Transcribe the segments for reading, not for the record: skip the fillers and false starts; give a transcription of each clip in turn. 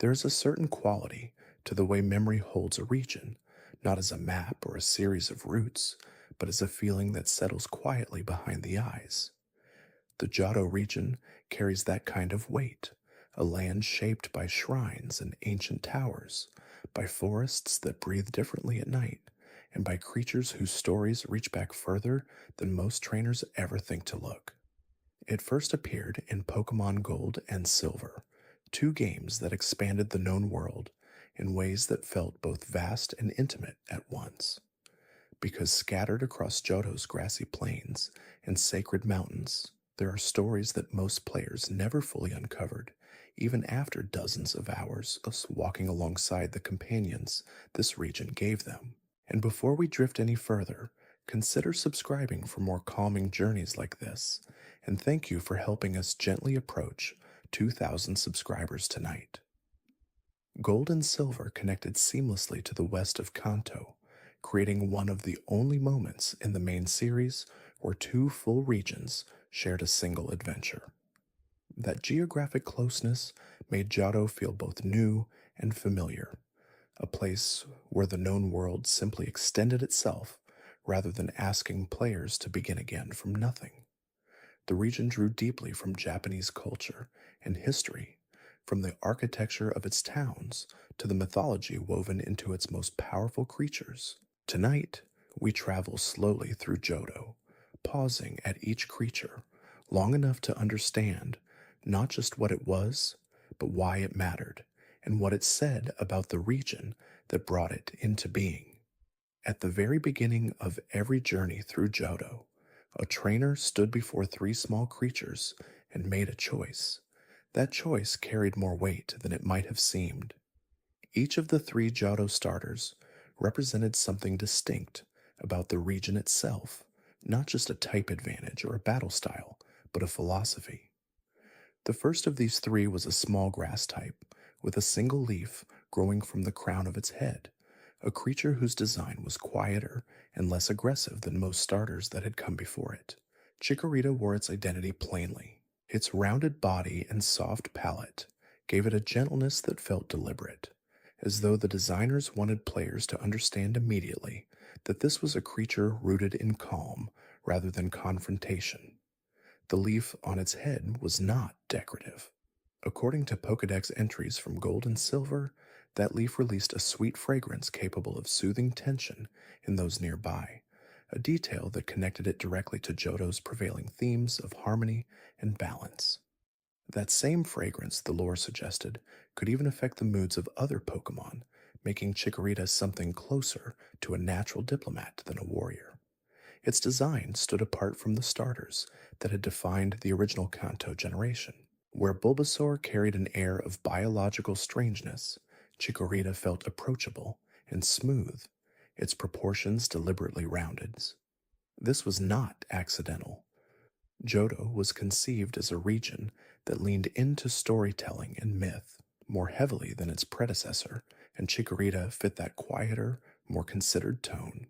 There's a certain quality to the way memory holds a region, not as a map or a series of routes, but as a feeling that settles quietly behind the eyes. The Johto region carries that kind of weight, a land shaped by shrines and ancient towers, by forests that breathe differently at night, and by creatures whose stories reach back further than most trainers ever think to look. It first appeared in Pokemon Gold and Silver, two games that expanded the known world in ways that felt both vast and intimate at once. Because scattered across Johto's grassy plains and sacred mountains, there are stories that most players never fully uncovered, even after dozens of hours of walking alongside the companions this region gave them. And before we drift any further, consider subscribing for more calming journeys like this, and thank you for helping us gently approach 2,000 subscribers tonight. Gold and Silver connected seamlessly to the west of Kanto, creating one of the only moments in the main series where two full regions shared a single adventure. That geographic closeness made Johto feel both new and familiar, a place where the known world simply extended itself rather than asking players to begin again from nothing. The region drew deeply from Japanese culture and history, from the architecture of its towns to the mythology woven into its most powerful creatures. Tonight, we travel slowly through Johto, pausing at each creature long enough to understand not just what it was, but why it mattered, and what it said about the region that brought it into being. At the very beginning of every journey through Johto, a trainer stood before three small creatures and made a choice. That choice carried more weight than it might have seemed. Each of the three Johto starters represented something distinct about the region itself, not just a type advantage or a battle style, but a philosophy. The first of these three was a small grass type, with a single leaf growing from the crown of its head, a creature whose design was quieter and less aggressive than most starters that had come before it. Chikorita wore its identity plainly. Its rounded body and soft palate gave it a gentleness that felt deliberate, as though the designers wanted players to understand immediately that this was a creature rooted in calm rather than confrontation. The leaf on its head was not decorative. According to Pokédex entries from Gold and Silver, that leaf released a sweet fragrance capable of soothing tension in those nearby, a detail that connected it directly to Johto's prevailing themes of harmony and balance. That same fragrance, the lore suggested, could even affect the moods of other Pokémon, making Chikorita something closer to a natural diplomat than a warrior. Its design stood apart from the starters that had defined the original Kanto generation. Where Bulbasaur carried an air of biological strangeness, Chikorita felt approachable and smooth, its proportions deliberately rounded. This was not accidental. Johto was conceived as a region that leaned into storytelling and myth more heavily than its predecessor, and Chikorita fit that quieter, more considered tone.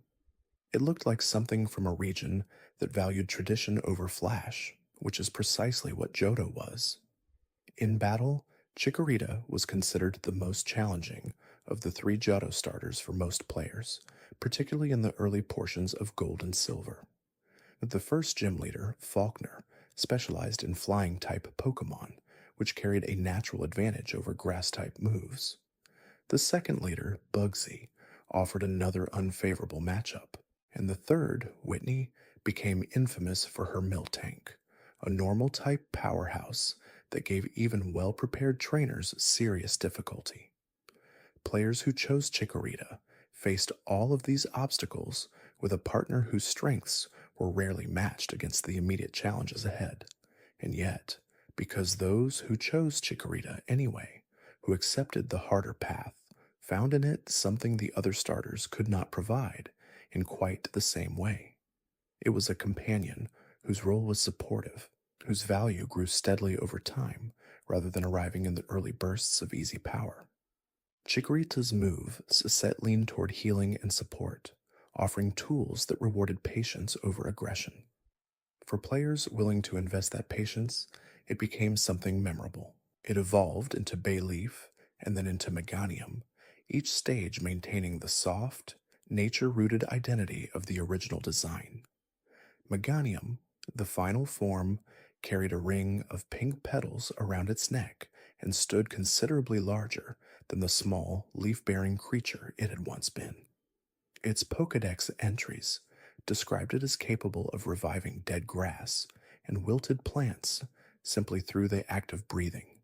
It looked like something from a region that valued tradition over flash, which is precisely what Johto was. In battle, Chikorita was considered the most challenging of the three Johto starters for most players, particularly in the early portions of Gold and Silver. The first gym leader, Faulkner, specialized in flying-type Pokémon, which carried a natural advantage over grass-type moves. The second leader, Bugsy, offered another unfavorable matchup, and the third, Whitney, became infamous for her Miltank, a normal-type powerhouse that gave even well-prepared trainers serious difficulty. Players who chose Chikorita faced all of these obstacles with a partner whose strengths were rarely matched against the immediate challenges ahead. And yet, because those who chose Chikorita anyway, who accepted the harder path, found in it something the other starters could not provide in quite the same way. It was a companion whose role was supportive, whose value grew steadily over time rather than arriving in the early bursts of easy power. Chikorita's move set leaned toward healing and support, offering tools that rewarded patience over aggression. For players willing to invest that patience, it became something memorable. It evolved into Bayleaf and then into Meganium, each stage maintaining the soft, nature rooted identity of the original design. Meganium, the final form, carried a ring of pink petals around its neck and stood considerably larger than the small, leaf bearing creature it had once been. Its Pokédex entries described it as capable of reviving dead grass and wilted plants simply through the act of breathing,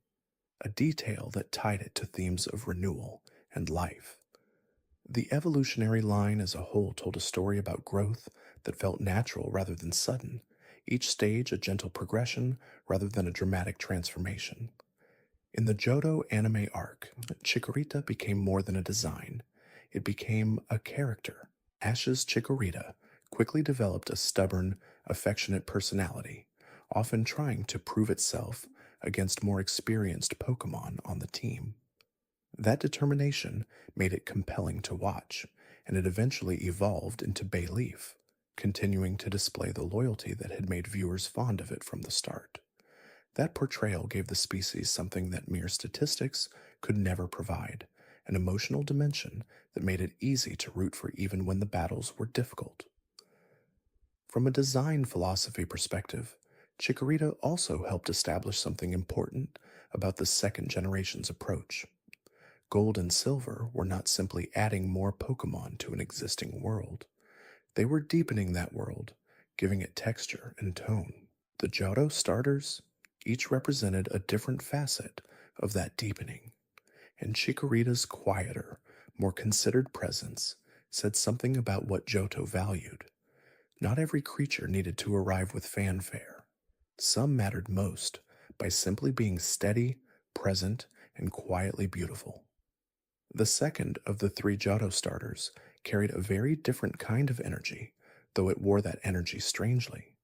a detail that tied it to themes of renewal and life. The evolutionary line as a whole told a story about growth that felt natural rather than sudden, each stage a gentle progression rather than a dramatic transformation. In the Johto anime arc, Chikorita became more than a design. It became a character. Ash's Chikorita quickly developed a stubborn, affectionate personality, often trying to prove itself against more experienced Pokemon on the team. That determination made it compelling to watch, and it eventually evolved into Bayleaf, continuing to display the loyalty that had made viewers fond of it from the start. That portrayal gave the species something that mere statistics could never provide, an emotional dimension that made it easy to root for even when the battles were difficult. From a design philosophy perspective, Chikorita also helped establish something important about the second generation's approach. Gold and Silver were not simply adding more Pokemon to an existing world. They were deepening that world, giving it texture and tone. The Johto starters each represented a different facet of that deepening, and Chikorita's quieter, more considered presence said something about what Johto valued. Not every creature needed to arrive with fanfare. Some mattered most by simply being steady, present, and quietly beautiful. The second of the three Johto starters carried a very different kind of energy, though it wore that energy strangely.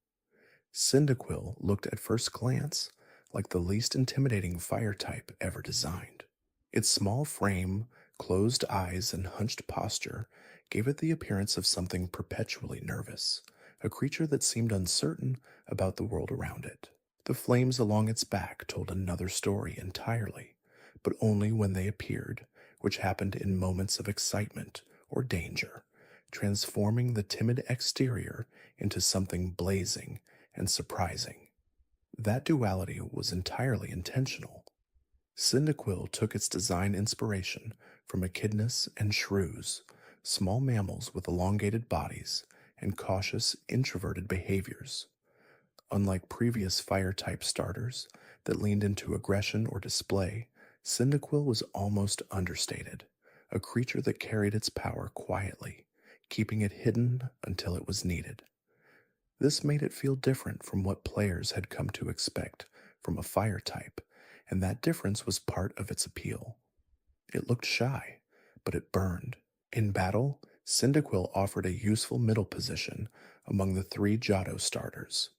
Cyndaquil looked at first glance like the least intimidating fire type ever designed. Its small frame, closed eyes, and hunched posture gave it the appearance of something perpetually nervous, a creature that seemed uncertain about the world around it. The flames along its back told another story entirely, but only when they appeared, which happened in moments of excitement or danger, transforming the timid exterior into something blazing and surprising. That duality was entirely intentional. Cyndaquil took its design inspiration from echidnas and shrews, small mammals with elongated bodies and cautious, introverted behaviors. Unlike previous fire-type starters that leaned into aggression or display, Cyndaquil was almost understated, a creature that carried its power quietly, keeping it hidden until it was needed. This made it feel different from what players had come to expect from a fire type, and that difference was part of its appeal. It looked shy, but it burned. In battle, Cyndaquil offered a useful middle position among the three Johto starters.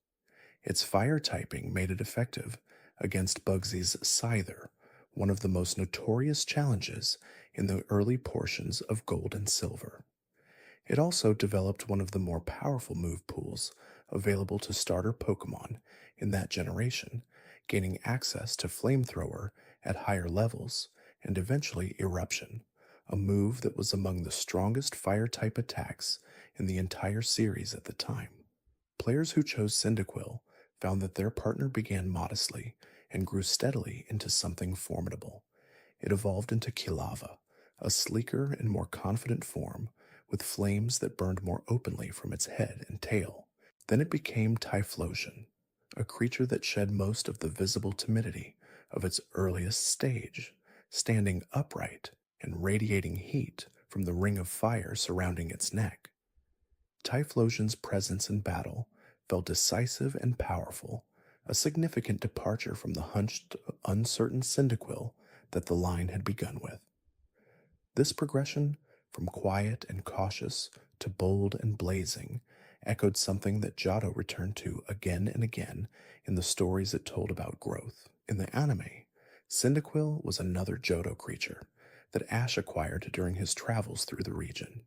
Its fire typing made it effective against Bugsy's Scyther, one of the most notorious challenges in the early portions of Gold and Silver. It also developed one of the more powerful move pools available to starter Pokemon in that generation, gaining access to Flamethrower at higher levels and eventually Eruption, a move that was among the strongest fire-type attacks in the entire series at the time. Players who chose Cyndaquil found that their partner began modestly and grew steadily into something formidable. It evolved into Kilava, a sleeker and more confident form with flames that burned more openly from its head and tail. Then it became Typhlosion, a creature that shed most of the visible timidity of its earliest stage, standing upright and radiating heat from the ring of fire surrounding its neck. Typhlosion's presence in battle felt decisive and powerful, a significant departure from the hunched, uncertain Cyndaquil that the line had begun with. This progression, from quiet and cautious to bold and blazing, echoed something that Johto returned to again and again in the stories it told about growth. In the anime, Cyndaquil was another Johto creature that Ash acquired during his travels through the region.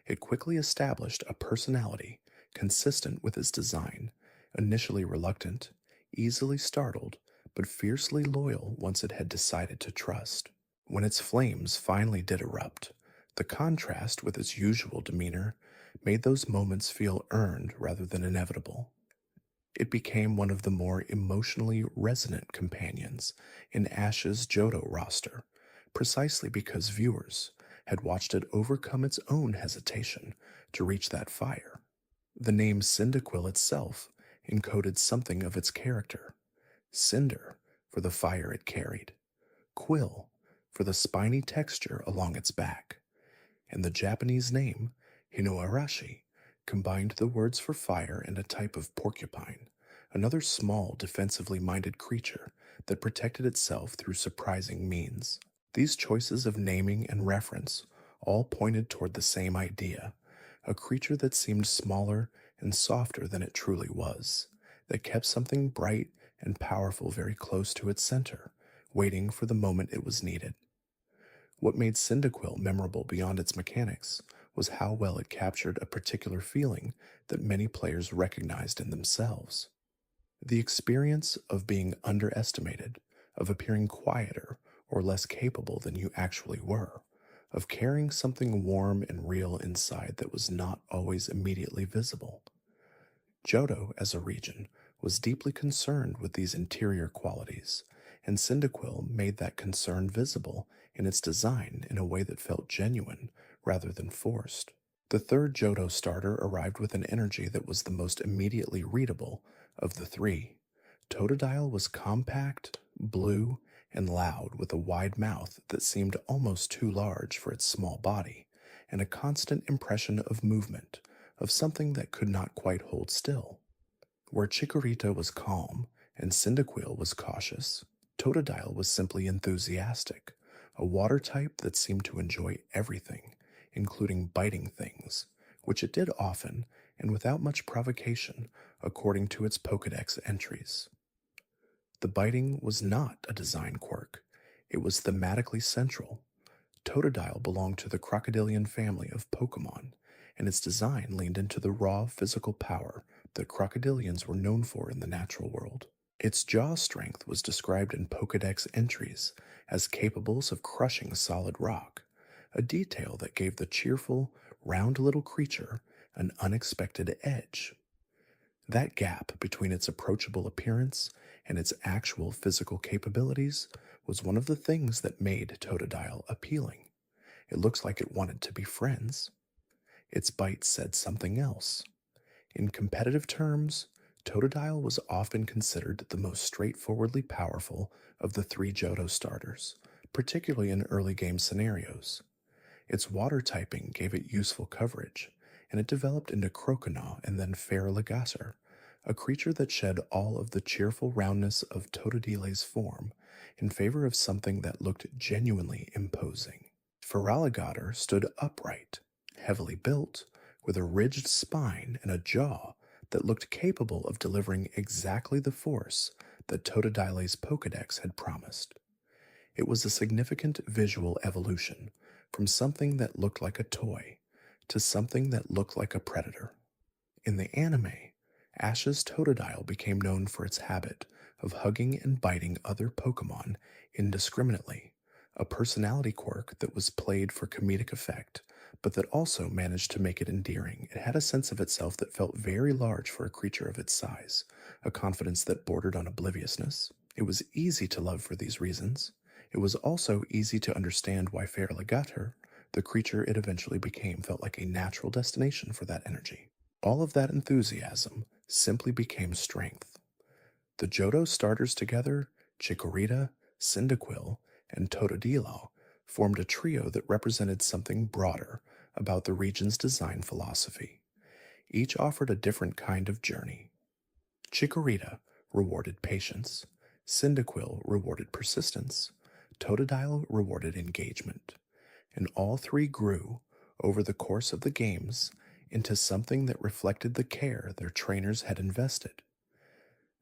It quickly established a personality consistent with its design, initially reluctant, easily startled, but fiercely loyal once it had decided to trust. When its flames finally did erupt, the contrast with its usual demeanor made those moments feel earned rather than inevitable. It became one of the more emotionally resonant companions in Ash's Johto roster, precisely because viewers had watched it overcome its own hesitation to reach that fire. The name Cyndaquil itself encoded something of its character: cinder for the fire it carried, quill for the spiny texture along its back, and the Japanese name, Hinoarashi, combined the words for fire and a type of porcupine, another small defensively minded creature that protected itself through surprising means. These choices of naming and reference all pointed toward the same idea: a creature that seemed smaller and softer than it truly was, that kept something bright and powerful very close to its center, waiting for the moment it was needed. What made Cyndaquil memorable beyond its mechanics was how well it captured a particular feeling that many players recognized in themselves. The experience of being underestimated, of appearing quieter or less capable than you actually were, of carrying something warm and real inside that was not always immediately visible. Johto, as a region, was deeply concerned with these interior qualities, and Cyndaquil made that concern visible in its design in a way that felt genuine rather than forced. The third Johto starter arrived with an energy that was the most immediately readable of the three. Totodile was compact, blue, and loud, with a wide mouth that seemed almost too large for its small body, and a constant impression of movement, of something that could not quite hold still. Where Chikorita was calm and Cyndaquil was cautious, Totodile was simply enthusiastic, a water type that seemed to enjoy everything, including biting things, which it did often and without much provocation, according to its Pokédex entries. The biting was not a design quirk, it was thematically central. Totodile belonged to the crocodilian family of Pokémon, and its design leaned into the raw physical power that crocodilians were known for in the natural world. Its jaw strength was described in Pokédex entries as capable of crushing solid rock, a detail that gave the cheerful, round little creature an unexpected edge. That gap between its approachable appearance and its actual physical capabilities was one of the things that made Totodile appealing. It looks like it wanted to be friends. Its bite said something else. In competitive terms, Totodile was often considered the most straightforwardly powerful of the three Johto starters, particularly in early game scenarios. Its water typing gave it useful coverage, and it developed into Croconaw and then Feraligatr, a creature that shed all of the cheerful roundness of Totodile's form in favor of something that looked genuinely imposing. Feraligatr stood upright, heavily built, with a ridged spine and a jaw that looked capable of delivering exactly the force that Totodile's Pokédex had promised. It was a significant visual evolution from something that looked like a toy to something that looked like a predator. In the anime, Ash's Totodile became known for its habit of hugging and biting other Pokémon indiscriminately, a personality quirk that was played for comedic effect, but that also managed to make it endearing. It had a sense of itself that felt very large for a creature of its size, a confidence that bordered on obliviousness. It was easy to love for these reasons. It was also easy to understand why Feraligatr, the creature it eventually became, felt like a natural destination for that energy. All of that enthusiasm simply became strength. The Johto starters together, Chikorita, Cyndaquil, and Totodile, formed a trio that represented something broader about the region's design philosophy. Each offered a different kind of journey. Chikorita rewarded patience, Cyndaquil rewarded persistence, Totodile rewarded engagement, and all three grew, over the course of the games, into something that reflected the care their trainers had invested.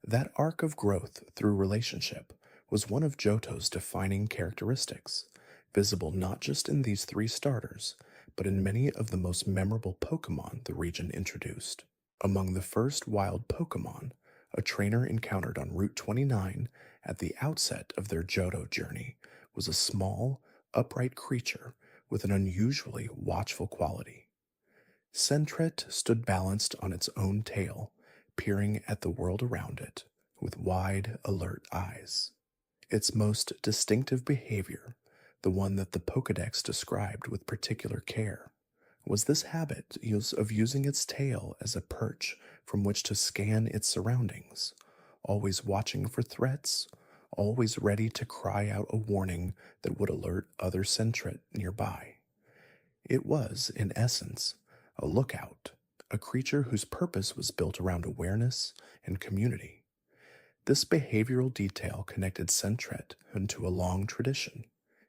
That arc of growth through relationship was one of Johto's defining characteristics, visible not just in these three starters, but in many of the most memorable Pokémon the region introduced. Among the first wild Pokémon a trainer encountered on Route 29 at the outset of their Johto journey was a small, upright creature with an unusually watchful quality. Sentret stood balanced on its own tail, peering at the world around it with wide, alert eyes. Its most distinctive behavior, the one that the Pokédex described with particular care, was this of using its tail as a perch from which to scan its surroundings, always watching for threats, always ready to cry out a warning that would alert other Sentret nearby. It was, in essence, a lookout, a creature whose purpose was built around awareness and community. This behavioral detail connected Sentret into a long tradition,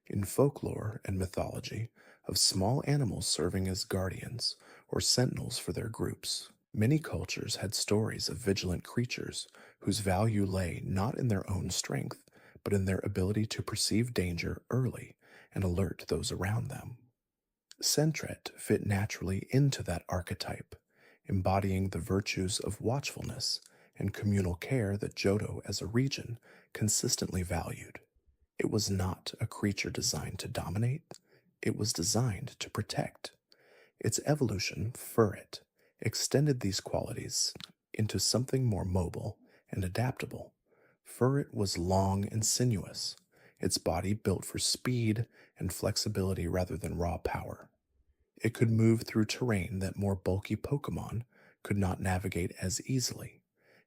in folklore and mythology, of small animals serving as guardians or sentinels for their groups. Many cultures had stories of vigilant creatures whose value lay not in their own strength, but in their ability to perceive danger early and alert those around them. Sentret fit naturally into that archetype, embodying the virtues of watchfulness and communal care that Johto as a region consistently valued. It was not a creature designed to dominate, it was designed to protect. Its evolution, Furret, extended these qualities into something more mobile and adaptable. Furret was long and sinuous, its body built for speed and flexibility rather than raw power. It could move through terrain that more bulky Pokémon could not navigate as easily,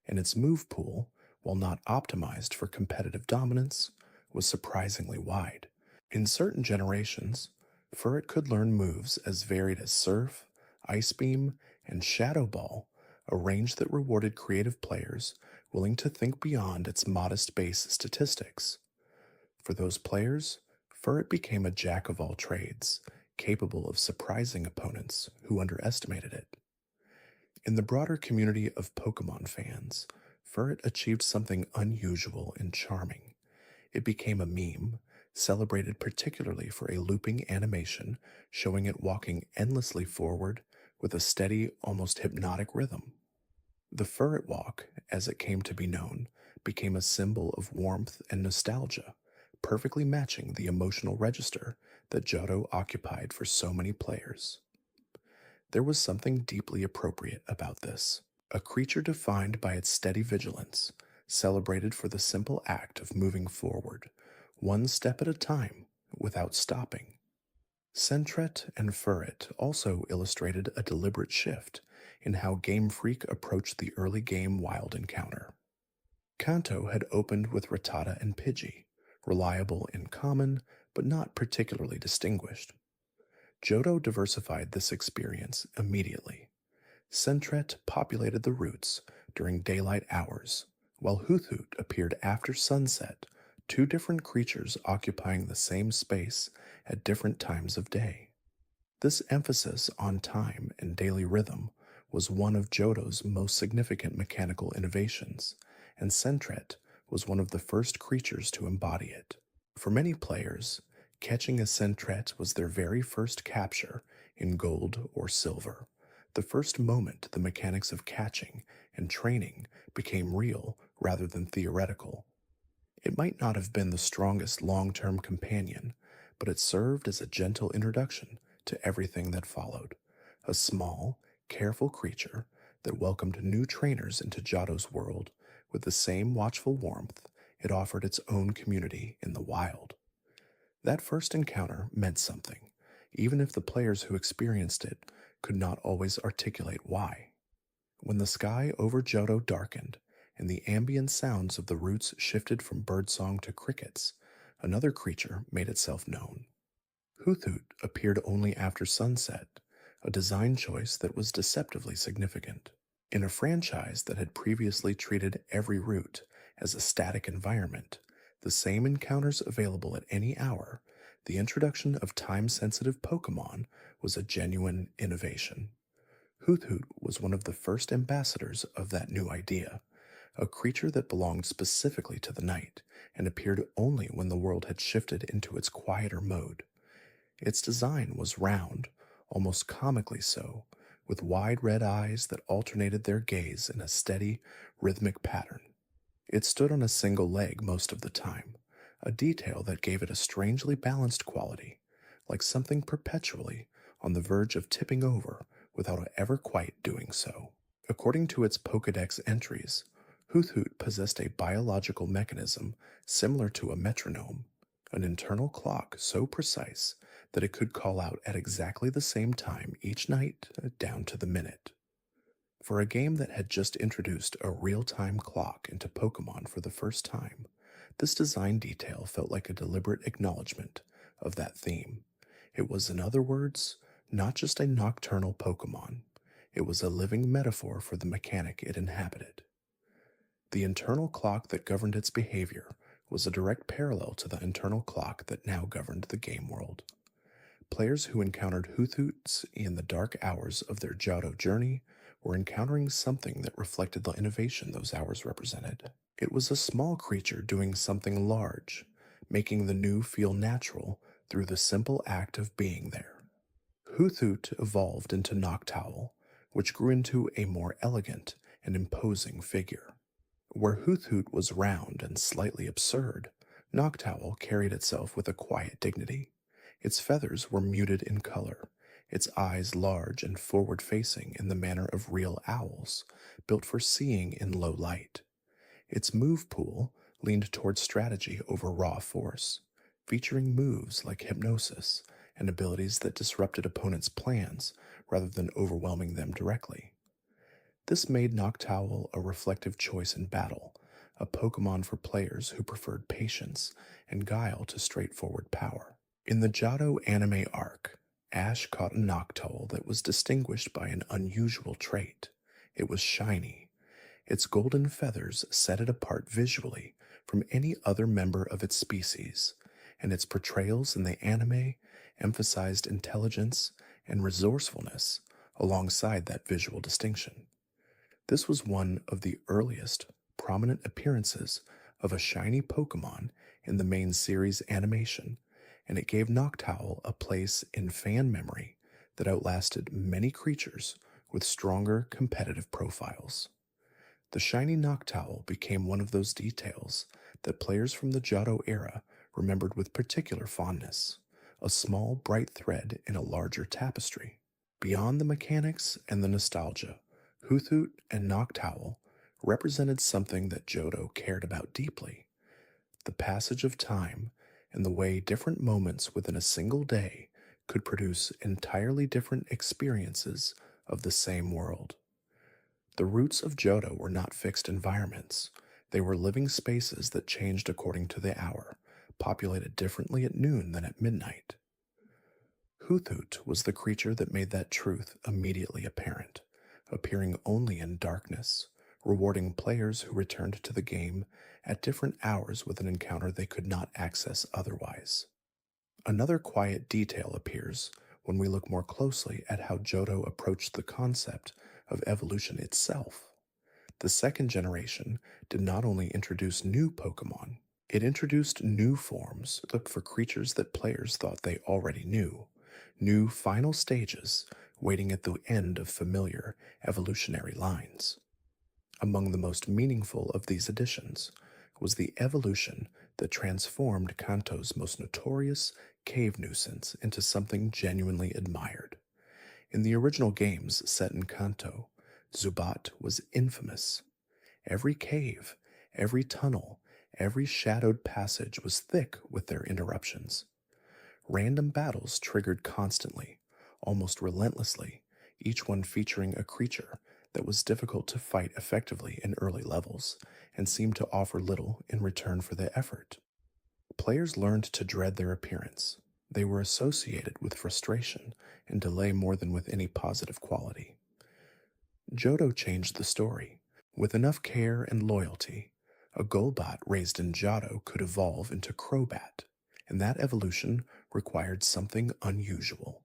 and its move pool, while not optimized for competitive dominance, was surprisingly wide. In certain generations, Furret could learn moves as varied as Surf, Ice Beam, and Shadow Ball, a range that rewarded creative players willing to think beyond its modest base statistics. For those players, Furret became a jack of all trades, capable of surprising opponents who underestimated it. In the broader community of Pokémon fans, Furret achieved something unusual and charming. It became a meme, celebrated particularly for a looping animation showing it walking endlessly forward with a steady, almost hypnotic rhythm. The Furret Walk, as it came to be known, became a symbol of warmth and nostalgia, perfectly matching the emotional register that Johto occupied for so many players. There was something deeply appropriate about this. A creature defined by its steady vigilance, celebrated for the simple act of moving forward, one step at a time, without stopping. Sentret and Furret also illustrated a deliberate shift in how Game Freak approached the early game wild encounter. Kanto had opened with Rattata and Pidgey, reliable in common, but not particularly distinguished. Johto diversified this experience immediately. Sentret populated the routes during daylight hours, while Hoothoot appeared after sunset, two different creatures occupying the same space at different times of day. This emphasis on time and daily rhythm was one of Johto's most significant mechanical innovations, and Sentret was one of the first creatures to embody it. For many players, catching a Sentret was their very first capture in gold or silver, the first moment the mechanics of catching and training became real rather than theoretical. It might not have been the strongest long-term companion, but it served as a gentle introduction to everything that followed. A small, careful creature that welcomed new trainers into Johto's world with the same watchful warmth it offered its own community in the wild. That first encounter meant something, even if the players who experienced it could not always articulate why. When the sky over Johto darkened and the ambient sounds of the roots shifted from birdsong to crickets, another creature made itself known. Hoothoot appeared only after sunset, a design choice that was deceptively significant. In a franchise that had previously treated every route as a static environment, the same encounters available at any hour, the introduction of time-sensitive Pokémon was a genuine innovation. Hoothoot was one of the first ambassadors of that new idea, a creature that belonged specifically to the night and appeared only when the world had shifted into its quieter mode. Its design was round, almost comically so, with wide red eyes that alternated their gaze in a steady, rhythmic pattern. It stood on a single leg most of the time, a detail that gave it a strangely balanced quality, like something perpetually on the verge of tipping over without ever quite doing so. According to its Pokédex entries, Hoothoot possessed a biological mechanism similar to a metronome, an internal clock so precise that it could call out at exactly the same time each night, down to the minute. For a game that had just introduced a real time clock into Pokemon for the first time, this design detail felt like a deliberate acknowledgement of that theme. It was, in other words, not just a nocturnal Pokemon, it was a living metaphor for the mechanic it inhabited. The internal clock that governed its behavior was a direct parallel to the internal clock that now governed the game world. Players who encountered Hoothoots in the dark hours of their Johto journey were encountering something that reflected the innovation those hours represented. It was a small creature doing something large, making the new feel natural through the simple act of being there. Hoothoot evolved into Noctowl, which grew into a more elegant and imposing figure. Where Hoothoot was round and slightly absurd, Noctowl carried itself with a quiet dignity. Its feathers were muted in color, its eyes large and forward-facing in the manner of real owls, built for seeing in low light. Its move pool leaned toward strategy over raw force, featuring moves like hypnosis and abilities that disrupted opponents' plans rather than overwhelming them directly. This made Noctowl a reflective choice in battle, a Pokemon for players who preferred patience and guile to straightforward power. In the Johto anime arc, Ash caught a Noctowl that was distinguished by an unusual trait. It was shiny. Its golden feathers set it apart visually from any other member of its species, and its portrayals in the anime emphasized intelligence and resourcefulness alongside that visual distinction. This was one of the earliest prominent appearances of a shiny Pokemon in the main series animation, and it gave Noctowl a place in fan memory that outlasted many creatures with stronger competitive profiles. The shiny Noctowl became one of those details that players from the Johto era remembered with particular fondness, a small bright thread in a larger tapestry. Beyond the mechanics and the nostalgia, Hoothoot and Noctowl represented something that Johto cared about deeply: the passage of time and the way different moments within a single day could produce entirely different experiences of the same world. The roots of Johto were not fixed environments. They were living spaces that changed according to the hour, populated differently at noon than at midnight. Hoothoot was the creature that made that truth immediately apparent, appearing only in darkness, rewarding players who returned to the game at different hours with an encounter they could not access otherwise. Another quiet detail appears when we look more closely at how Johto approached the concept of evolution itself. The second generation did not only introduce new Pokemon, it introduced new forms for creatures that players thought they already knew, new final stages waiting at the end of familiar evolutionary lines. Among the most meaningful of these additions was the evolution that transformed Kanto's most notorious cave nuisance into something genuinely admired. In the original games set in Kanto, Zubat was infamous. Every cave, every tunnel, every shadowed passage was thick with their interruptions. Random battles triggered constantly, almost relentlessly, each one featuring a creature that was difficult to fight effectively in early levels and seemed to offer little in return for their effort. Players learned to dread their appearance. They were associated with frustration and delay more than with any positive quality. Johto changed the story. With enough care and loyalty, a Golbat raised in Johto could evolve into Crobat, and that evolution required something unusual.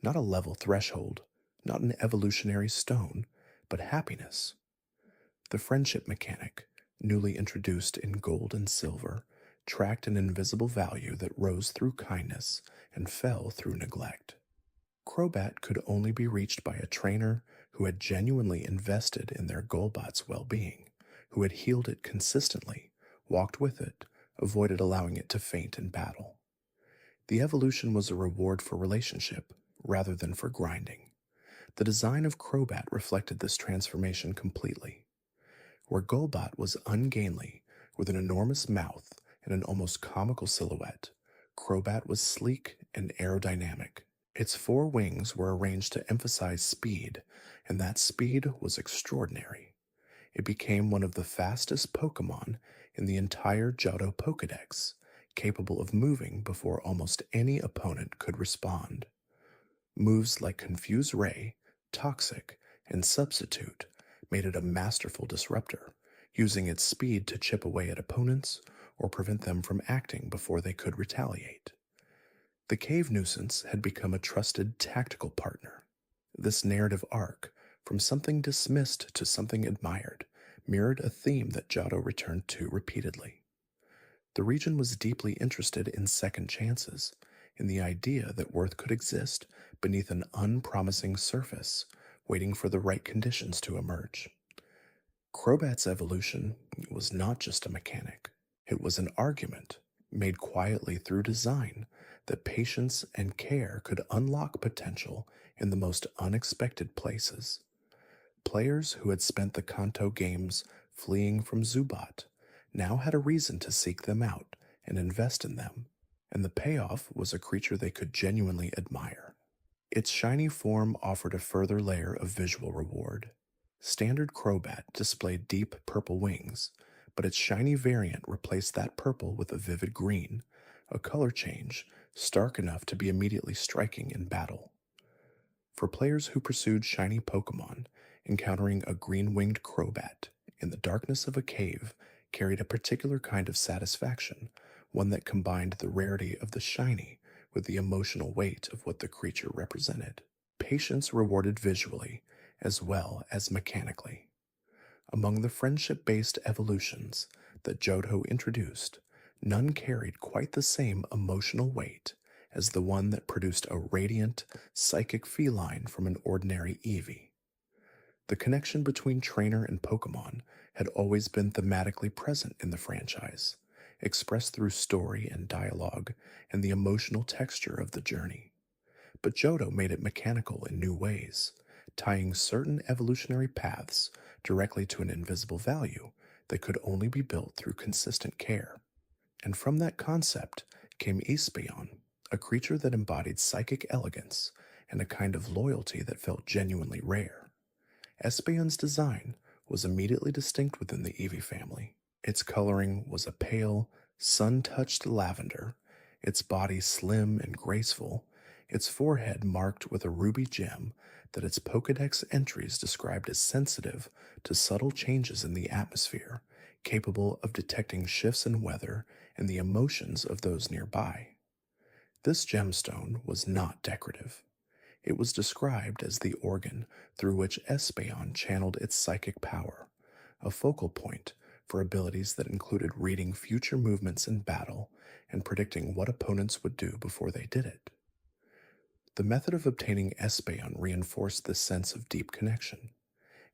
Not a level threshold, not an evolutionary stone, but happiness. The friendship mechanic, newly introduced in gold and silver, tracked an invisible value that rose through kindness and fell through neglect. Crobat could only be reached by a trainer who had genuinely invested in their Golbat's well-being, who had healed it consistently, walked with it, avoided allowing it to faint in battle. The evolution was a reward for relationship rather than for grinding. The design of Crobat reflected this transformation completely. Where Golbat was ungainly, with an enormous mouth and an almost comical silhouette, Crobat was sleek and aerodynamic. Its four wings were arranged to emphasize speed, and that speed was extraordinary. It became one of the fastest Pokémon in the entire Johto Pokédex, capable of moving before almost any opponent could respond. Moves like Confuse Ray, Toxic, and Substitute made it a masterful disruptor, using its speed to chip away at opponents or prevent them from acting before they could retaliate. The cave nuisance had become a trusted tactical partner. This narrative arc, from something dismissed to something admired, mirrored a theme that Johto returned to repeatedly. The region was deeply interested in second chances, in the idea that worth could exist beneath an unpromising surface, waiting for the right conditions to emerge. Crobat's evolution was not just a mechanic, it was an argument, made quietly through design, that patience and care could unlock potential in the most unexpected places. Players who had spent the Kanto games fleeing from Zubat now had a reason to seek them out and invest in them, and the payoff was a creature they could genuinely admire. Its shiny form offered a further layer of visual reward. Standard Crobat displayed deep purple wings, but its shiny variant replaced that purple with a vivid green, a color change stark enough to be immediately striking in battle. For players who pursued shiny Pokémon, encountering a green-winged Crobat in the darkness of a cave carried a particular kind of satisfaction, one that combined the rarity of the shiny with the emotional weight of what the creature represented. Patience rewarded visually as well as mechanically. Among the friendship-based evolutions that Johto introduced, none carried quite the same emotional weight as the one that produced a radiant, psychic feline from an ordinary Eevee. The connection between trainer and Pokémon had always been thematically present in the franchise, expressed through story and dialogue and the emotional texture of the journey. But Johto made it mechanical in new ways, tying certain evolutionary paths directly to an invisible value that could only be built through consistent care. And from that concept came Espeon, a creature that embodied psychic elegance and a kind of loyalty that felt genuinely rare. Espeon's design was immediately distinct within the Eevee family. Its coloring was a pale, sun-touched lavender, its body slim and graceful, its forehead marked with a ruby gem that its Pokédex entries described as sensitive to subtle changes in the atmosphere, capable of detecting shifts in weather and the emotions of those nearby. This gemstone was not decorative. It was described as the organ through which Espeon channeled its psychic power, a focal point for abilities that included reading future movements in battle and predicting what opponents would do before they did it. The method of obtaining Espeon reinforced this sense of deep connection.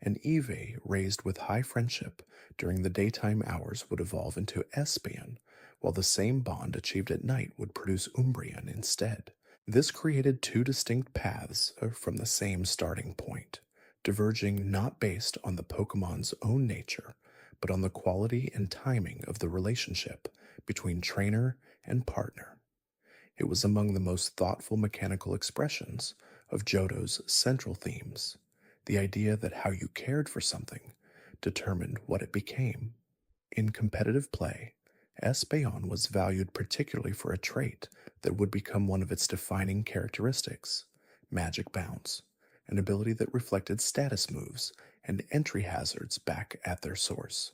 An Eevee raised with high friendship during the daytime hours would evolve into Espeon, while the same bond achieved at night would produce Umbreon instead. This created two distinct paths from the same starting point, diverging not based on the Pokémon's own nature, but on the quality and timing of the relationship between trainer and partner. It was among the most thoughtful mechanical expressions of Johto's central themes, the idea that how you cared for something determined what it became. In competitive play, Espeon was valued particularly for a trait that would become one of its defining characteristics, Magic Bounce, an ability that reflected status moves and entry hazards back at their source.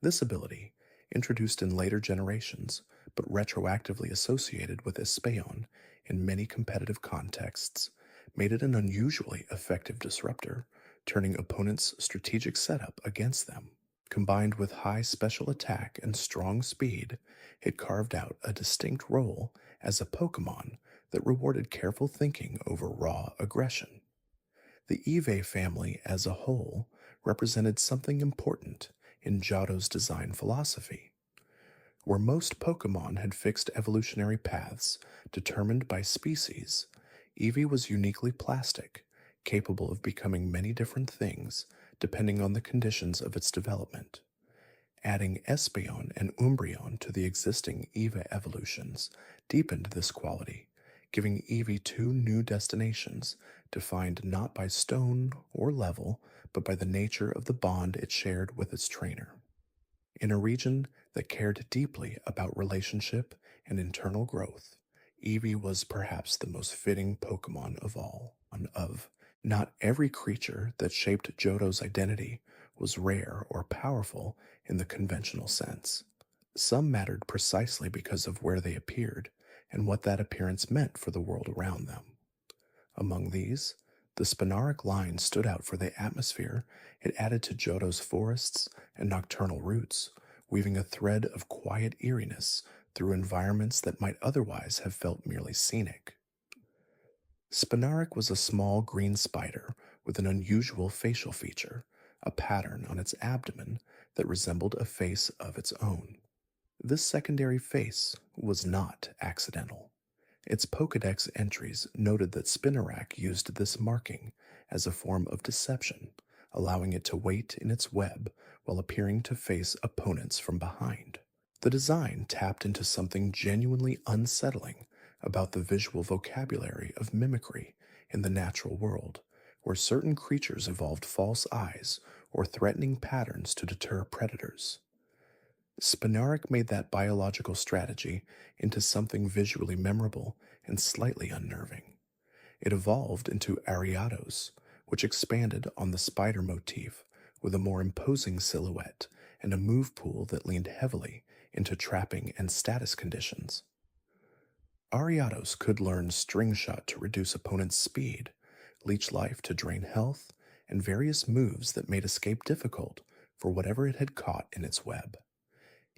This ability, introduced in later generations but retroactively associated with Espeon in many competitive contexts, made it an unusually effective disruptor, turning opponents' strategic setup against them. Combined with high special attack and strong speed, it carved out a distinct role as a Pokémon that rewarded careful thinking over raw aggression. The Eevee family as a whole represented something important in Johto's design philosophy. Where most Pokemon had fixed evolutionary paths determined by species, Eevee was uniquely plastic, capable of becoming many different things depending on the conditions of its development. Adding Espeon and Umbreon to the existing EVA evolutions deepened this quality, giving Eevee two new destinations defined not by stone or level, but by the nature of the bond it shared with its trainer. In a region that cared deeply about relationship and internal growth, Eevee was perhaps the most fitting Pokemon of all. Not every creature that shaped Johto's identity was rare or powerful in the conventional sense. Some mattered precisely because of where they appeared and what that appearance meant for the world around them. Among these, the Spinaric line stood out for the atmosphere it added to Johto's forests and nocturnal routes, weaving a thread of quiet eeriness through environments that might otherwise have felt merely scenic. Spinaric was a small green spider with an unusual facial feature, a pattern on its abdomen that resembled a face of its own. This secondary face was not accidental. Its Pokédex entries noted that Spinarak used this marking as a form of deception, allowing it to wait in its web while appearing to face opponents from behind. The design tapped into something genuinely unsettling about the visual vocabulary of mimicry in the natural world, where certain creatures evolved false eyes or threatening patterns to deter predators. Spinaric made that biological strategy into something visually memorable and slightly unnerving. It evolved into Ariados, which expanded on the spider motif with a more imposing silhouette and a move pool that leaned heavily into trapping and status conditions. Ariados could learn String Shot to reduce opponents' speed, Leech Life to drain health, and various moves that made escape difficult for whatever it had caught in its web.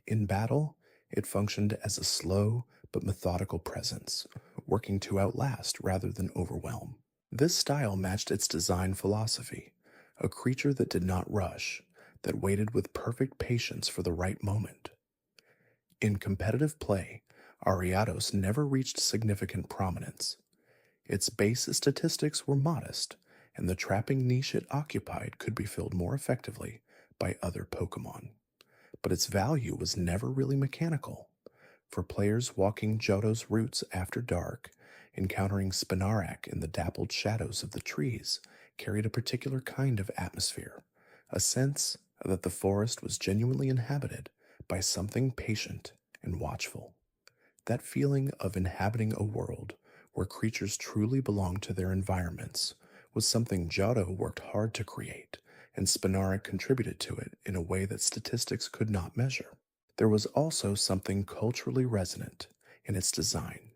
In battle, it functioned as a slow but methodical presence, working to outlast rather than overwhelm. This style matched its design philosophy, a creature that did not rush, that waited with perfect patience for the right moment. In competitive play, Ariados never reached significant prominence. Its base statistics were modest, and the trapping niche it occupied could be filled more effectively by other Pokemon. But its value was never really mechanical. For players walking Johto's routes after dark, encountering Spinarak in the dappled shadows of the trees carried a particular kind of atmosphere, a sense that the forest was genuinely inhabited by something patient and watchful. That feeling of inhabiting a world where creatures truly belong to their environments was something Johto worked hard to create, and Spinarak contributed to it in a way that statistics could not measure. There was also something culturally resonant in its design.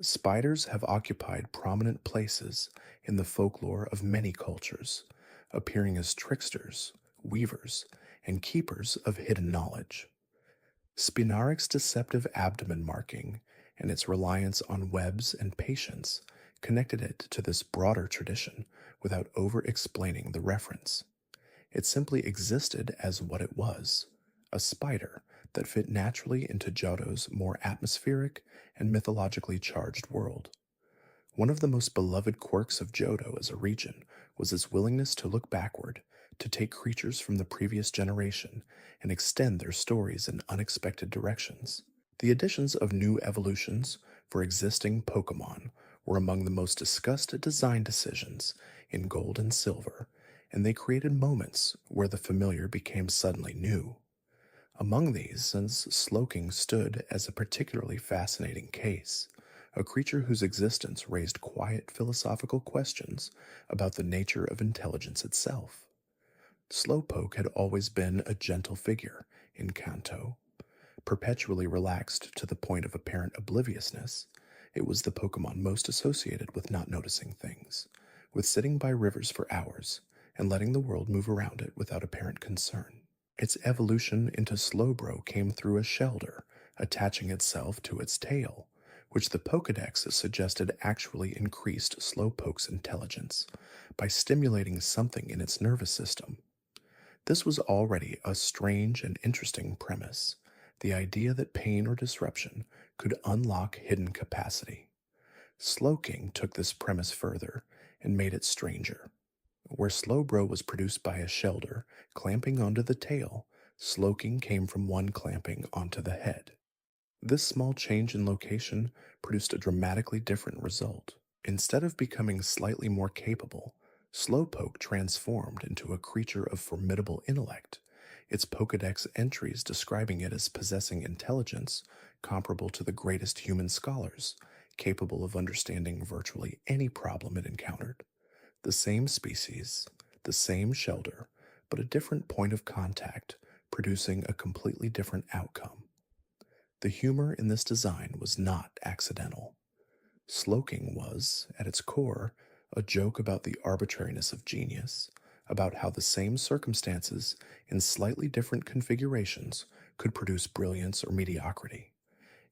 Spiders have occupied prominent places in the folklore of many cultures, appearing as tricksters, weavers, and keepers of hidden knowledge. Spinaric's deceptive abdomen marking and its reliance on webs and patience connected it to this broader tradition without over-explaining the reference. It simply existed as what it was, a spider that fit naturally into Johto's more atmospheric and mythologically charged world. One of the most beloved quirks of Johto as a region was its willingness to look backward, to take creatures from the previous generation and extend their stories in unexpected directions. The additions of new evolutions for existing Pokemon were among the most discussed design decisions in Gold and Silver, and they created moments where the familiar became suddenly new. Among these, since Slowking stood as a particularly fascinating case, a creature whose existence raised quiet philosophical questions about the nature of intelligence itself. Slowpoke had always been a gentle figure in Kanto. Perpetually relaxed to the point of apparent obliviousness, it was the Pokemon most associated with not noticing things, with sitting by rivers for hours and letting the world move around it without apparent concern. Its evolution into Slowbro came through a shelter, attaching itself to its tail, which the Pokédex suggested actually increased Slowpoke's intelligence by stimulating something in its nervous system. This was already a strange and interesting premise, the idea that pain or disruption could unlock hidden capacity. Slowking took this premise further and made it stranger. Where Slowbro was produced by a shelter clamping onto the tail, Slowking came from one clamping onto the head. This small change in location produced a dramatically different result. Instead of becoming slightly more capable, Slowpoke transformed into a creature of formidable intellect, its Pokédex entries describing it as possessing intelligence comparable to the greatest human scholars, capable of understanding virtually any problem it encountered. The same species, the same shelter, but a different point of contact, producing a completely different outcome. The humor in this design was not accidental. Slowking was, at its core, a joke about the arbitrariness of genius, about how the same circumstances in slightly different configurations could produce brilliance or mediocrity.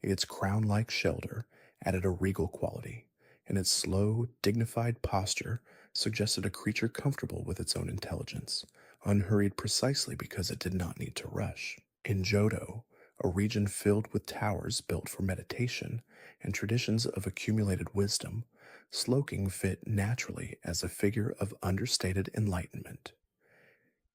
Its crown like shelter added a regal quality, and its slow, dignified posture suggested a creature comfortable with its own intelligence, unhurried precisely because it did not need to rush. In Johto, a region filled with towers built for meditation and traditions of accumulated wisdom, Slowking fit naturally as a figure of understated enlightenment.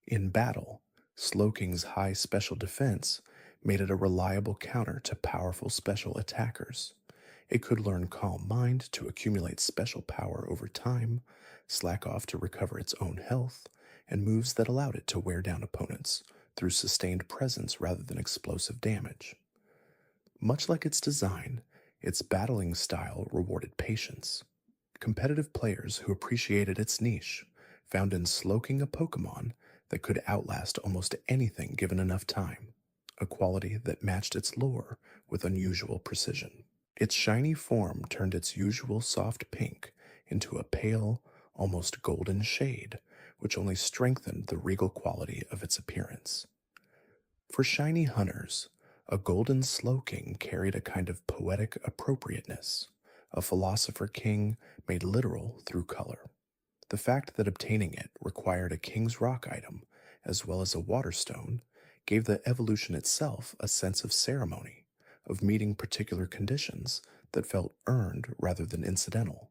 In battle, Slowking's high special defense made it a reliable counter to powerful special attackers. It could learn Calm Mind to accumulate special power over time, slack off to recover its own health, and moves that allowed it to wear down opponents through sustained presence rather than explosive damage. Much like its design, its battling style rewarded patience. Competitive players who appreciated its niche found in Slowking a Pokemon that could outlast almost anything given enough time, a quality that matched its lore with unusual precision. Its shiny form turned its usual soft pink into a pale, almost golden shade, which only strengthened the regal quality of its appearance. For shiny hunters, a golden Slowking carried a kind of poetic appropriateness, a philosopher king made literal through color. The fact that obtaining it required a King's Rock item, as well as a water stone, gave the evolution itself a sense of ceremony, of meeting particular conditions that felt earned rather than incidental.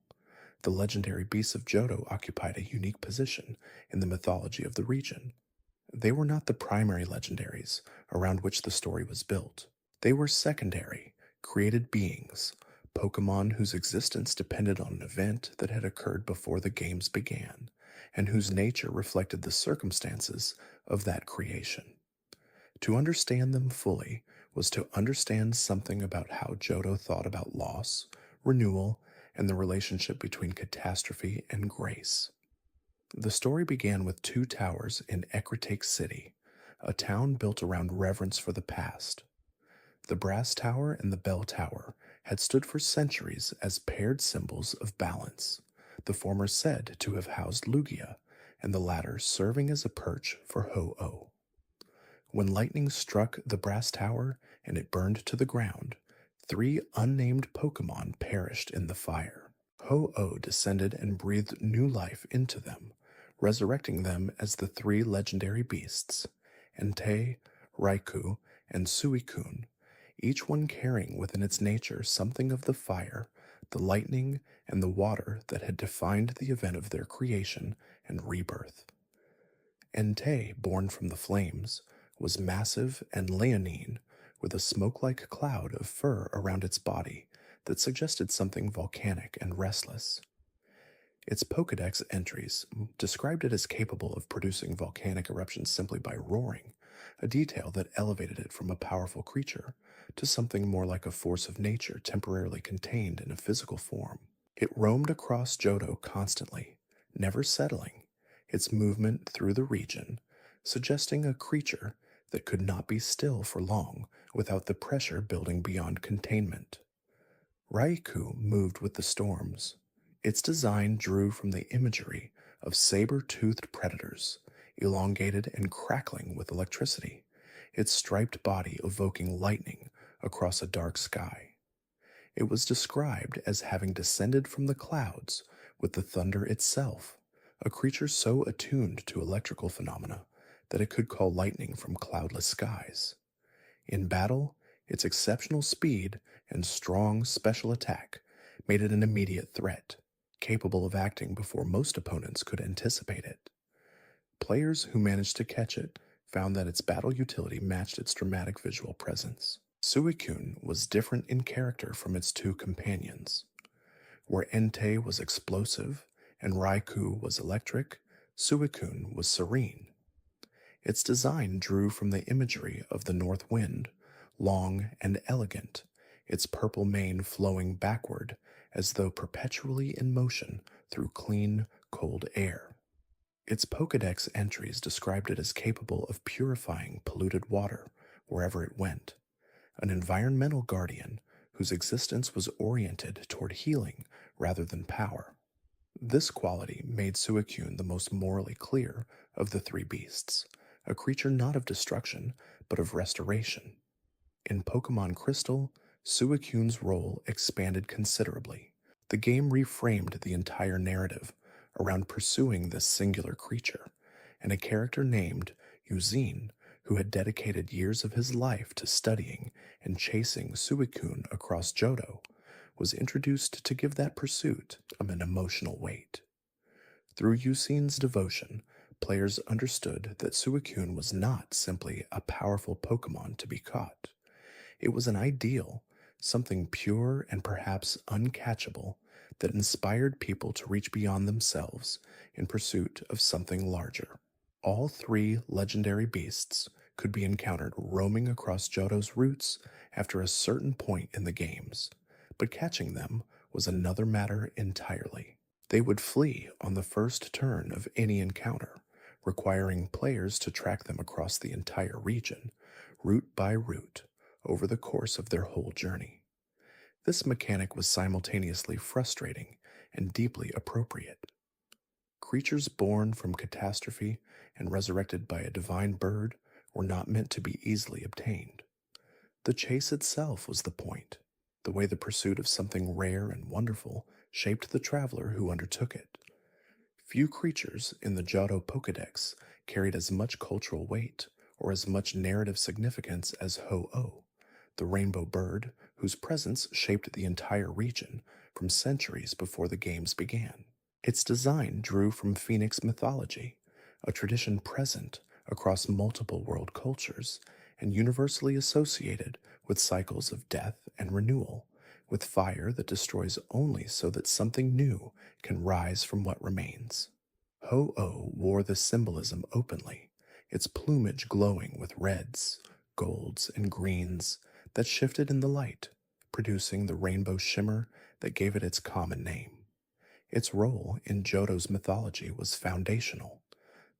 The legendary beasts of Johto occupied a unique position in the mythology of the region. They were not the primary legendaries around which the story was built. They were secondary, created beings, Pokemon whose existence depended on an event that had occurred before the games began, and whose nature reflected the circumstances of that creation. To understand them fully was to understand something about how Johto thought about loss, renewal, and the relationship between catastrophe and grace. The story began with two towers in Ecruteak City, a town built around reverence for the past. The Brass Tower and the Bell Tower had stood for centuries as paired symbols of balance, the former said to have housed Lugia, and the latter serving as a perch for Ho-Oh. When lightning struck the Brass Tower and it burned to the ground, 3 unnamed Pokemon perished in the fire. Ho-Oh descended and breathed new life into them, resurrecting them as the 3 legendary beasts, Entei, Raikou, and Suicune, each one carrying within its nature something of the fire, the lightning, and the water that had defined the event of their creation and rebirth. Entei, born from the flames, was massive and leonine, with a smoke-like cloud of fur around its body that suggested something volcanic and restless. Its Pokédex entries described it as capable of producing volcanic eruptions simply by roaring, a detail that elevated it from a powerful creature to something more like a force of nature temporarily contained in a physical form. It roamed across Johto constantly, never settling, its movement through the region, suggesting a creature that could not be still for long without the pressure building beyond containment. Raikou moved with the storms. Its design drew from the imagery of saber-toothed predators, elongated and crackling with electricity, its striped body evoking lightning across a dark sky. It was described as having descended from the clouds with the thunder itself, a creature so attuned to electrical phenomena that it could call lightning from cloudless skies. In battle, its exceptional speed and strong special attack made it an immediate threat, capable of acting before most opponents could anticipate it. Players who managed to catch it found that its battle utility matched its dramatic visual presence. Suicune was different in character from its two companions. Where Entei was explosive and Raikou was electric, Suicune was serene. Its design drew from the imagery of the North Wind, long and elegant, its purple mane flowing backward as though perpetually in motion through clean, cold air. Its Pokédex entries described it as capable of purifying polluted water wherever it went, an environmental guardian whose existence was oriented toward healing rather than power. This quality made Suicune the most morally clear of the three beasts, a creature not of destruction, but of restoration. In Pokémon Crystal, Suicune's role expanded considerably. The game reframed the entire narrative around pursuing this singular creature, and a character named Eugene, who had dedicated years of his life to studying and chasing Suicune across Johto, was introduced to give that pursuit an emotional weight. Through Eugene's devotion, players understood that Suicune was not simply a powerful Pokémon to be caught. It was an ideal, something pure and perhaps uncatchable, that inspired people to reach beyond themselves in pursuit of something larger. All three legendary beasts could be encountered roaming across Johto's routes after a certain point in the games, but catching them was another matter entirely. They would flee on the first turn of any encounter, requiring players to track them across the entire region, route by route, over the course of their whole journey. This mechanic was simultaneously frustrating and deeply appropriate. Creatures born from catastrophe and resurrected by a divine bird were not meant to be easily obtained. The chase itself was the point, the way the pursuit of something rare and wonderful shaped the traveler who undertook it. Few creatures in the Johto Pokédex carried as much cultural weight or as much narrative significance as Ho-Oh, the rainbow bird whose presence shaped the entire region from centuries before the games began. Its design drew from Phoenix mythology, a tradition present across multiple world cultures and universally associated with cycles of death and renewal, with fire that destroys only so that something new can rise from what remains. Ho-Oh wore this symbolism openly, its plumage glowing with reds, golds, and greens that shifted in the light, producing the rainbow shimmer that gave it its common name. Its role in Johto's mythology was foundational.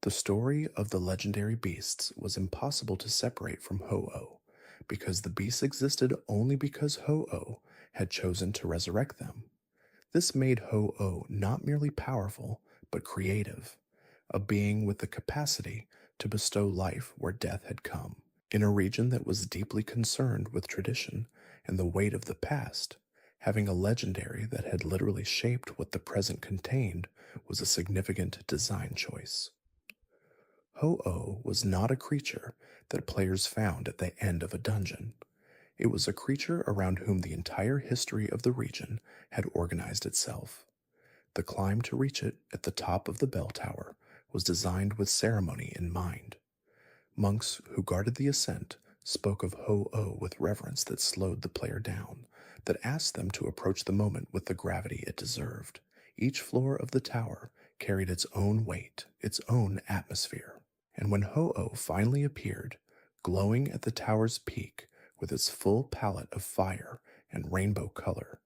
The story of the legendary beasts was impossible to separate from Ho-Oh, because the beasts existed only because Ho-Oh had chosen to resurrect them. This made Ho-Oh not merely powerful, but creative, a being with the capacity to bestow life where death had come. In a region that was deeply concerned with tradition and the weight of the past, having a legendary that had literally shaped what the present contained was a significant design choice. Ho-Oh was not a creature that players found at the end of a dungeon. It was a creature around whom the entire history of the region had organized itself. The climb to reach it at the top of the bell tower was designed with ceremony in mind. Monks who guarded the ascent spoke of Ho-Oh with reverence that slowed the player down, that asked them to approach the moment with the gravity it deserved. Each floor of the tower carried its own weight, its own atmosphere. And when Ho-Oh finally appeared, glowing at the tower's peak with its full palette of fire and rainbow color,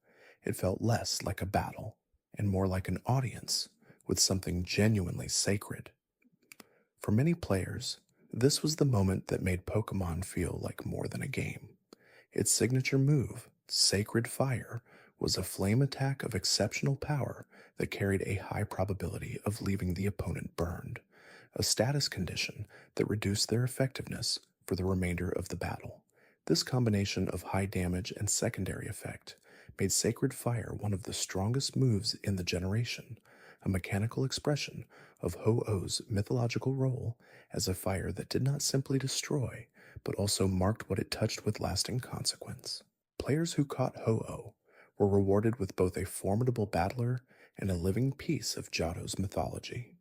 it felt less like a battle and more like an audience with something genuinely sacred. For many players, this was the moment that made Pokémon feel like more than a game. Its signature move, Sacred Fire, was a flame attack of exceptional power that carried a high probability of leaving the opponent burned, a status condition that reduced their effectiveness for the remainder of the battle. This combination of high damage and secondary effect made Sacred Fire one of the strongest moves in the generation, a mechanical expression of Ho-Oh's mythological role as a fire that did not simply destroy, but also marked what it touched with lasting consequence. Players who caught Ho-Oh were rewarded with both a formidable battler and a living piece of Johto's mythology.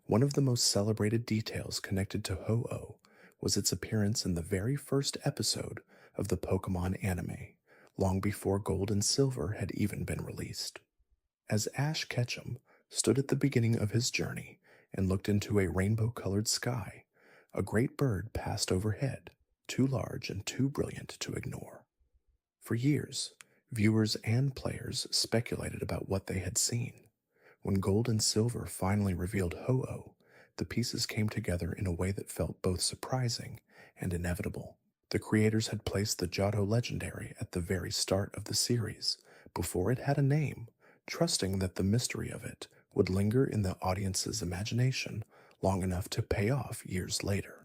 One of the most celebrated details connected to Ho-Oh was its appearance in the very first episode of the Pokemon anime, long before Gold and Silver had even been released. As Ash Ketchum stood at the beginning of his journey and looked into a rainbow colored sky, a great bird passed overhead, too large and too brilliant to ignore. For years, viewers and players speculated about what they had seen. When Gold and Silver finally revealed Ho-Oh, the pieces came together in a way that felt both surprising and inevitable. The creators had placed the Johto legendary at the very start of the series, before it had a name, trusting that the mystery of it would linger in the audience's imagination long enough to pay off years later.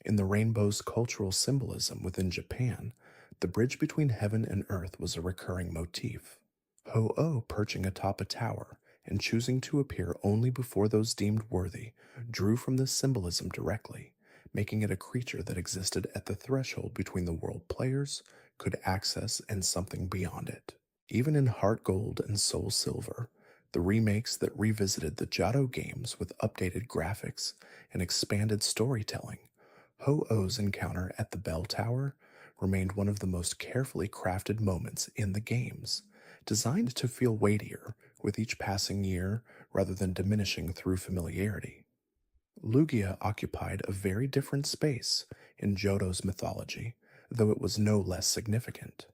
In the rainbow's cultural symbolism within Japan, the bridge between heaven and earth was a recurring motif. Ho-Oh perching atop a tower and choosing to appear only before those deemed worthy drew from this symbolism directly, making it a creature that existed at the threshold between the world players could access and something beyond it. Even in Heart Gold and Soul Silver, the remakes that revisited the Johto games with updated graphics and expanded storytelling, Ho-Oh's encounter at the Bell Tower remained one of the most carefully crafted moments in the games, designed to feel weightier with each passing year rather than diminishing through familiarity. Lugia occupied a very different space in Johto's mythology, though it was no less significant.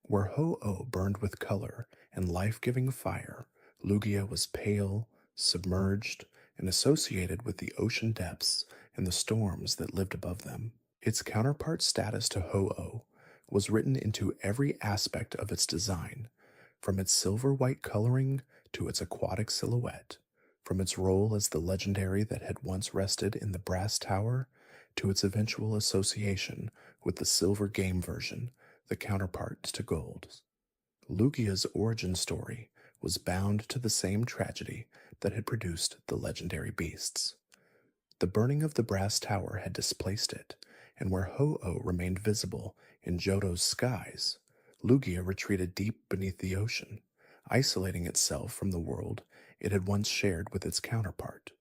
Where Ho-Oh burned with color and life-giving fire, Lugia was pale, submerged, and associated with the ocean depths and the storms that lived above them. Its counterpart status to Ho-Oh was written into every aspect of its design, from its silver-white coloring to its aquatic silhouette, from its role as the legendary that had once rested in the Brass Tower to its eventual association with the silver game version, the counterpart to Gold. Lugia's origin story was bound to the same tragedy that had produced the legendary beasts. The burning of the Brass Tower had displaced it, and where Ho-Oh remained visible in Johto's skies, Lugia retreated deep beneath the ocean, isolating itself from the world it had once shared with its counterpart.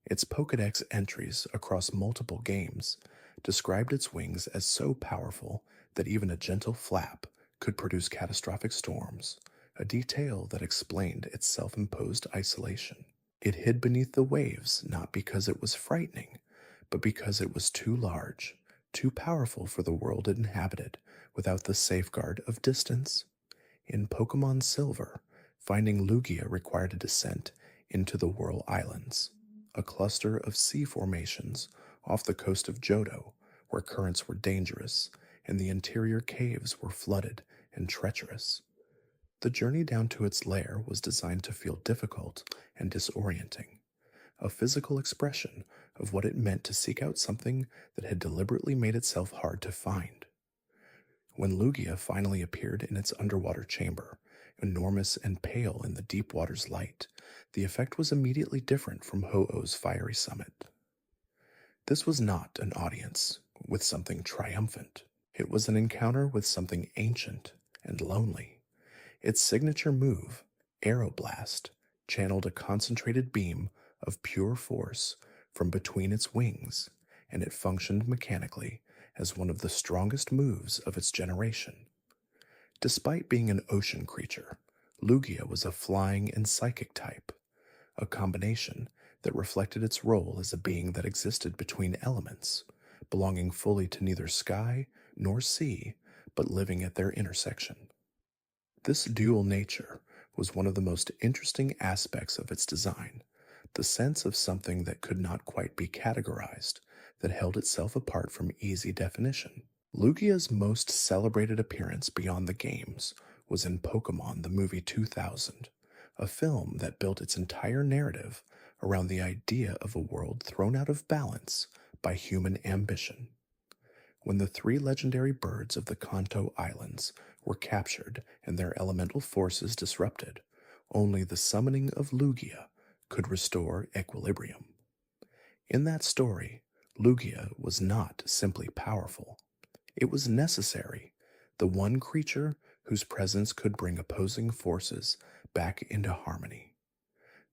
Its Pokédex entries across multiple games described its wings as so powerful that even a gentle flap could produce catastrophic storms, a detail that explained its self-imposed isolation. It hid beneath the waves not because it was frightening, but because it was too large, too powerful for the world it inhabited without the safeguard of distance. In Pokemon Silver, finding Lugia required a descent into the Whirl Islands, a cluster of sea formations off the coast of Johto, where currents were dangerous and the interior caves were flooded and treacherous. The journey down to its lair was designed to feel difficult and disorienting, a physical expression of what it meant to seek out something that had deliberately made itself hard to find. When Lugia finally appeared in its underwater chamber, enormous and pale in the deep water's light, the effect was immediately different from Ho-Oh's fiery summit. This was not an audience with something triumphant. It was an encounter with something ancient and lonely. Its signature move, Aeroblast, channeled a concentrated beam of pure force from between its wings, and it functioned mechanically as one of the strongest moves of its generation. Despite being an ocean creature, Lugia was a flying and psychic type, a combination that reflected its role as a being that existed between elements, belonging fully to neither sky nor sea, but living at their intersection. This dual nature was one of the most interesting aspects of its design, the sense of something that could not quite be categorized, that held itself apart from easy definition. Lugia's most celebrated appearance beyond the games was in Pokémon the Movie 2000, a film that built its entire narrative around the idea of a world thrown out of balance by human ambition. When the three legendary birds of the Kanto Islands were captured and their elemental forces disrupted, only the summoning of Lugia could restore equilibrium. In that story, Lugia was not simply powerful, it was necessary, the one creature whose presence could bring opposing forces back into harmony.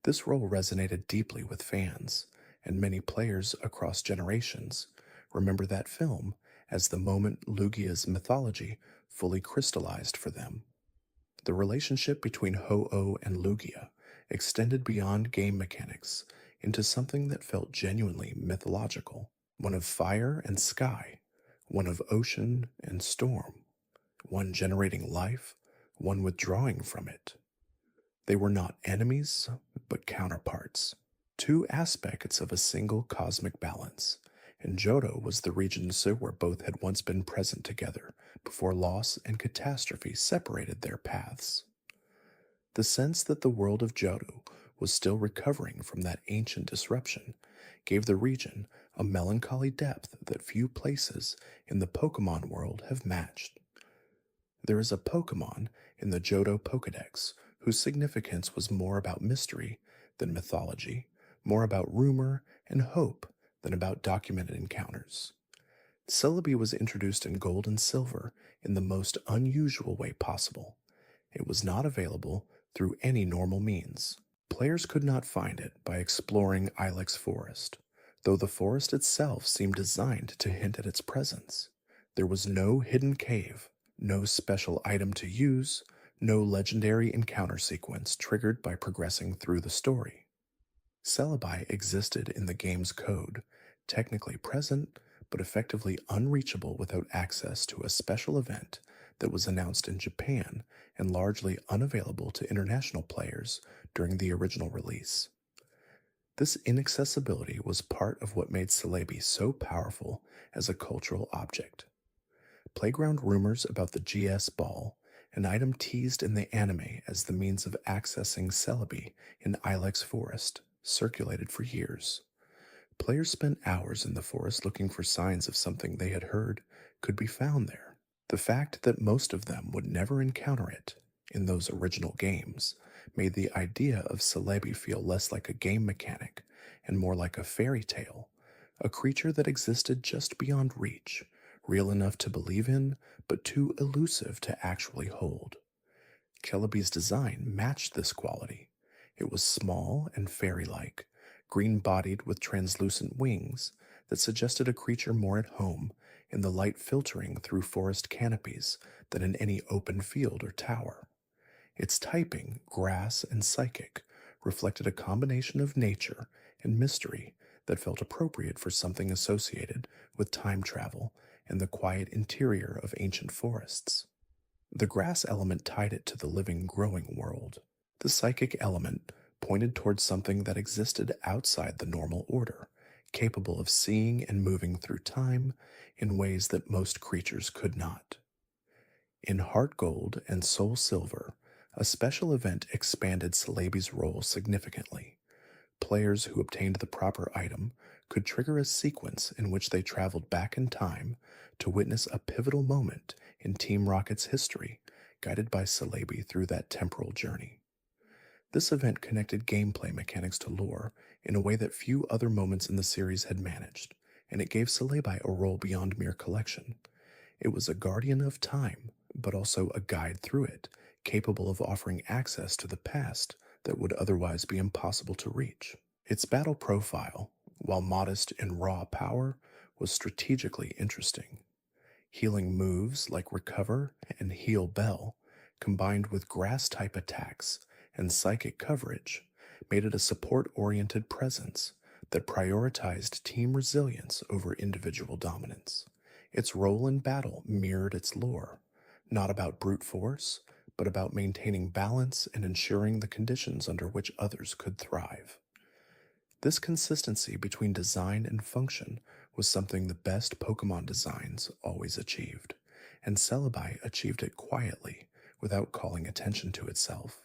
This role resonated deeply with fans, and many players across generations remember that film as the moment Lugia's mythology fully crystallized for them. The relationship between Ho-Oh and Lugia extended beyond game mechanics into something that felt genuinely mythological, one of fire and sky, one of ocean and storm, one generating life, one withdrawing from it. They were not enemies, but counterparts, two aspects of a single cosmic balance, and Johto was the region where both had once been present together before loss and catastrophe separated their paths. The sense that the world of Johto was still recovering from that ancient disruption gave the region a melancholy depth that few places in the Pokemon world have matched. There is a Pokemon in the Johto Pokédex whose significance was more about mystery than mythology, more about rumor and hope than about documented encounters. Celebi was introduced in gold and silver in the most unusual way possible. It was not available through any normal means. Players could not find it by exploring Ilex Forest, though the forest itself seemed designed to hint at its presence. There was no hidden cave, no special item to use, no legendary encounter sequence triggered by progressing through the story. Celebi existed in the game's code, technically present, but effectively unreachable without access to a special event that was announced in Japan and largely unavailable to international players during the original release. This inaccessibility was part of what made Celebi so powerful as a cultural object. Playground rumors about the GS Ball, an item teased in the anime as the means of accessing Celebi in Ilex Forest, circulated for years. Players spent hours in the forest looking for signs of something they had heard could be found there. The fact that most of them would never encounter it in those original games made the idea of Celebi feel less like a game mechanic and more like a fairy tale, a creature that existed just beyond reach, real enough to believe in, but too elusive to actually hold. Celebi's design matched this quality. It was small and fairy-like, green-bodied with translucent wings that suggested a creature more at home in the light filtering through forest canopies than in any open field or tower. Its typing, grass and psychic, reflected a combination of nature and mystery that felt appropriate for something associated with time travel and the quiet interior of ancient forests. The grass element tied it to the living, growing world. The psychic element pointed towards something that existed outside the normal order, capable of seeing and moving through time in ways that most creatures could not. In Heart Gold and Soul Silver, a special event expanded Celebi's role significantly. Players who obtained the proper item could trigger a sequence in which they traveled back in time to witness a pivotal moment in Team Rocket's history, guided by Celebi through that temporal journey. This event connected gameplay mechanics to lore in a way that few other moments in the series had managed, and it gave Celebi a role beyond mere collection. It was a guardian of time, but also a guide through it, capable of offering access to the past that would otherwise be impossible to reach. Its battle profile, while modest in raw power, was strategically interesting. Healing moves like Recover and Heal Bell, combined with grass-type attacks and psychic coverage, made it a support-oriented presence that prioritized team resilience over individual dominance. Its role in battle mirrored its lore, not about brute force, but about maintaining balance and ensuring the conditions under which others could thrive. This consistency between design and function was something the best Pokemon designs always achieved, and Celebi achieved it quietly without calling attention to itself.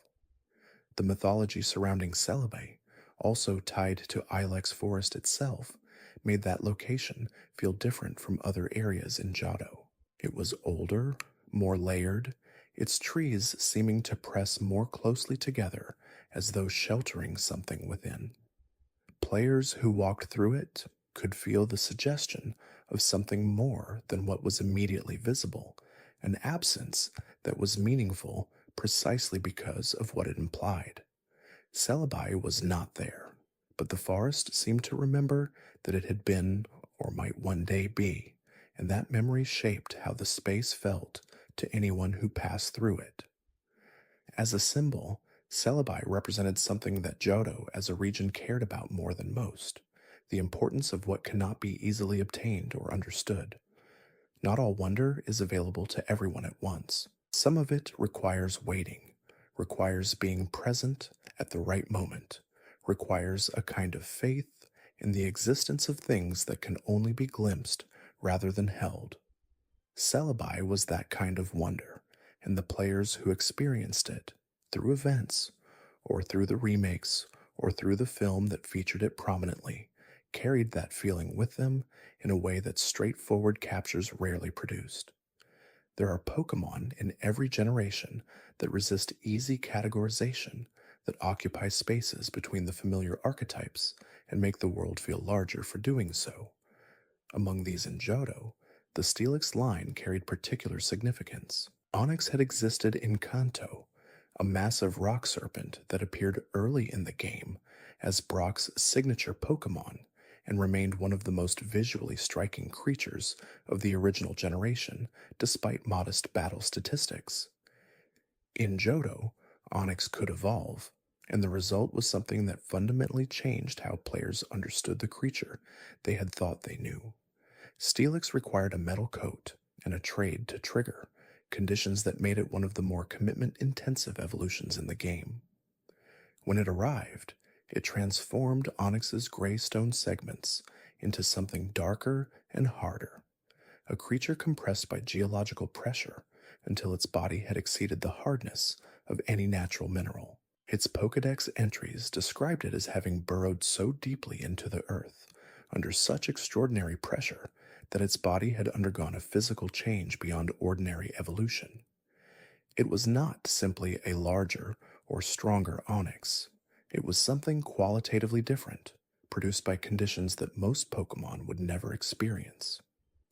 The mythology surrounding Celebi, also tied to Ilex Forest itself, made that location feel different from other areas in Johto. It was older, more layered, its trees seeming to press more closely together as though sheltering something within. Players who walked through it could feel the suggestion of something more than what was immediately visible, an absence that was meaningful precisely because of what it implied. Celebi was not there, but the forest seemed to remember that it had been, or might one day be, and that memory shaped how the space felt to anyone who passed through it. As a symbol, Celebi represented something that Johto as a region cared about more than most, the importance of what cannot be easily obtained or understood. Not all wonder is available to everyone at once. Some of it requires waiting, requires being present at the right moment, requires a kind of faith in the existence of things that can only be glimpsed rather than held. Celebi was that kind of wonder, and the players who experienced it, through events, or through the remakes, or through the film that featured it prominently, carried that feeling with them in a way that straightforward captures rarely produced. There are Pokemon in every generation that resist easy categorization, that occupy spaces between the familiar archetypes and make the world feel larger for doing so. Among these in Johto, the Steelix line carried particular significance. Onyx had existed in Kanto, a massive rock serpent that appeared early in the game as Brock's signature Pokemon and remained one of the most visually striking creatures of the original generation, despite modest battle statistics. In Johto, Onyx could evolve, and the result was something that fundamentally changed how players understood the creature they had thought they knew. Steelix required a metal coat and a trade to trigger, conditions that made it one of the more commitment-intensive evolutions in the game. When it arrived, it transformed Onyx's gray stone segments into something darker and harder, a creature compressed by geological pressure until its body had exceeded the hardness of any natural mineral. Its Pokédex entries described it as having burrowed so deeply into the earth, under such extraordinary pressure, that its body had undergone a physical change beyond ordinary evolution. It was not simply a larger or stronger Onyx. It was something qualitatively different, produced by conditions that most Pokemon would never experience.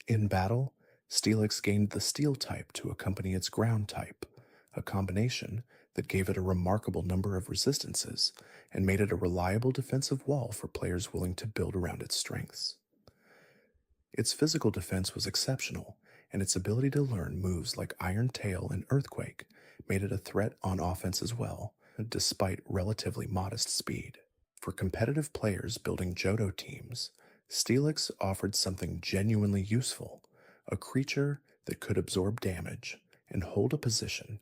In battle, Steelix gained the Steel type to accompany its Ground type, a combination that gave it a remarkable number of resistances and made it a reliable defensive wall for players willing to build around its strengths. Its physical defense was exceptional, and its ability to learn moves like Iron Tail and Earthquake made it a threat on offense as well, despite relatively modest speed. For competitive players building Johto teams, Steelix offered something genuinely useful, a creature that could absorb damage and hold a position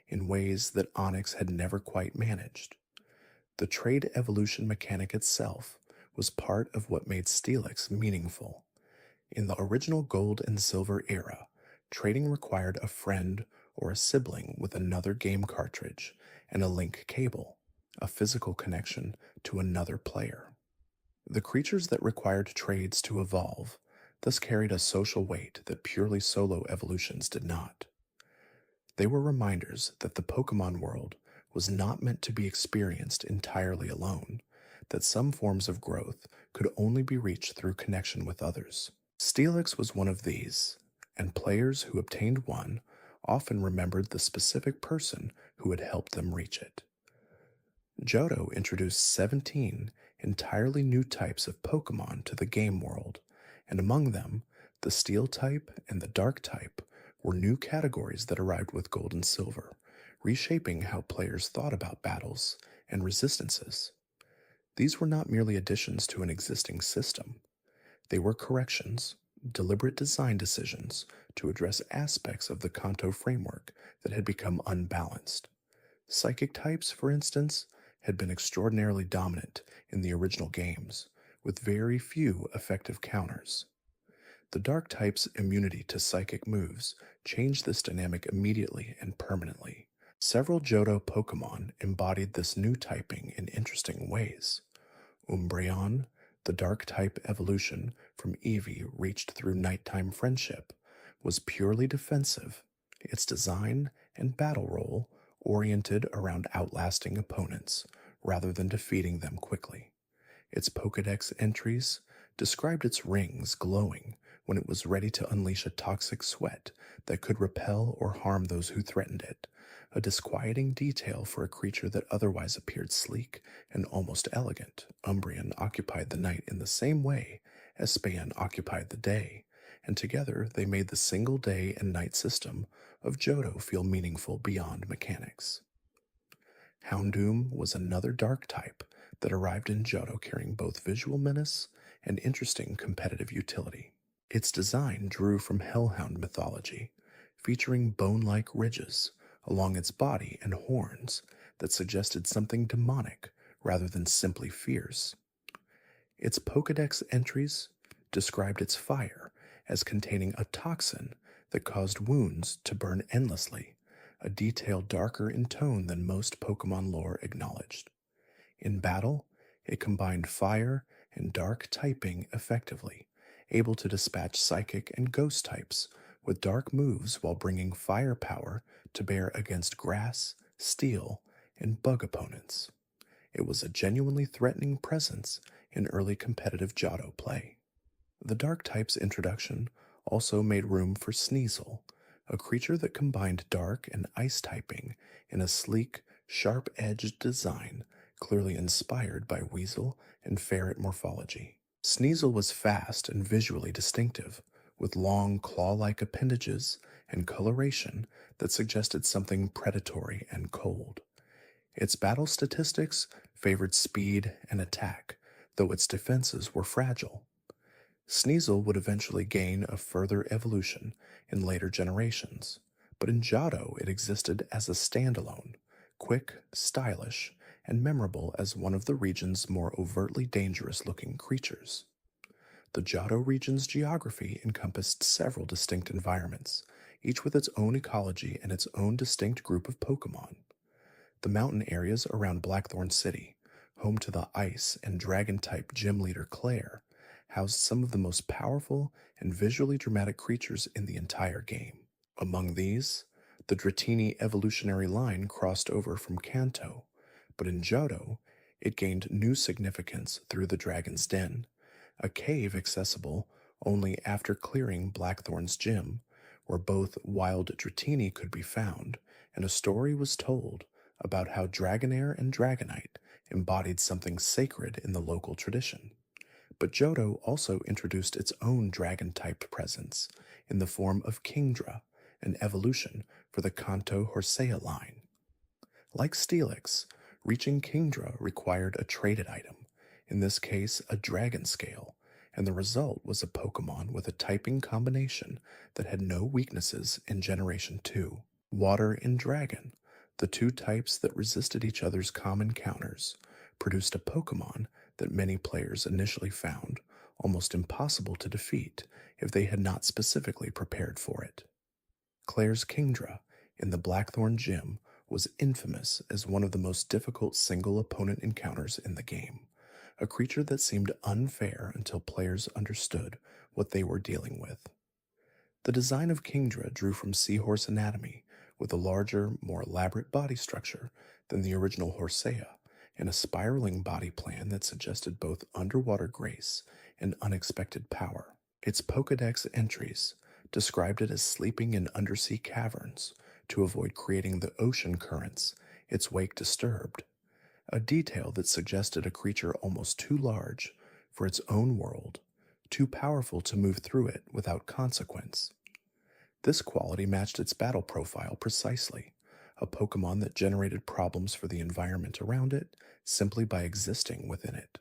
in ways that Onyx had never quite managed. The trade evolution mechanic itself was part of what made Steelix meaningful. In the original Gold and Silver era, trading required a friend or a sibling with another game cartridge and a link cable, a physical connection to another player. The creatures that required trades to evolve thus carried a social weight that purely solo evolutions did not. They were reminders that the Pokemon world was not meant to be experienced entirely alone, that some forms of growth could only be reached through connection with others. Steelix was one of these, and players who obtained one often remembered the specific person who had helped them reach it. Johto introduced 17 entirely new types of Pokemon to the game world, and among them, the Steel type and the Dark type were new categories that arrived with Gold and Silver, reshaping how players thought about battles and resistances. These were not merely additions to an existing system. They were corrections, deliberate design decisions to address aspects of the Kanto framework that had become unbalanced. Psychic types, for instance, had been extraordinarily dominant in the original games, with very few effective counters. The Dark type's immunity to psychic moves changed this dynamic immediately and permanently. Several Johto Pokémon embodied this new typing in interesting ways. Umbreon, the Dark type evolution from Eevee reached through Nighttime Friendship, was purely defensive, its design and battle role oriented around outlasting opponents rather than defeating them quickly. Its Pokédex entries described its rings glowing when it was ready to unleash a toxic sweat that could repel or harm those who threatened it, a disquieting detail for a creature that otherwise appeared sleek and almost elegant. Umbreon occupied the night in the same way as Span occupied the day, and together they made the single day and night system of Johto feel meaningful beyond mechanics. Houndoom was another dark type that arrived in Johto carrying both visual menace and interesting competitive utility. Its design drew from Hellhound mythology, featuring bone-like ridges along its body and horns that suggested something demonic rather than simply fierce. Its Pokédex entries described its fire as containing a toxin that caused wounds to burn endlessly, a detail darker in tone than most Pokémon lore acknowledged. In battle, it combined fire and dark typing effectively, able to dispatch psychic and ghost types with dark moves while bringing firepower to bear against grass, steel, and bug opponents. It was a genuinely threatening presence in early competitive Johto play. The dark type's introduction also made room for Sneasel, a creature that combined dark and ice typing in a sleek, sharp-edged design clearly inspired by weasel and ferret morphology. Sneasel was fast and visually distinctive, with long claw-like appendages and coloration that suggested something predatory and cold. Its battle statistics favored speed and attack, though its defenses were fragile. Sneasel would eventually gain a further evolution in later generations, but in Johto it existed as a standalone, quick, stylish, and memorable as one of the region's more overtly dangerous-looking creatures. The Johto region's geography encompassed several distinct environments, each with its own ecology and its own distinct group of Pokémon. The mountain areas around Blackthorn City, home to the ice and dragon-type gym leader Claire, housed some of the most powerful and visually dramatic creatures in the entire game. Among these, the Dratini evolutionary line crossed over from Kanto, but in Johto, it gained new significance through the Dragon's Den, a cave accessible only after clearing Blackthorn's gym, where both wild Dratini could be found, and a story was told about how Dragonair and Dragonite embodied something sacred in the local tradition. But Johto also introduced its own dragon-type presence in the form of Kingdra, an evolution for the Kanto Horsea line. Like Steelix, reaching Kingdra required a traded item, in this case a dragon scale, and the result was a Pokémon with a typing combination that had no weaknesses in Generation 2. Water and Dragon, the two types that resisted each other's common counters, produced a Pokémon that many players initially found almost impossible to defeat if they had not specifically prepared for it. Claire's Kingdra in the Blackthorn Gym was infamous as one of the most difficult single-opponent encounters in the game, a creature that seemed unfair until players understood what they were dealing with. The design of Kingdra drew from seahorse anatomy, with a larger, more elaborate body structure than the original Horsea, and a spiraling body plan that suggested both underwater grace and unexpected power. Its Pokédex entries described it as sleeping in undersea caverns to avoid creating the ocean currents its wake disturbed, a detail that suggested a creature almost too large for its own world, too powerful to move through it without consequence. This quality matched its battle profile precisely, a Pokémon that generated problems for the environment around it simply by existing within it.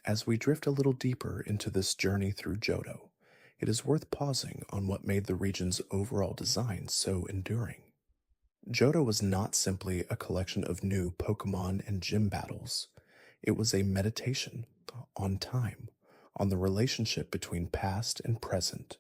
As we drift a little deeper into this journey through Johto, it is worth pausing on what made the region's overall design so enduring. Johto was not simply a collection of new Pokémon and gym battles. It was a meditation on time, on the relationship between past and present,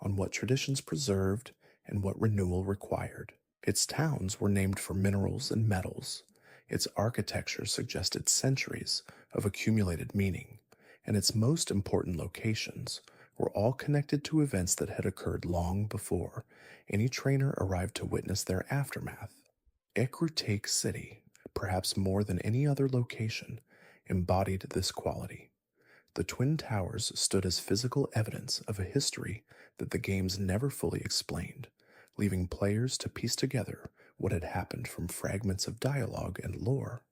on what traditions preserved and what renewal required. Its towns were named for minerals and metals. Its architecture suggested centuries of accumulated meaning, and its most important locations were all connected to events that had occurred long before any trainer arrived to witness their aftermath. Ekrutake City, perhaps more than any other location, embodied this quality. The Twin Towers stood as physical evidence of a history that the games never fully explained, leaving players to piece together what had happened from fragments of dialogue and lore.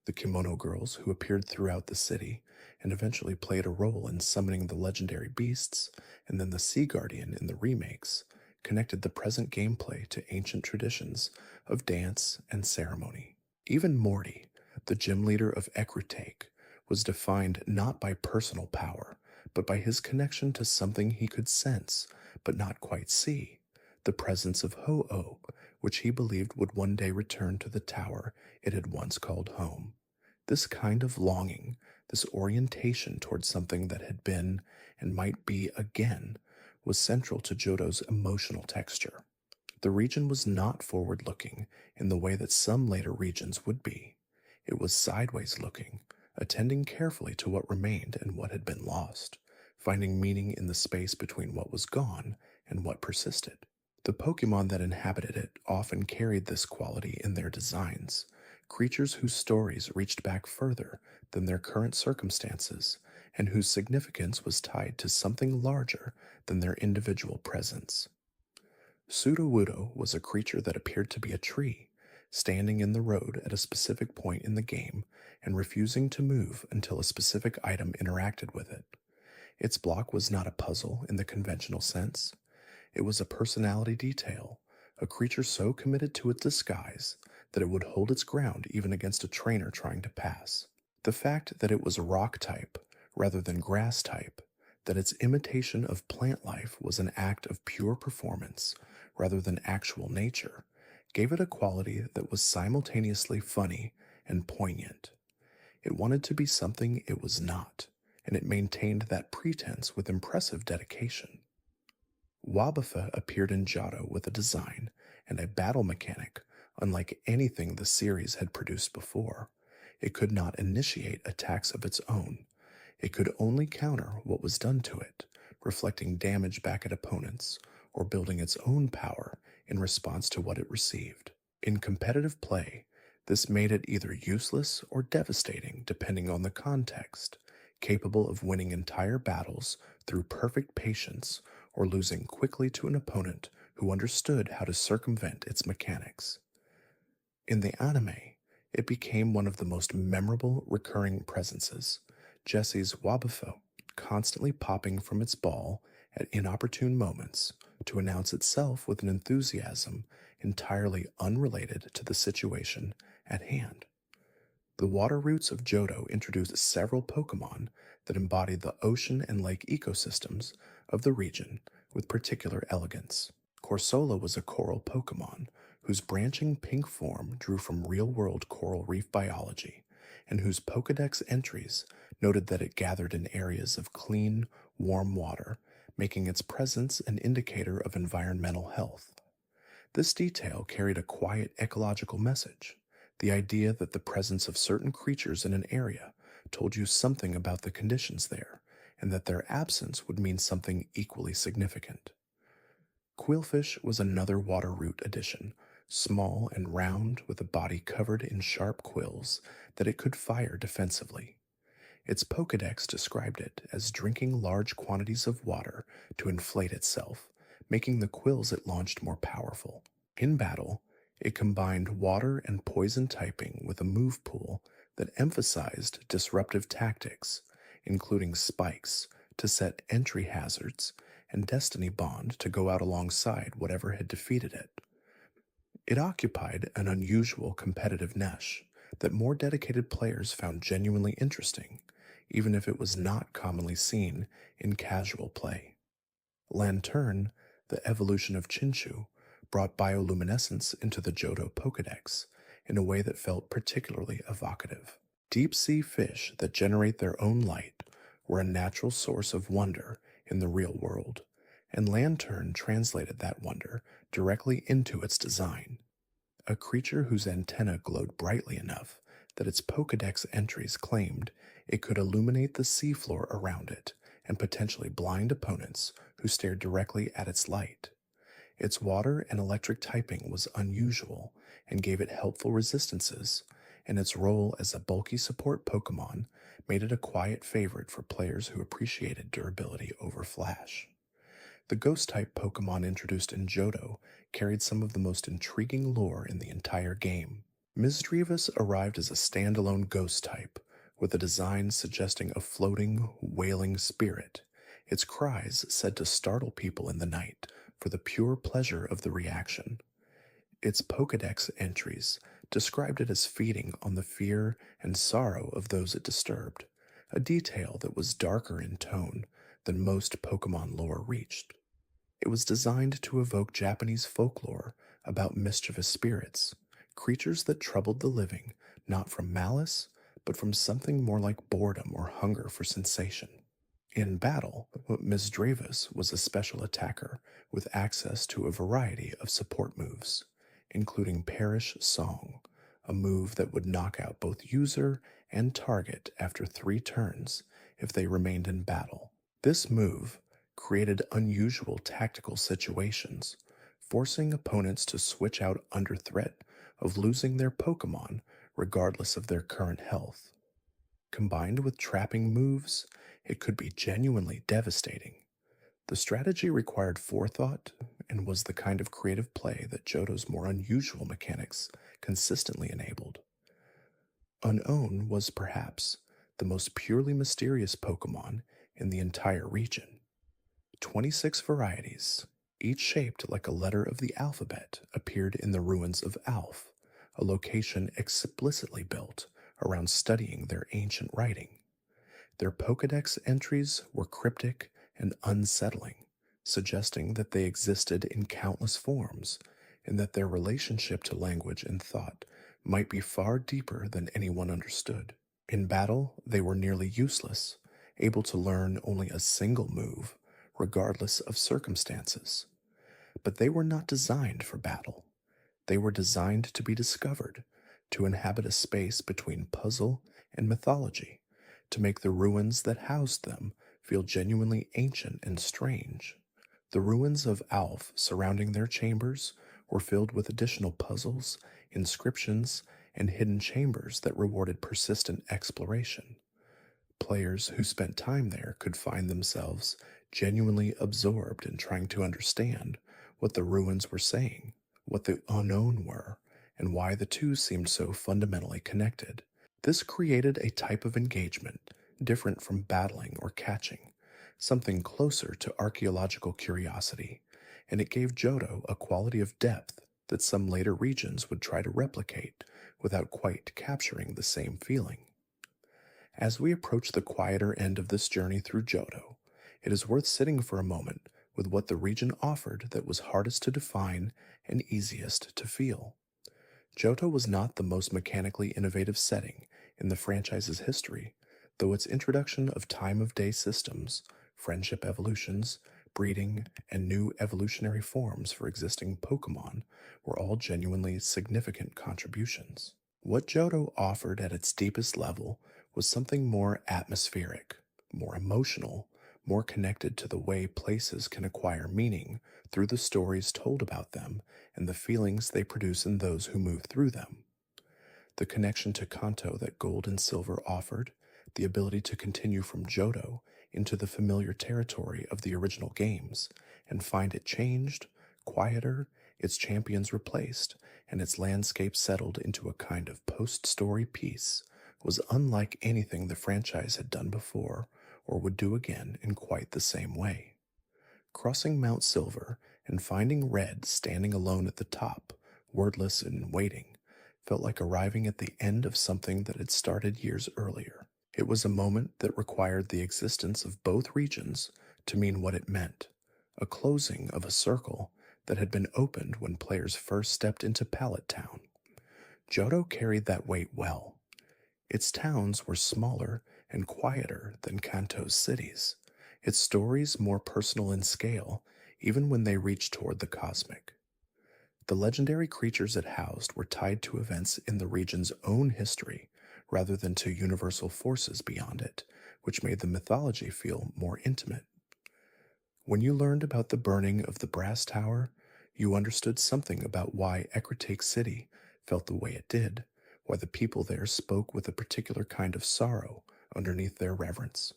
The kimono girls who appeared throughout the city and eventually played a role in summoning the legendary beasts, and then the Sea Guardian in the remakes, connected the present gameplay to ancient traditions of dance and ceremony. Even Morty, the gym leader of Ekrutake, was defined not by personal power, but by his connection to something he could sense, but not quite see, the presence of Ho-Oh, which he believed would one day return to the tower it had once called home. This kind of longing, this orientation towards something that had been and might be again, was central to Johto's emotional texture. The region was not forward looking in the way that some later regions would be. It was sideways looking, attending carefully to what remained and what had been lost, finding meaning in the space between what was gone and what persisted. The Pokemon that inhabited it often carried this quality in their designs, creatures whose stories reached back further than their current circumstances and whose significance was tied to something larger than their individual presence. Sudowoodo was a creature that appeared to be a tree, standing in the road at a specific point in the game and refusing to move until a specific item interacted with it. Its block was not a puzzle in the conventional sense. It was a personality detail, a creature so committed to its disguise that it would hold its ground even against a trainer trying to pass. The fact that it was rock type rather than grass type, that its imitation of plant life was an act of pure performance rather than actual nature, gave it a quality that was simultaneously funny and poignant. It wanted to be something it was not, and it maintained that pretense with impressive dedication. Wobbuffet appeared in Johto with a design and a battle mechanic unlike anything the series had produced before. It could not initiate attacks of its own. It could only counter what was done to it, reflecting damage back at opponents, or building its own power in response to what it received. In competitive play, this made it either useless or devastating depending on the context, capable of winning entire battles through perfect patience or losing quickly to an opponent who understood how to circumvent its mechanics. In the anime, it became one of the most memorable recurring presences, Jesse's Wobbuffet constantly popping from its ball at inopportune moments to announce itself with an enthusiasm entirely unrelated to the situation at hand. The water routes of Johto introduced several Pokemon that embodied the ocean and lake ecosystems of the region with particular elegance. Corsola was a coral Pokemon whose branching pink form drew from real-world coral reef biology, and whose Pokédex entries noted that it gathered in areas of clean, warm water, making its presence an indicator of environmental health. This detail carried a quiet ecological message, the idea that the presence of certain creatures in an area told you something about the conditions there, and that their absence would mean something equally significant. Quillfish was another water root addition, small and round with a body covered in sharp quills that it could fire defensively. Its Pokédex described it as drinking large quantities of water to inflate itself, making the quills it launched more powerful. In battle, it combined water and poison typing with a move pool that emphasized disruptive tactics, including spikes to set entry hazards and Destiny Bond to go out alongside whatever had defeated it. It occupied an unusual competitive niche that more dedicated players found genuinely interesting, even if it was not commonly seen in casual play. Lantern, the evolution of Chinchu, brought bioluminescence into the Johto Pokédex in a way that felt particularly evocative. Deep-sea fish that generate their own light were a natural source of wonder in the real world, and Lantern translated that wonder directly into its design. A creature whose antenna glowed brightly enough that its Pokédex entries claimed it could illuminate the seafloor around it and potentially blind opponents who stared directly at its light. Its water and electric typing was unusual and gave it helpful resistances, and its role as a bulky support Pokemon made it a quiet favorite for players who appreciated durability over flash. The Ghost-type Pokemon introduced in Johto carried some of the most intriguing lore in the entire game. Misdreavus arrived as a standalone Ghost-type, with a design suggesting a floating, wailing spirit, its cries said to startle people in the night for the pure pleasure of the reaction. Its Pokédex entries described it as feeding on the fear and sorrow of those it disturbed, a detail that was darker in tone than most Pokemon lore reached. It was designed to evoke Japanese folklore about mischievous spirits, creatures that troubled the living not from malice, but from something more like boredom or hunger for sensation. In battle, Misdreavus was a special attacker with access to a variety of support moves, including Perish Song, a move that would knock out both user and target after 3 turns if they remained in battle. This move created unusual tactical situations, forcing opponents to switch out under threat of losing their Pokemon regardless of their current health. Combined with trapping moves, it could be genuinely devastating. The strategy required forethought and was the kind of creative play that Johto's more unusual mechanics consistently enabled. Unown was perhaps the most purely mysterious Pokemon in the entire region. 26 varieties, each shaped like a letter of the alphabet, appeared in the ruins of Alph, a location explicitly built around studying their ancient writing. Their Pokédex entries were cryptic and unsettling, suggesting that they existed in countless forms and that their relationship to language and thought might be far deeper than anyone understood. In battle, they were nearly useless, able to learn only a single move, regardless of circumstances. But they were not designed for battle. They were designed to be discovered, to inhabit a space between puzzle and mythology, to make the ruins that housed them feel genuinely ancient and strange. The ruins of Alph surrounding their chambers were filled with additional puzzles, inscriptions, and hidden chambers that rewarded persistent exploration. Players who spent time there could find themselves genuinely absorbed in trying to understand what the ruins were saying, what the unknown were, and why the two seemed so fundamentally connected. This created a type of engagement different from battling or catching, something closer to archaeological curiosity, and it gave Johto a quality of depth that some later regions would try to replicate without quite capturing the same feeling. As we approach the quieter end of this journey through Johto, it is worth sitting for a moment with what the region offered that was hardest to define and easiest to feel. Johto was not the most mechanically innovative setting in the franchise's history, though its introduction of time-of-day systems, friendship evolutions, breeding, and new evolutionary forms for existing Pokemon were all genuinely significant contributions. What Johto offered at its deepest level was something more atmospheric, more emotional, more connected to the way places can acquire meaning through the stories told about them and the feelings they produce in those who move through them. The connection to Kanto that Gold and Silver offered, the ability to continue from Johto into the familiar territory of the original games and find it changed, quieter, its champions replaced, and its landscape settled into a kind of post-story peace, was unlike anything the franchise had done before or would do again in quite the same way. Crossing Mount Silver and finding Red standing alone at the top, wordless and waiting, felt like arriving at the end of something that had started years earlier. It was a moment that required the existence of both regions to mean what it meant, a closing of a circle that had been opened when players first stepped into Pallet Town. Johto carried that weight well. Its towns were smaller and quieter than Kanto's cities, its stories more personal in scale, even when they reached toward the cosmic. The legendary creatures it housed were tied to events in the region's own history rather than to universal forces beyond it, which made the mythology feel more intimate. When you learned about the burning of the Brass Tower, you understood something about why Ecruteak City felt the way it did, why the people there spoke with a particular kind of sorrow underneath their reverence.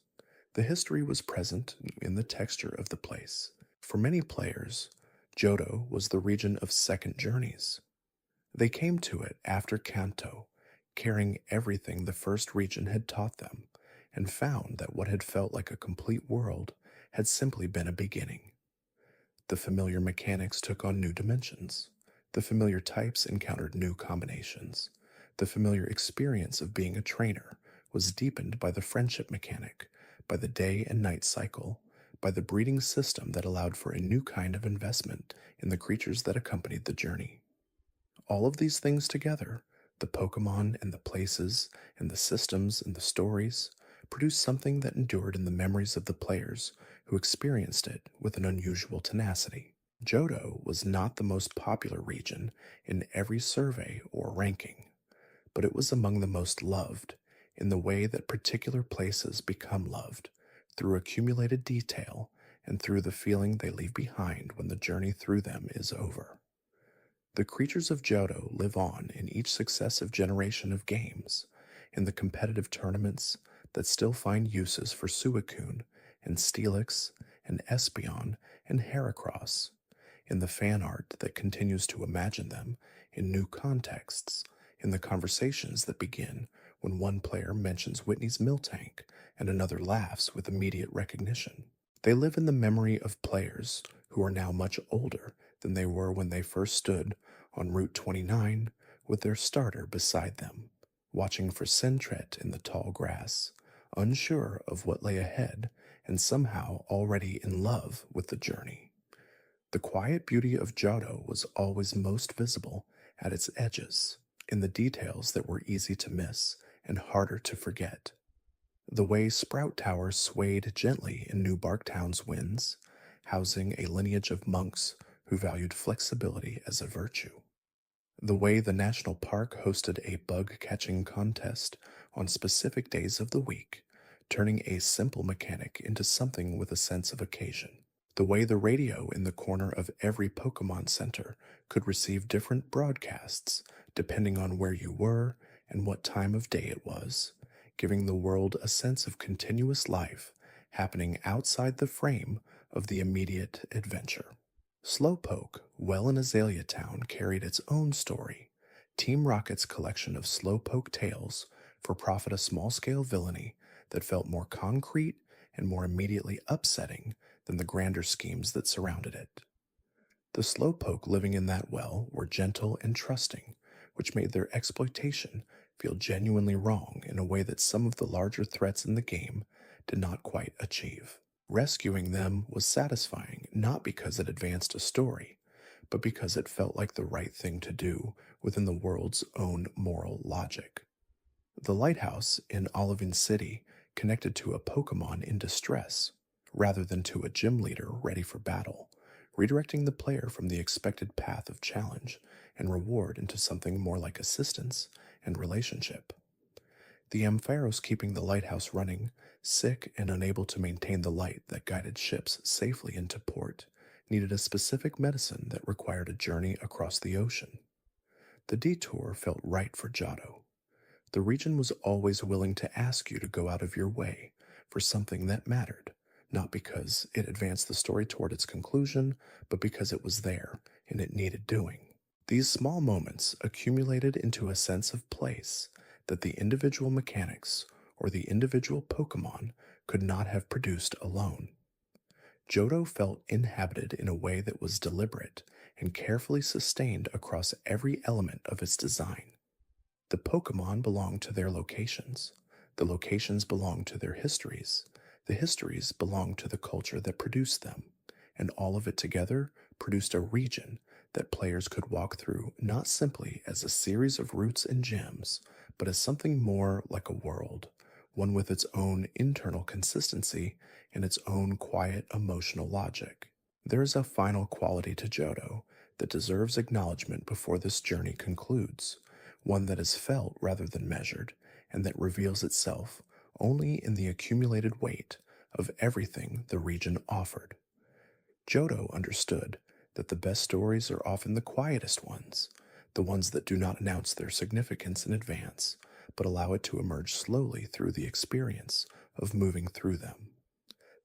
The history was present in the texture of the place. For many players, Johto was the region of second journeys. They came to it after Kanto, carrying everything the first region had taught them, and found that what had felt like a complete world had simply been a beginning. The familiar mechanics took on new dimensions. The familiar types encountered new combinations. The familiar experience of being a trainer was deepened by the friendship mechanic, by the day and night cycle, by the breeding system that allowed for a new kind of investment in the creatures that accompanied the journey. All of these things together, the Pokemon and the places and the systems and the stories, produced something that endured in the memories of the players who experienced it with an unusual tenacity. Johto was not the most popular region in every survey or ranking, but it was among the most loved in the way that particular places become loved, through accumulated detail and through the feeling they leave behind when the journey through them is over. The creatures of Johto live on in each successive generation of games, in the competitive tournaments that still find uses for Suicune and Steelix and Espeon and Heracross, in the fan art that continues to imagine them in new contexts, in the conversations that begin when one player mentions Whitney's Miltank and another laughs with immediate recognition. They live in the memory of players who are now much older than they were when they first stood on Route 29 with their starter beside them, watching for Sentret in the tall grass, unsure of what lay ahead and somehow already in love with the journey. The quiet beauty of Johto was always most visible at its edges, in the details that were easy to miss and harder to forget. The way Sprout Tower swayed gently in New Barktown's winds, housing a lineage of monks who valued flexibility as a virtue. The way the national park hosted a bug-catching contest on specific days of the week, turning a simple mechanic into something with a sense of occasion. The way the radio in the corner of every Pokemon Center could receive different broadcasts depending on where you were and what time of day it was, giving the world a sense of continuous life happening outside the frame of the immediate adventure. Slowpoke, well in Azalea Town, carried its own story. Team Rocket's collection of Slowpoke tales for profit a small-scale villainy that felt more concrete and more immediately upsetting than the grander schemes that surrounded it. The Slowpoke living in that well were gentle and trusting, which made their exploitation feel genuinely wrong in a way that some of the larger threats in the game did not quite achieve. Rescuing them was satisfying not because it advanced a story, but because it felt like the right thing to do within the world's own moral logic. The lighthouse in Olivine City connected to a Pokemon in distress, rather than to a gym leader ready for battle, redirecting the player from the expected path of challenge and reward into something more like assistance and relationship. The Ampharos keeping the lighthouse running, sick and unable to maintain the light that guided ships safely into port, needed a specific medicine that required a journey across the ocean. The detour felt right for Johto. The region was always willing to ask you to go out of your way for something that mattered, not because it advanced the story toward its conclusion, but because it was there and it needed doing. These small moments accumulated into a sense of place that the individual mechanics or the individual Pokemon could not have produced alone. Johto felt inhabited in a way that was deliberate and carefully sustained across every element of its design. The Pokemon belonged to their locations, the locations belonged to their histories, the histories belonged to the culture that produced them, and all of it together produced a region that players could walk through not simply as a series of routes and gems, but as something more like a world, one with its own internal consistency and its own quiet emotional logic. There is a final quality to Johto that deserves acknowledgement before this journey concludes, one that is felt rather than measured, and that reveals itself only in the accumulated weight of everything the region offered. Johto understood that the best stories are often the quietest ones, the ones that do not announce their significance in advance, but allow it to emerge slowly through the experience of moving through them.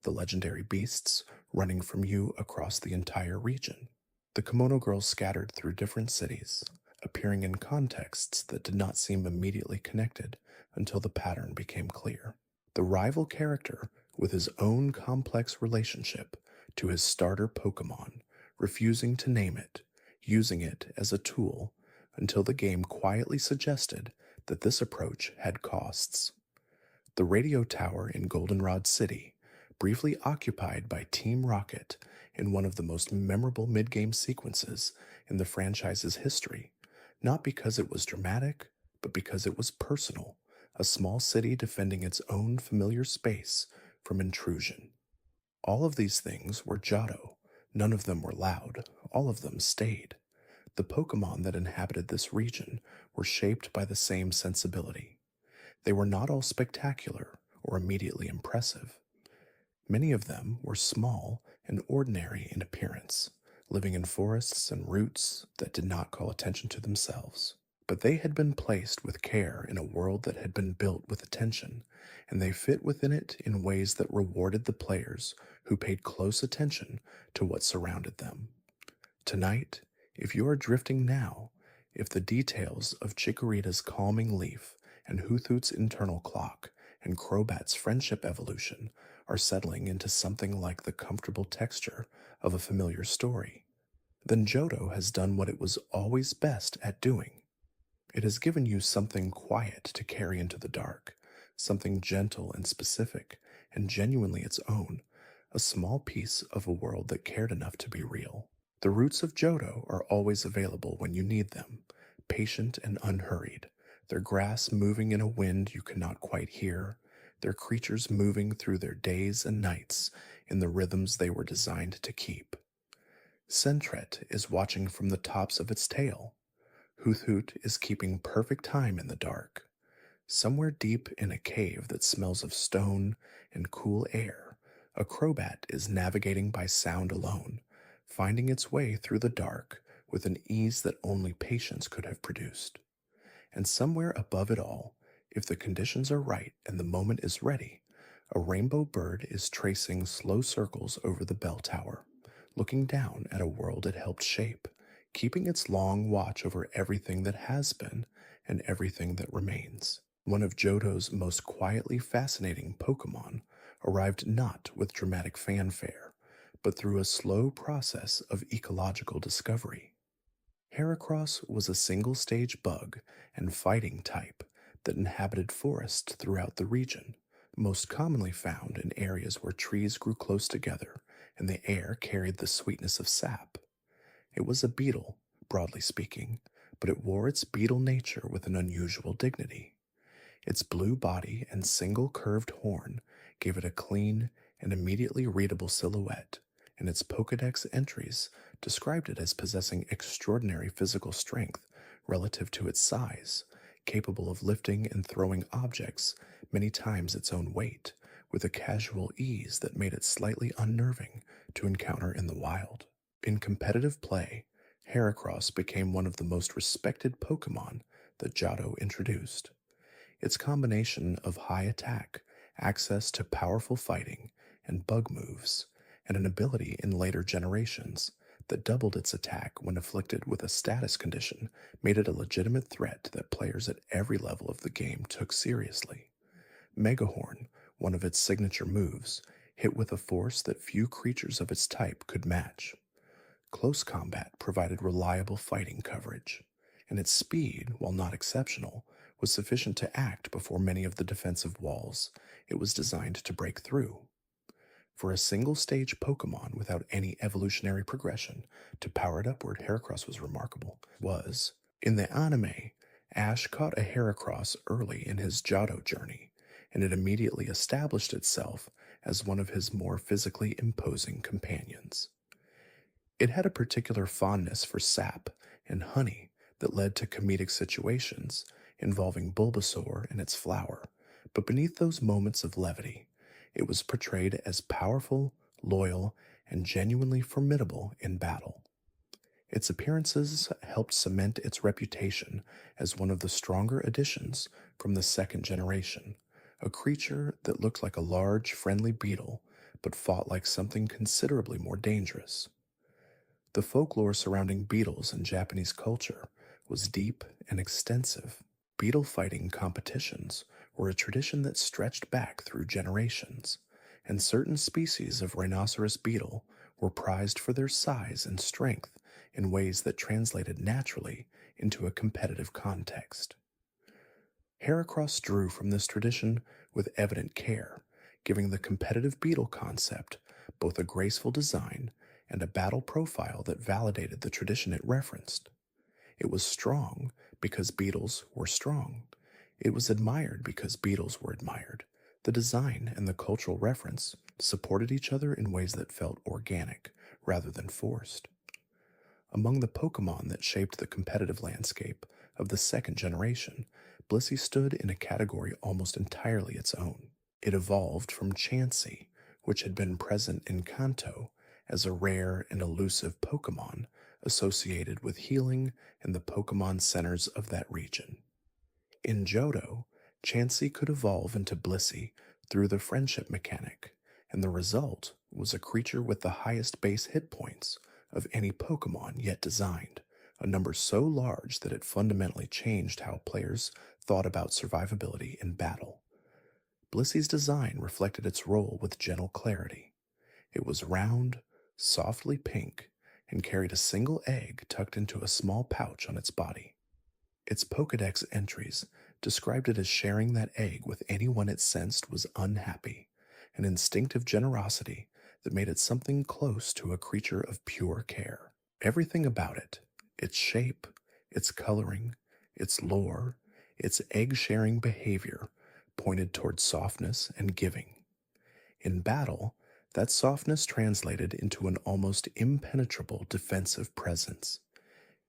The legendary beasts running from you across the entire region. The kimono girls scattered through different cities, appearing in contexts that did not seem immediately connected until the pattern became clear. The rival character with his own complex relationship to his starter Pokemon, refusing to name it, using it as a tool, until the game quietly suggested that this approach had costs. The radio tower in Goldenrod City, briefly occupied by Team Rocket in one of the most memorable mid-game sequences in the franchise's history, not because it was dramatic, but because it was personal, a small city defending its own familiar space from intrusion. All of these things were Johto. None of them were loud. All of them stayed. The Pokemon that inhabited this region were shaped by the same sensibility. They were not all spectacular or immediately impressive. Many of them were small and ordinary in appearance, living in forests and roots that did not call attention to themselves. But they had been placed with care in a world that had been built with attention, and they fit within it in ways that rewarded the players who paid close attention to what surrounded them. Tonight, if you are drifting now, if the details of Chikorita's calming leaf and Hoothoot's internal clock and Crobat's friendship evolution are settling into something like the comfortable texture of a familiar story, then Johto has done what it was always best at doing. It has given you something quiet to carry into the dark, something gentle and specific and genuinely its own, a small piece of a world that cared enough to be real. The roots of Johto are always available when you need them, patient and unhurried, their grass moving in a wind you cannot quite hear, their creatures moving through their days and nights in the rhythms they were designed to keep. Sentret is watching from the tops of its tail. Hoothoot is keeping perfect time in the dark. Somewhere deep in a cave that smells of stone and cool air, a Crobat is navigating by sound alone, finding its way through the dark with an ease that only patience could have produced. And somewhere above it all, if the conditions are right and the moment is ready, a rainbow bird is tracing slow circles over the bell tower, looking down at a world it helped shape, keeping its long watch over everything that has been and everything that remains. One of Johto's most quietly fascinating Pokemon arrived not with dramatic fanfare, but through a slow process of ecological discovery. Heracross was a single-stage bug and fighting type that inhabited forests throughout the region, most commonly found in areas where trees grew close together and the air carried the sweetness of sap. It was a beetle, broadly speaking, but it wore its beetle nature with an unusual dignity. Its blue body and single curved horn gave it a clean and immediately readable silhouette, and its Pokédex entries described it as possessing extraordinary physical strength relative to its size, capable of lifting and throwing objects many times its own weight, with a casual ease that made it slightly unnerving to encounter in the wild. In competitive play, Heracross became one of the most respected Pokemon that Johto introduced. Its combination of high attack, access to powerful fighting, and bug moves, and an ability in later generations that doubled its attack when afflicted with a status condition made it a legitimate threat that players at every level of the game took seriously. Megahorn, one of its signature moves, hit with a force that few creatures of its type could match. Close combat provided reliable fighting coverage, and its speed, while not exceptional, was sufficient to act before many of the defensive walls it was designed to break through. For a single-stage Pokemon without any evolutionary progression to power it upward, Heracross was remarkable. In the anime, Ash caught a Heracross early in his Johto journey, and it immediately established itself as one of his more physically imposing companions. It had a particular fondness for sap and honey that led to comedic situations involving Bulbasaur and its flower, but beneath those moments of levity, it was portrayed as powerful, loyal, and genuinely formidable in battle. Its appearances helped cement its reputation as one of the stronger additions from the second generation, a creature that looked like a large, friendly beetle but fought like something considerably more dangerous. The folklore surrounding beetles in Japanese culture was deep and extensive. Beetle fighting competitions were a tradition that stretched back through generations, and certain species of rhinoceros beetle were prized for their size and strength in ways that translated naturally into a competitive context. Heracross drew from this tradition with evident care, giving the competitive beetle concept both a graceful design and a battle profile that validated the tradition it referenced. It was strong because beetles were strong. It was admired because beetles were admired. The design and the cultural reference supported each other in ways that felt organic rather than forced. Among the Pokemon that shaped the competitive landscape of the second generation, Blissey stood in a category almost entirely its own. It evolved from Chansey, which had been present in Kanto as a rare and elusive Pokemon associated with healing and the Pokemon centers of that region. In Johto, Chansey could evolve into Blissey through the friendship mechanic, and the result was a creature with the highest base hit points of any Pokemon yet designed, a number so large that it fundamentally changed how players thought about survivability in battle. Blissey's design reflected its role with gentle clarity. It was round, softly pink, and carried a single egg tucked into a small pouch on its body. Its Pokédex entries described it as sharing that egg with anyone it sensed was unhappy, an instinctive generosity that made it something close to a creature of pure care. Everything about it, its shape, its coloring, its lore, its egg-sharing behavior, pointed toward softness and giving. In battle, that softness translated into an almost impenetrable defensive presence.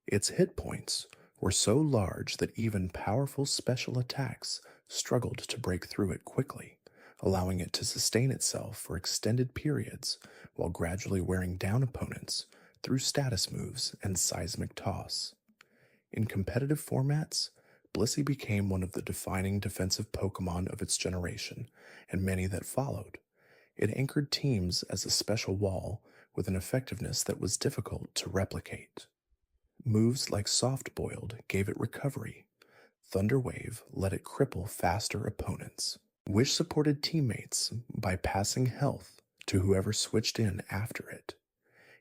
Its hit points were so large that even powerful special attacks struggled to break through it quickly, allowing it to sustain itself for extended periods while gradually wearing down opponents through status moves and seismic toss. In competitive formats, Blissey became one of the defining defensive Pokemon of its generation, and many that followed. It anchored teams as a special wall with an effectiveness that was difficult to replicate. Moves like Soft Boiled gave it recovery. Thunder Wave let it cripple faster opponents. Wish supported teammates by passing health to whoever switched in after it.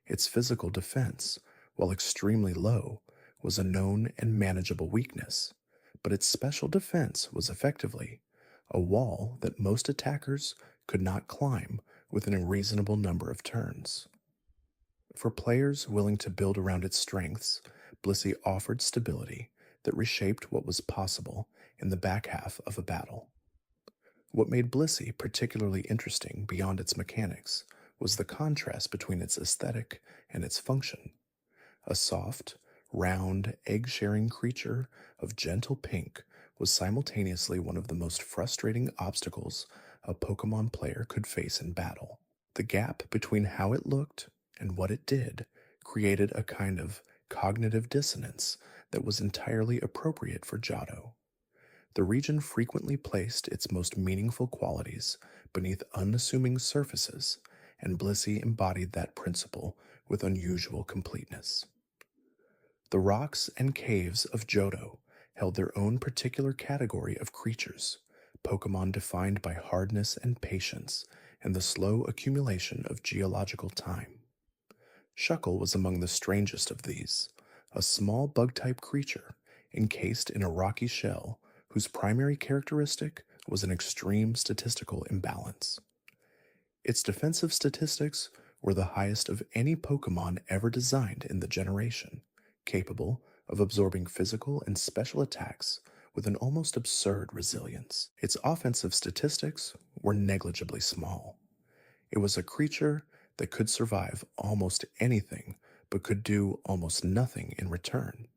Its physical defense, while extremely low, was a known and manageable weakness, but its special defense was effectively a wall that most attackers could not climb within a reasonable number of turns. For players willing to build around its strengths, Blissey offered stability that reshaped what was possible in the back half of a battle. What made Blissey particularly interesting beyond its mechanics was the contrast between its aesthetic and its function. A soft, round, egg-sharing creature of gentle pink was simultaneously one of the most frustrating obstacles a Pokemon player could face in battle. The gap between how it looked and what it did created a kind of cognitive dissonance that was entirely appropriate for Johto. The region frequently placed its most meaningful qualities beneath unassuming surfaces, and Blissey embodied that principle with unusual completeness. The rocks and caves of Johto held their own particular category of creatures, Pokemon defined by hardness and patience and the slow accumulation of geological time. Shuckle was among the strangest of these, a small bug-type creature encased in a rocky shell whose primary characteristic was an extreme statistical imbalance. Its defensive statistics were the highest of any Pokemon ever designed in the generation, capable of absorbing physical and special attacks with an almost absurd resilience. Its offensive statistics were negligibly small. It was a creature that could survive almost anything but could do almost nothing in return.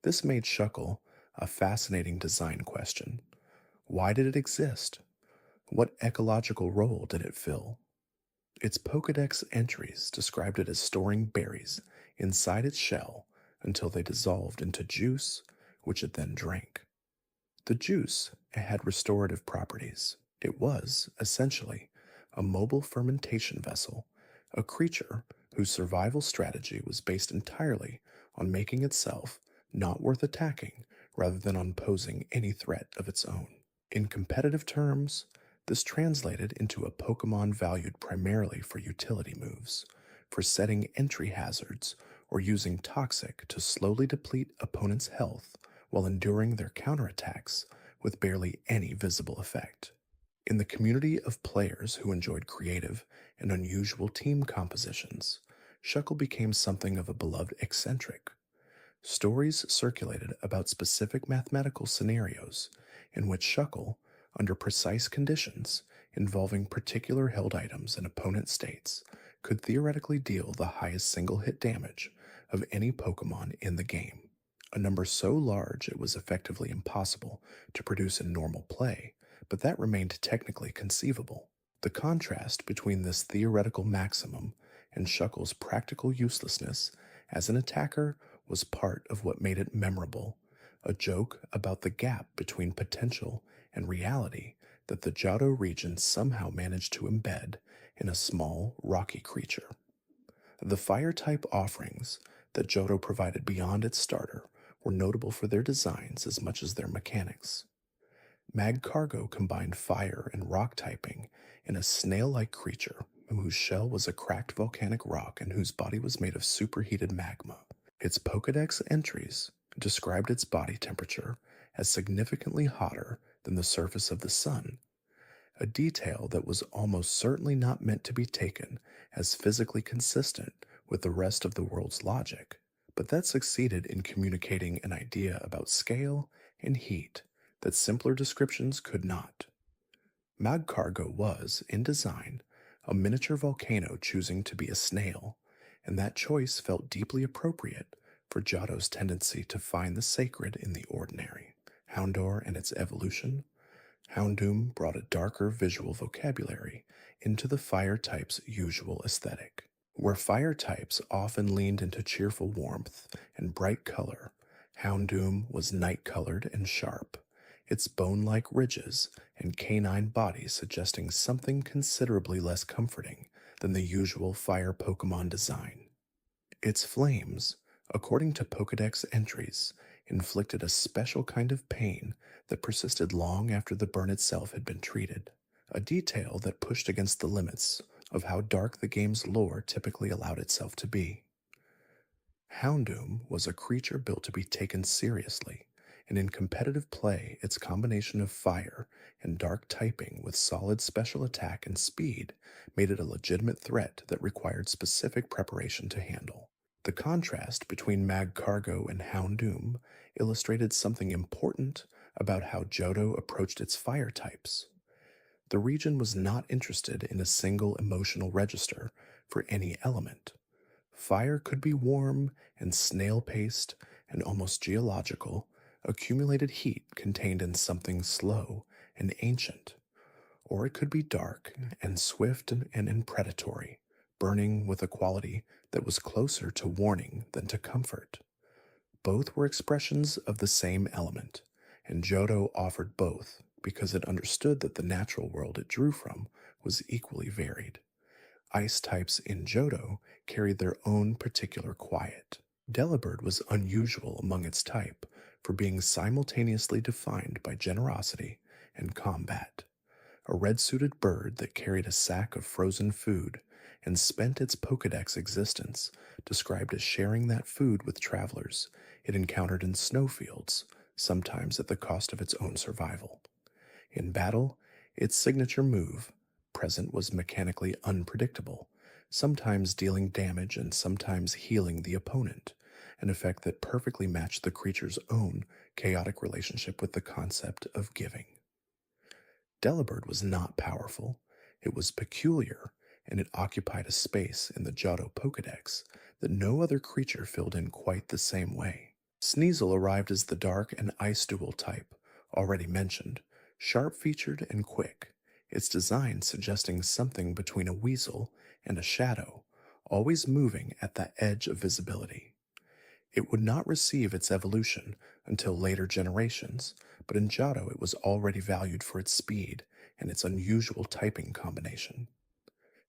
This made Shuckle a fascinating design question. Why did it exist? What ecological role did it fill? Its Pokédex entries described it as storing berries inside its shell until they dissolved into juice, which it then drank. The juice had restorative properties. It was, essentially, a mobile fermentation vessel, a creature whose survival strategy was based entirely on making itself not worth attacking rather than on posing any threat of its own. In competitive terms, this translated into a Pokemon valued primarily for utility moves, for setting entry hazards, or using Toxic to slowly deplete opponents' health while enduring their counterattacks with barely any visible effect. In the community of players who enjoyed creative and unusual team compositions, Shuckle became something of a beloved eccentric. Stories circulated about specific mathematical scenarios in which Shuckle, under precise conditions involving particular held items in opponent states, could theoretically deal the highest single hit damage of any Pokemon in the game, a number so large it was effectively impossible to produce in normal play, but that remained technically conceivable. The contrast between this theoretical maximum and Shuckle's practical uselessness as an attacker was part of what made it memorable, a joke about the gap between potential and reality that the Johto region somehow managed to embed in a small, rocky creature. The fire-type offerings that Johto provided beyond its starter were notable for their designs as much as their mechanics. Magcargo combined fire and rock typing in a snail-like creature whose shell was a cracked volcanic rock and whose body was made of superheated magma. Its Pokédex entries described its body temperature as significantly hotter than the surface of the sun, a detail that was almost certainly not meant to be taken as physically consistent with the rest of the world's logic, but that succeeded in communicating an idea about scale and heat that simpler descriptions could not. Magcargo was, in design, a miniature volcano choosing to be a snail, and that choice felt deeply appropriate for Johto's tendency to find the sacred in the ordinary. Houndour and its evolution. Houndoom brought a darker visual vocabulary into the fire type's usual aesthetic. Where fire types often leaned into cheerful warmth and bright color, Houndoom was night-colored and sharp, its bone-like ridges and canine body suggesting something considerably less comforting than the usual fire Pokemon design. Its flames, according to Pokédex entries, inflicted a special kind of pain that persisted long after the burn itself had been treated, a detail that pushed against the limits of how dark the game's lore typically allowed itself to be. Houndoom was a creature built to be taken seriously, and in competitive play, its combination of fire and dark typing with solid special attack and speed made it a legitimate threat that required specific preparation to handle. The contrast between Magcargo and Houndoom illustrated something important about how Johto approached its fire types. The region was not interested in a single emotional register for any element. Fire could be warm and snail-paced and almost geological, accumulated heat contained in something slow and ancient. Or it could be dark and swift and predatory, burning with a quality that was closer to warning than to comfort. Both were expressions of the same element, and Johto offered both because it understood that the natural world it drew from was equally varied. Ice types in Johto carried their own particular quiet. Delibird was unusual among its type for being simultaneously defined by generosity and combat. A red-suited bird that carried a sack of frozen food and spent its Pokédex existence described as sharing that food with travelers it encountered in snowfields, sometimes at the cost of its own survival. In battle, its signature move, Present, was mechanically unpredictable, sometimes dealing damage and sometimes healing the opponent, an effect that perfectly matched the creature's own chaotic relationship with the concept of giving. Delibird was not powerful, it was peculiar, and it occupied a space in the Johto Pokédex that no other creature filled in quite the same way. Sneasel arrived as the dark and ice dual type, already mentioned, sharp-featured and quick, its design suggesting something between a weasel and a shadow, always moving at the edge of visibility. It would not receive its evolution until later generations, but in Johto it was already valued for its speed and its unusual typing combination.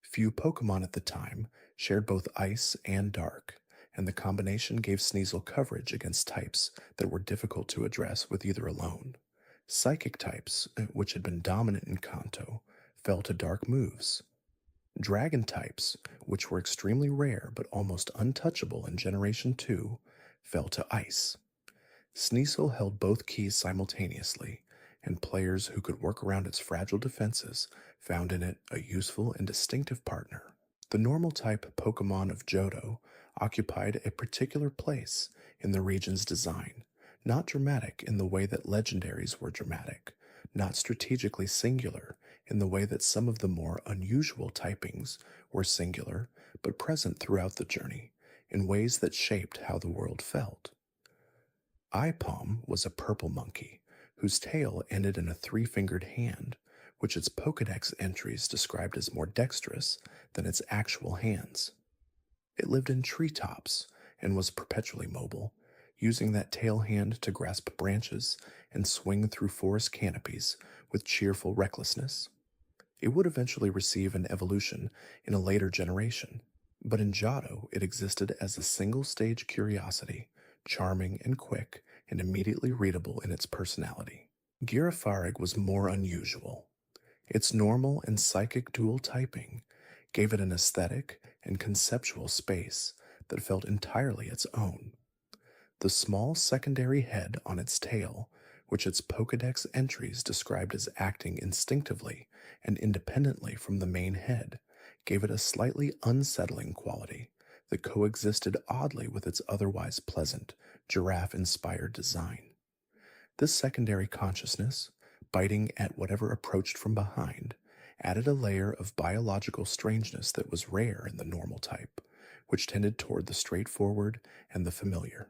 Few Pokemon at the time shared both Ice and Dark, and the combination gave Sneasel coverage against types that were difficult to address with either alone. Psychic types, which had been dominant in Kanto, fell to Dark moves. Dragon types, which were extremely rare but almost untouchable in Generation 2, fell to Ice. Sneasel held both keys simultaneously, and players who could work around its fragile defenses found in it a useful and distinctive partner. The normal type Pokemon of Johto occupied a particular place in the region's design, not dramatic in the way that legendaries were dramatic, not strategically singular in the way that some of the more unusual typings were singular, but present throughout the journey in ways that shaped how the world felt. Ipom was a purple monkey whose tail ended in a three-fingered hand, which its Pokédex entries described as more dexterous than its actual hands. It lived in treetops and was perpetually mobile, using that tail hand to grasp branches and swing through forest canopies with cheerful recklessness. It would eventually receive an evolution in a later generation, but in Johto it existed as a single-stage curiosity, charming and quick and immediately readable in its personality. Girafarig was more unusual. Its normal and psychic dual typing gave it an aesthetic and conceptual space that felt entirely its own. The small secondary head on its tail, which its Pokédex entries described as acting instinctively and independently from the main head, gave it a slightly unsettling quality that coexisted oddly with its otherwise pleasant, giraffe-inspired design. This secondary consciousness, biting at whatever approached from behind, added a layer of biological strangeness that was rare in the normal type, which tended toward the straightforward and the familiar.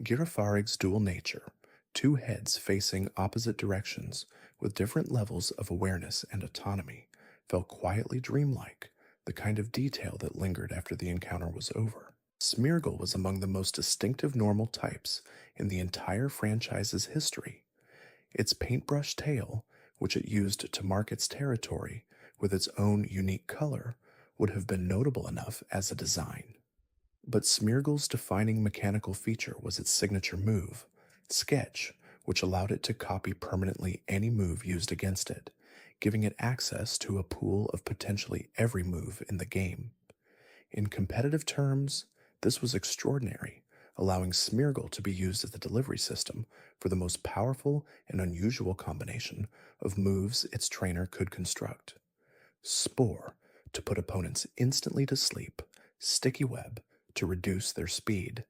Girafarig's dual nature, two heads facing opposite directions with different levels of awareness and autonomy, felt quietly dreamlike, the kind of detail that lingered after the encounter was over. Smeargle was among the most distinctive normal types in the entire franchise's history. Its paintbrush tail, which it used to mark its territory with its own unique color, would have been notable enough as a design. But Smeargle's defining mechanical feature was its signature move, Sketch, which allowed it to copy permanently any move used against it, giving it access to a pool of potentially every move in the game. In competitive terms, this was extraordinary, allowing Smeargle to be used as the delivery system for the most powerful and unusual combination of moves its trainer could construct. Spore, to put opponents instantly to sleep, Sticky Web, to reduce their speed,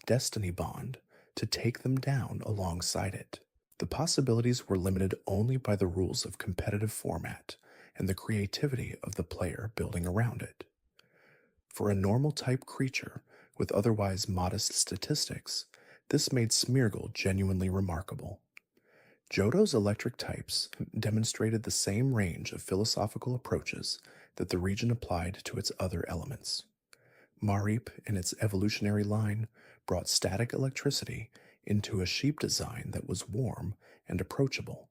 Destiny Bond, to take them down alongside it. The possibilities were limited only by the rules of competitive format and the creativity of the player building around it. For a normal type creature with otherwise modest statistics, this made Smeargle genuinely remarkable. Johto's electric types demonstrated the same range of philosophical approaches that the region applied to its other elements. Mareep, in its evolutionary line, brought static electricity into a sheep design that was warm and approachable,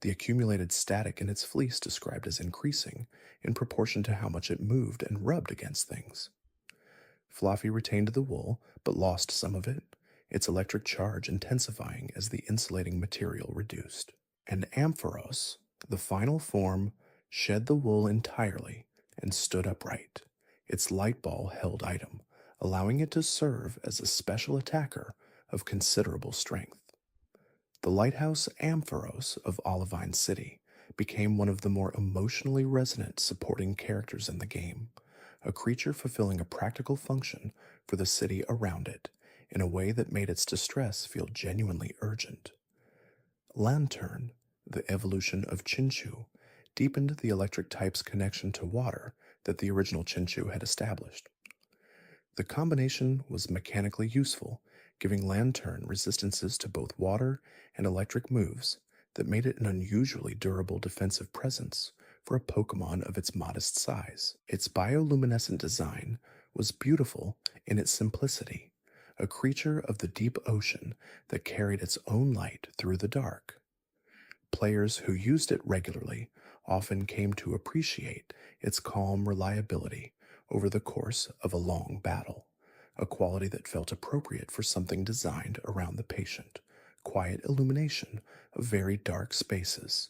the accumulated static in its fleece described as increasing in proportion to how much it moved and rubbed against things. Fluffy retained the wool, but lost some of it, its electric charge intensifying as the insulating material reduced. And Ampharos, the final form, shed the wool entirely and stood upright, its light ball held item, allowing it to serve as a special attacker of considerable strength. The lighthouse Ampharos of Olivine City became one of the more emotionally resonant supporting characters in the game, a creature fulfilling a practical function for the city around it in a way that made its distress feel genuinely urgent. Lantern, the evolution of Chinchu, deepened the electric type's connection to water that the original Chinchu had established. The combination was mechanically useful, giving Lantern resistances to both water and electric moves that made it an unusually durable defensive presence for a Pokemon of its modest size. Its bioluminescent design was beautiful in its simplicity, a creature of the deep ocean that carried its own light through the dark. Players who used it regularly often came to appreciate its calm reliability over the course of a long battle, a quality that felt appropriate for something designed around the patient, quiet illumination of very dark spaces.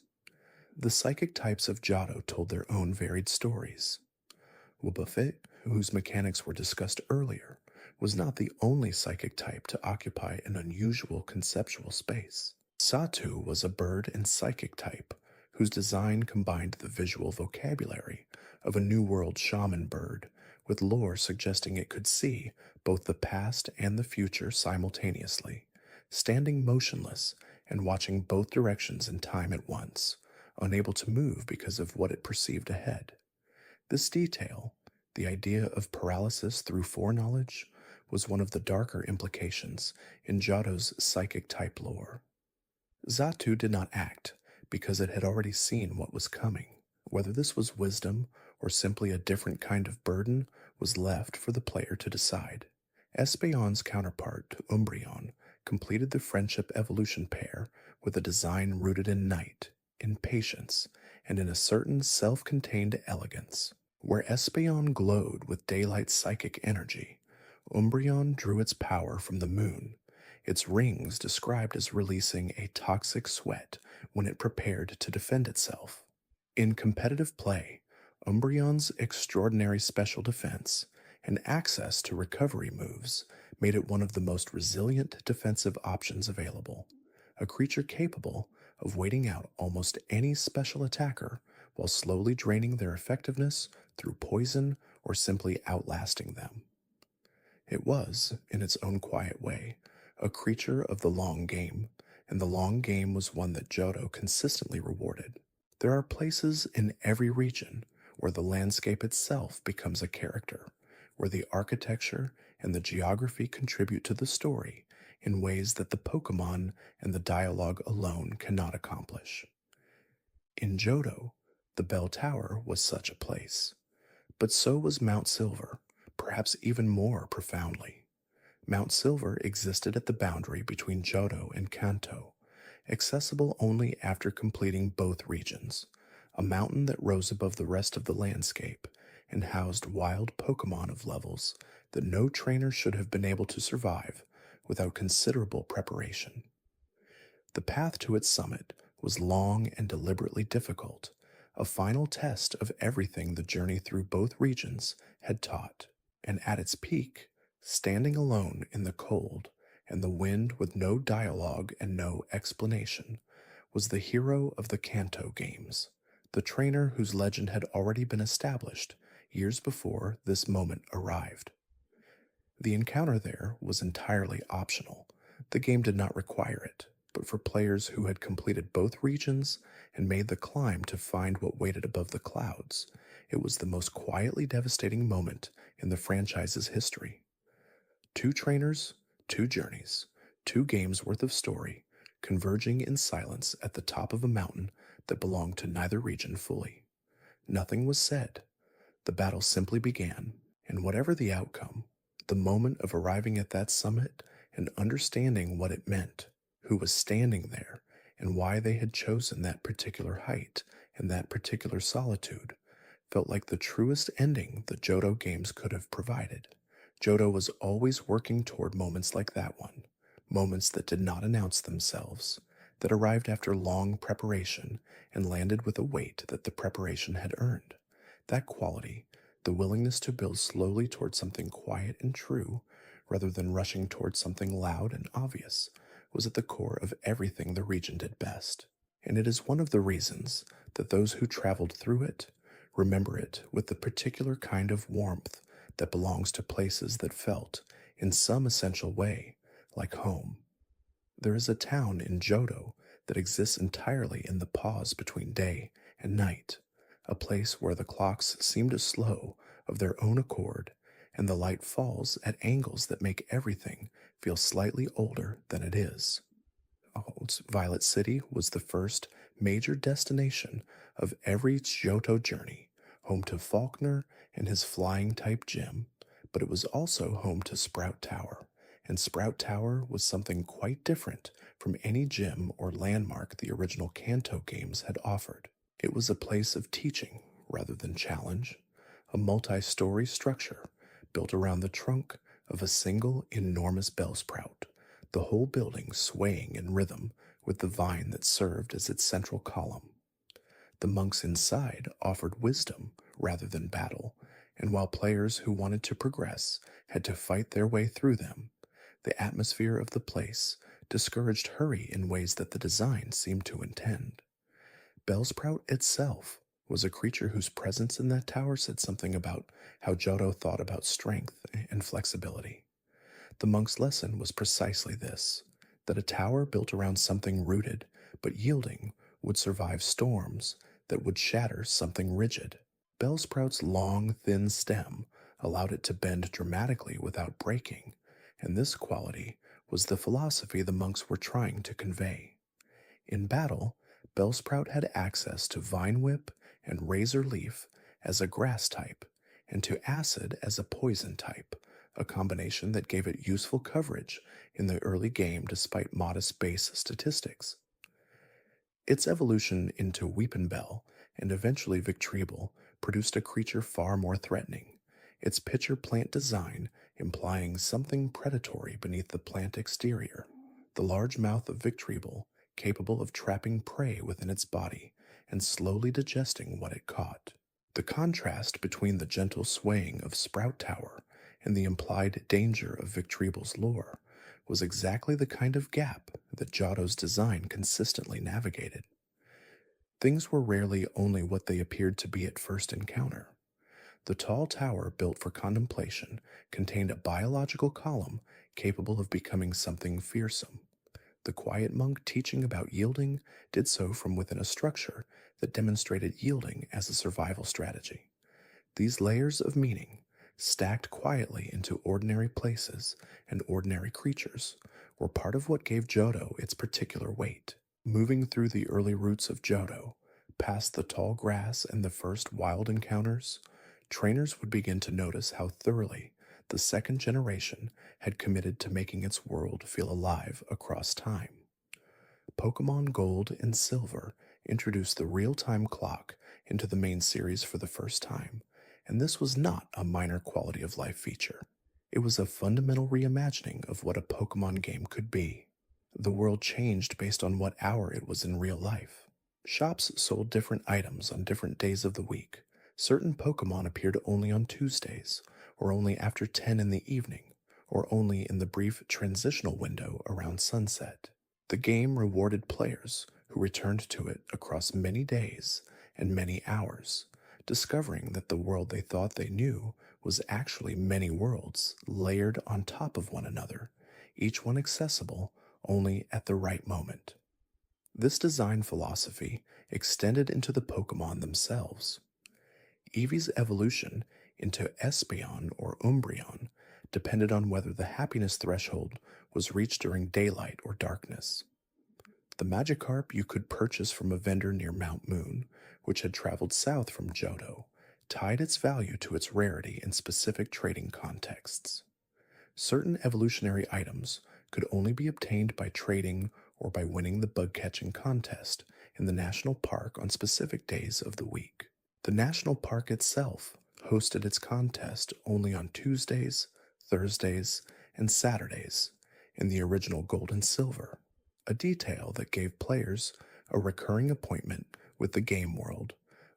The psychic types of Johto told their own varied stories. Wobbuffet, whose mechanics were discussed earlier, was not the only psychic type to occupy an unusual conceptual space. Satu was a bird and psychic type whose design combined the visual vocabulary of a New World shaman bird with lore suggesting it could see both the past and the future simultaneously, standing motionless and watching both directions in time at once, unable to move because of what it perceived ahead. This detail, the idea of paralysis through foreknowledge, was one of the darker implications in Johto's psychic type lore. Xatu did not act because it had already seen what was coming. Whether this was wisdom or simply a different kind of burden was left for the player to decide. Espeon's counterpart, Umbreon, completed the friendship evolution pair with a design rooted in night, in patience, and in a certain self-contained elegance. Where Espeon glowed with daylight psychic energy, Umbreon drew its power from the moon, its rings described as releasing a toxic sweat when it prepared to defend itself. In competitive play, Umbreon's extraordinary special defense and access to recovery moves made it one of the most resilient defensive options available, a creature capable of waiting out almost any special attacker while slowly draining their effectiveness through poison or simply outlasting them. It was, in its own quiet way, a creature of the long game, and the long game was one that Johto consistently rewarded. There are places in every region where the landscape itself becomes a character, where the architecture and the geography contribute to the story in ways that the Pokémon and the dialogue alone cannot accomplish. In Johto, the Bell Tower was such a place, but so was Mount Silver, perhaps even more profoundly. Mount Silver existed at the boundary between Johto and Kanto, accessible only after completing both regions, a mountain that rose above the rest of the landscape and housed wild Pokémon of levels that no trainer should have been able to survive without considerable preparation. The path to its summit was long and deliberately difficult, a final test of everything the journey through both regions had taught, and at its peak, standing alone in the cold and the wind with no dialogue and no explanation, was the hero of the Kanto games, the trainer whose legend had already been established years before this moment arrived. The encounter there was entirely optional. The game did not require it, but for players who had completed both regions and made the climb to find what waited above the clouds, it was the most quietly devastating moment in the franchise's history. 2 trainers, 2 journeys, 2 games worth of story, converging in silence at the top of a mountain that belonged to neither region fully. Nothing was said. The battle simply began, and whatever the outcome, the moment of arriving at that summit and understanding what it meant, who was standing there, and why they had chosen that particular height and that particular solitude, felt like the truest ending the Johto games could have provided. Johto was always working toward moments like that one, moments that did not announce themselves, that arrived after long preparation and landed with a weight that the preparation had earned. That quality, the willingness to build slowly toward something quiet and true, rather than rushing toward something loud and obvious, was at the core of everything the region did best. And it is one of the reasons that those who traveled through it remember it with the particular kind of warmth that belongs to places that felt, in some essential way, like home. There is a town in Johto that exists entirely in the pause between day and night, a place where the clocks seem to slow of their own accord, and the light falls at angles that make everything feel slightly older than it is. Violet City was the first major destination of every Johto journey, home to Faulkner and his flying-type gym, but it was also home to Sprout Tower and Sprout Tower was something quite different from any gym or landmark the original Kanto games had offered. It was a place of teaching rather than challenge, a multi-story structure built around the trunk of a single enormous bellsprout, the whole building swaying in rhythm with the vine that served as its central column. The monks inside offered wisdom rather than battle, and while players who wanted to progress had to fight their way through them, the atmosphere of the place discouraged hurry in ways that the design seemed to intend. Bellsprout itself was a creature whose presence in that tower said something about how Johto thought about strength and flexibility. The monk's lesson was precisely this, that a tower built around something rooted but yielding would survive storms that would shatter something rigid. Bellsprout's long, thin stem allowed it to bend dramatically without breaking, and this quality was the philosophy the monks were trying to convey. In battle, Bellsprout had access to Vine Whip and Razor Leaf as a grass type, and to Acid as a poison type, a combination that gave it useful coverage in the early game despite modest base statistics. Its evolution into Weepinbell and eventually Victreebel produced a creature far more threatening, its pitcher plant design implying something predatory beneath the plant exterior. The large mouth of Victreebel, capable of trapping prey within its body and slowly digesting what it caught. The contrast between the gentle swaying of Sprout Tower and the implied danger of Victreebel's lure was exactly the kind of gap that Johto's design consistently navigated. Things were rarely only what they appeared to be at first encounter. The tall tower built for contemplation contained a biological column capable of becoming something fearsome. The quiet monk teaching about yielding did so from within a structure that demonstrated yielding as a survival strategy. These layers of meaning, stacked quietly into ordinary places and ordinary creatures, were part of what gave Johto its particular weight. Moving through the early roots of Johto, past the tall grass and the first wild encounters, trainers would begin to notice how thoroughly the second generation had committed to making its world feel alive across time. Pokémon Gold and Silver introduced the real-time clock into the main series for the first time, and this was not a minor quality of life feature. It was a fundamental reimagining of what a Pokémon game could be. The world changed based on what hour it was in real life. Shops sold different items on different days of the week. Certain Pokémon appeared only on Tuesdays, or only after 10 in the evening, or only in the brief transitional window around sunset. The game rewarded players who returned to it across many days and many hours, discovering that the world they thought they knew was actually many worlds layered on top of one another, each one accessible only at the right moment. This design philosophy extended into the Pokémon themselves. Eevee's evolution into Espeon or Umbreon depended on whether the happiness threshold was reached during daylight or darkness. The Magikarp you could purchase from a vendor near Mount Moon, which had traveled south from Johto, tied its value to its rarity in specific trading contexts. Certain evolutionary items could only be obtained by trading or by winning the bug-catching contest in the national park on specific days of the week. The national park itself hosted its contest only on Tuesdays, Thursdays, and Saturdays in the original Gold and Silver, a detail that gave players a recurring appointment with the game world,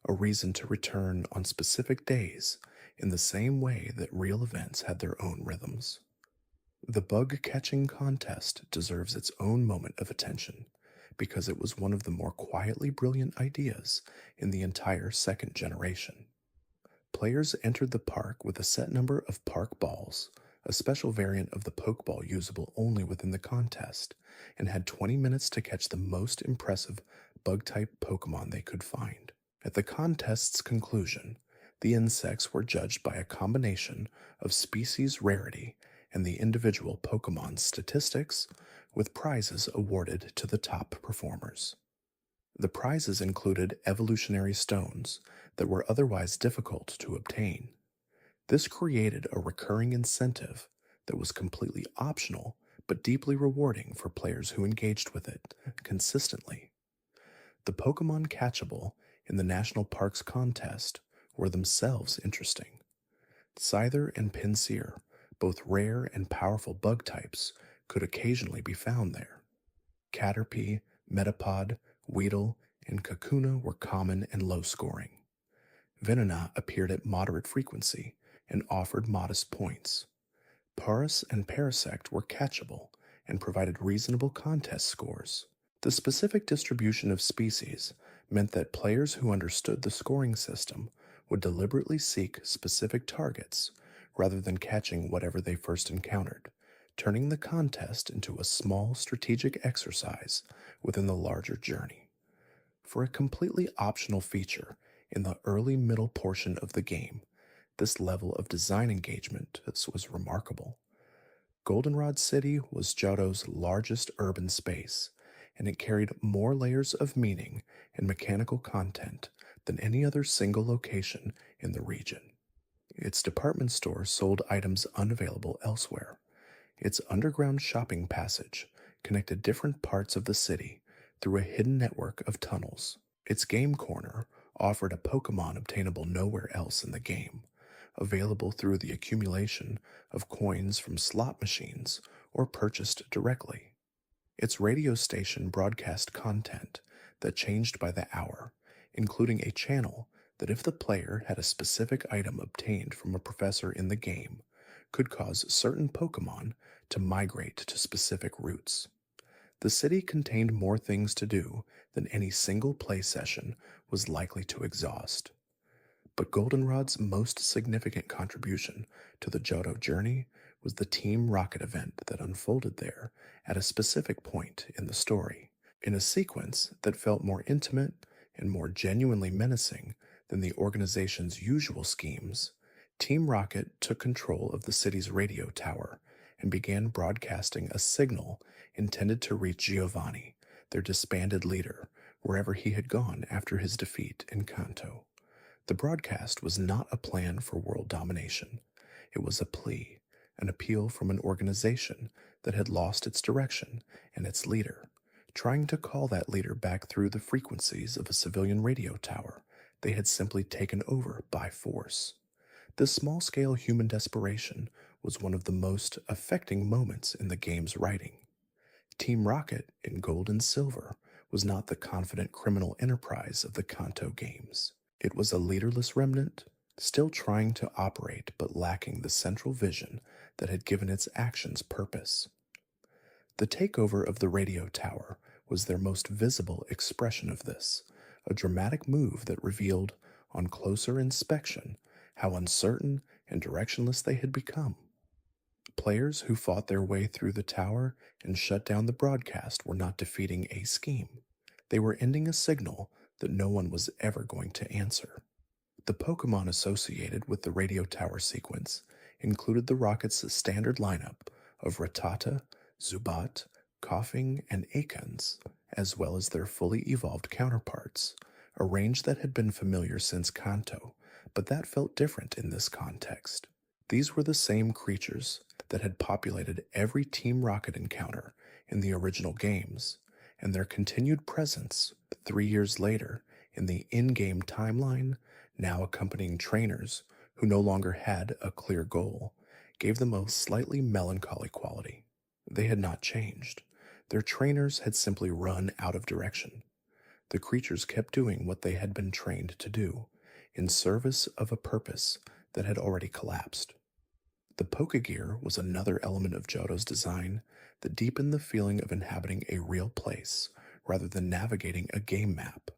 a reason to return on specific days in the same way that real events had their own rhythms. The bug-catching contest deserves its own moment of attention because it was one of the more quietly brilliant ideas in the entire second generation. Players entered the park with a set number of park balls, a special variant of the Pokeball usable only within the contest, and had 20 minutes to catch the most impressive bug-type Pokemon they could find. At the contest's conclusion, the insects were judged by a combination of species rarity and the individual Pokemon's statistics, with prizes awarded to the top performers. The prizes included evolutionary stones that were otherwise difficult to obtain. This created a recurring incentive that was completely optional but deeply rewarding for players who engaged with it consistently. The Pokemon catchable in the National Parks contest were themselves interesting. Scyther and Pinsir, both rare and powerful bug types, could occasionally be found there. Caterpie, Metapod, Weedle, and Kakuna were common and low scoring. Venona appeared at moderate frequency and offered modest points. Paras and Parasect were catchable and provided reasonable contest scores. The specific distribution of species meant that players who understood the scoring system would deliberately seek specific targets rather than catching whatever they first encountered, turning the contest into a small strategic exercise within the larger journey. For a completely optional feature in the early middle portion of the game, this level of design engagement was remarkable. Goldenrod City was Johto's largest urban space, and it carried more layers of meaning and mechanical content than any other single location in the region. Its department store sold items unavailable elsewhere. Its underground shopping passage connected different parts of the city through a hidden network of tunnels. Its game corner offered a Pokemon obtainable nowhere else in the game, available through the accumulation of coins from slot machines or purchased directly. Its radio station broadcast content that changed by the hour, including a channel that, if the player had a specific item obtained from a professor in the game, could cause certain Pokemon to migrate to specific routes. The city contained more things to do than any single play session was likely to exhaust. But Goldenrod's most significant contribution to the Johto journey was the Team Rocket event that unfolded there at a specific point in the story, in a sequence that felt more intimate and more genuinely menacing than the organization's usual schemes. Team Rocket took control of the city's radio tower and began broadcasting a signal intended to reach Giovanni, their disbanded leader, wherever he had gone after his defeat in Kanto. The broadcast was not a plan for world domination. It was a plea, an appeal from an organization that had lost its direction and its leader, trying to call that leader back through the frequencies of a civilian radio tower they had simply taken over by force. This small-scale human desperation was one of the most affecting moments in the game's writing. Team Rocket in gold and silver was not the confident criminal enterprise of the Kanto games. It was a leaderless remnant, still trying to operate but lacking the central vision that had given its actions purpose. The takeover of the radio tower was their most visible expression of this, a dramatic move that revealed, on closer inspection, how uncertain and directionless they had become. Players who fought their way through the tower and shut down the broadcast were not defeating a scheme. They were ending a signal that no one was ever going to answer. The Pokemon associated with the radio tower sequence included the Rocket's standard lineup of Rattata, Zubat, Koffing, and Akins, as well as their fully evolved counterparts, a range that had been familiar since Kanto, but that felt different in this context. These were the same creatures that had populated every Team Rocket encounter in the original games, and their continued presence 3 years later in the in-game timeline, now accompanying trainers who no longer had a clear goal, gave them a slightly melancholy quality. They had not changed. Their trainers had simply run out of direction. The creatures kept doing what they had been trained to do, in service of a purpose that had already collapsed. The Pokegear was another element of Johto's design that deepened the feeling of inhabiting a real place rather than navigating a game map.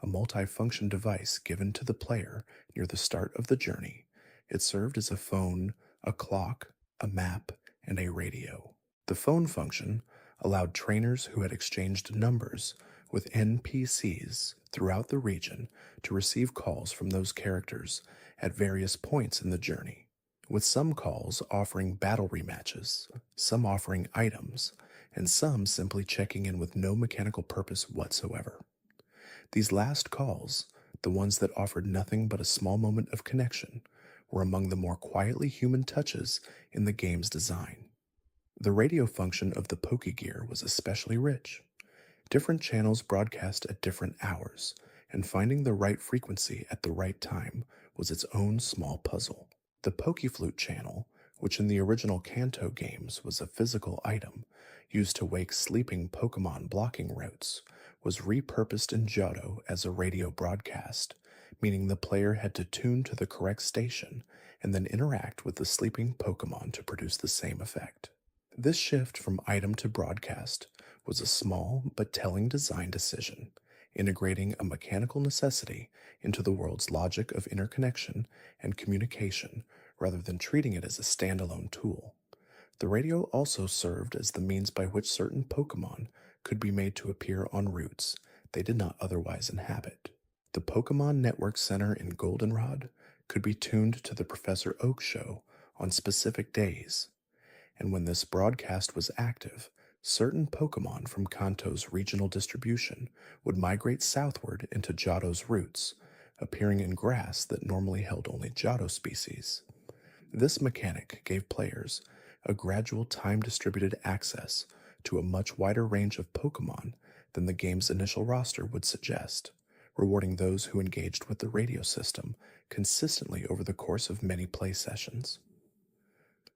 A multi-function device given to the player near the start of the journey, it served as a phone, a clock, a map, and a radio. The phone function allowed trainers who had exchanged numbers with NPCs throughout the region to receive calls from those characters at various points in the journey, with some calls offering battle rematches, some offering items, and some simply checking in with no mechanical purpose whatsoever. These last calls, the ones that offered nothing but a small moment of connection, were among the more quietly human touches in the game's design. The radio function of the Pokegear was especially rich. Different channels broadcast at different hours, and finding the right frequency at the right time was its own small puzzle. The Pokeflute channel, which in the original Kanto games was a physical item used to wake sleeping Pokemon blocking routes, was repurposed in Johto as a radio broadcast, meaning the player had to tune to the correct station and then interact with the sleeping Pokemon to produce the same effect. This shift from item to broadcast was a small but telling design decision, integrating a mechanical necessity into the world's logic of interconnection and communication rather than treating it as a standalone tool. The radio also served as the means by which certain Pokemon could be made to appear on routes they did not otherwise inhabit. The Pokemon Network Center in Goldenrod could be tuned to the Professor Oak show on specific days, and when this broadcast was active, certain Pokemon from Kanto's regional distribution would migrate southward into Johto's routes, appearing in grass that normally held only Johto species. This mechanic gave players a gradual time-distributed access to a much wider range of Pokemon than the game's initial roster would suggest, rewarding those who engaged with the radio system consistently over the course of many play sessions.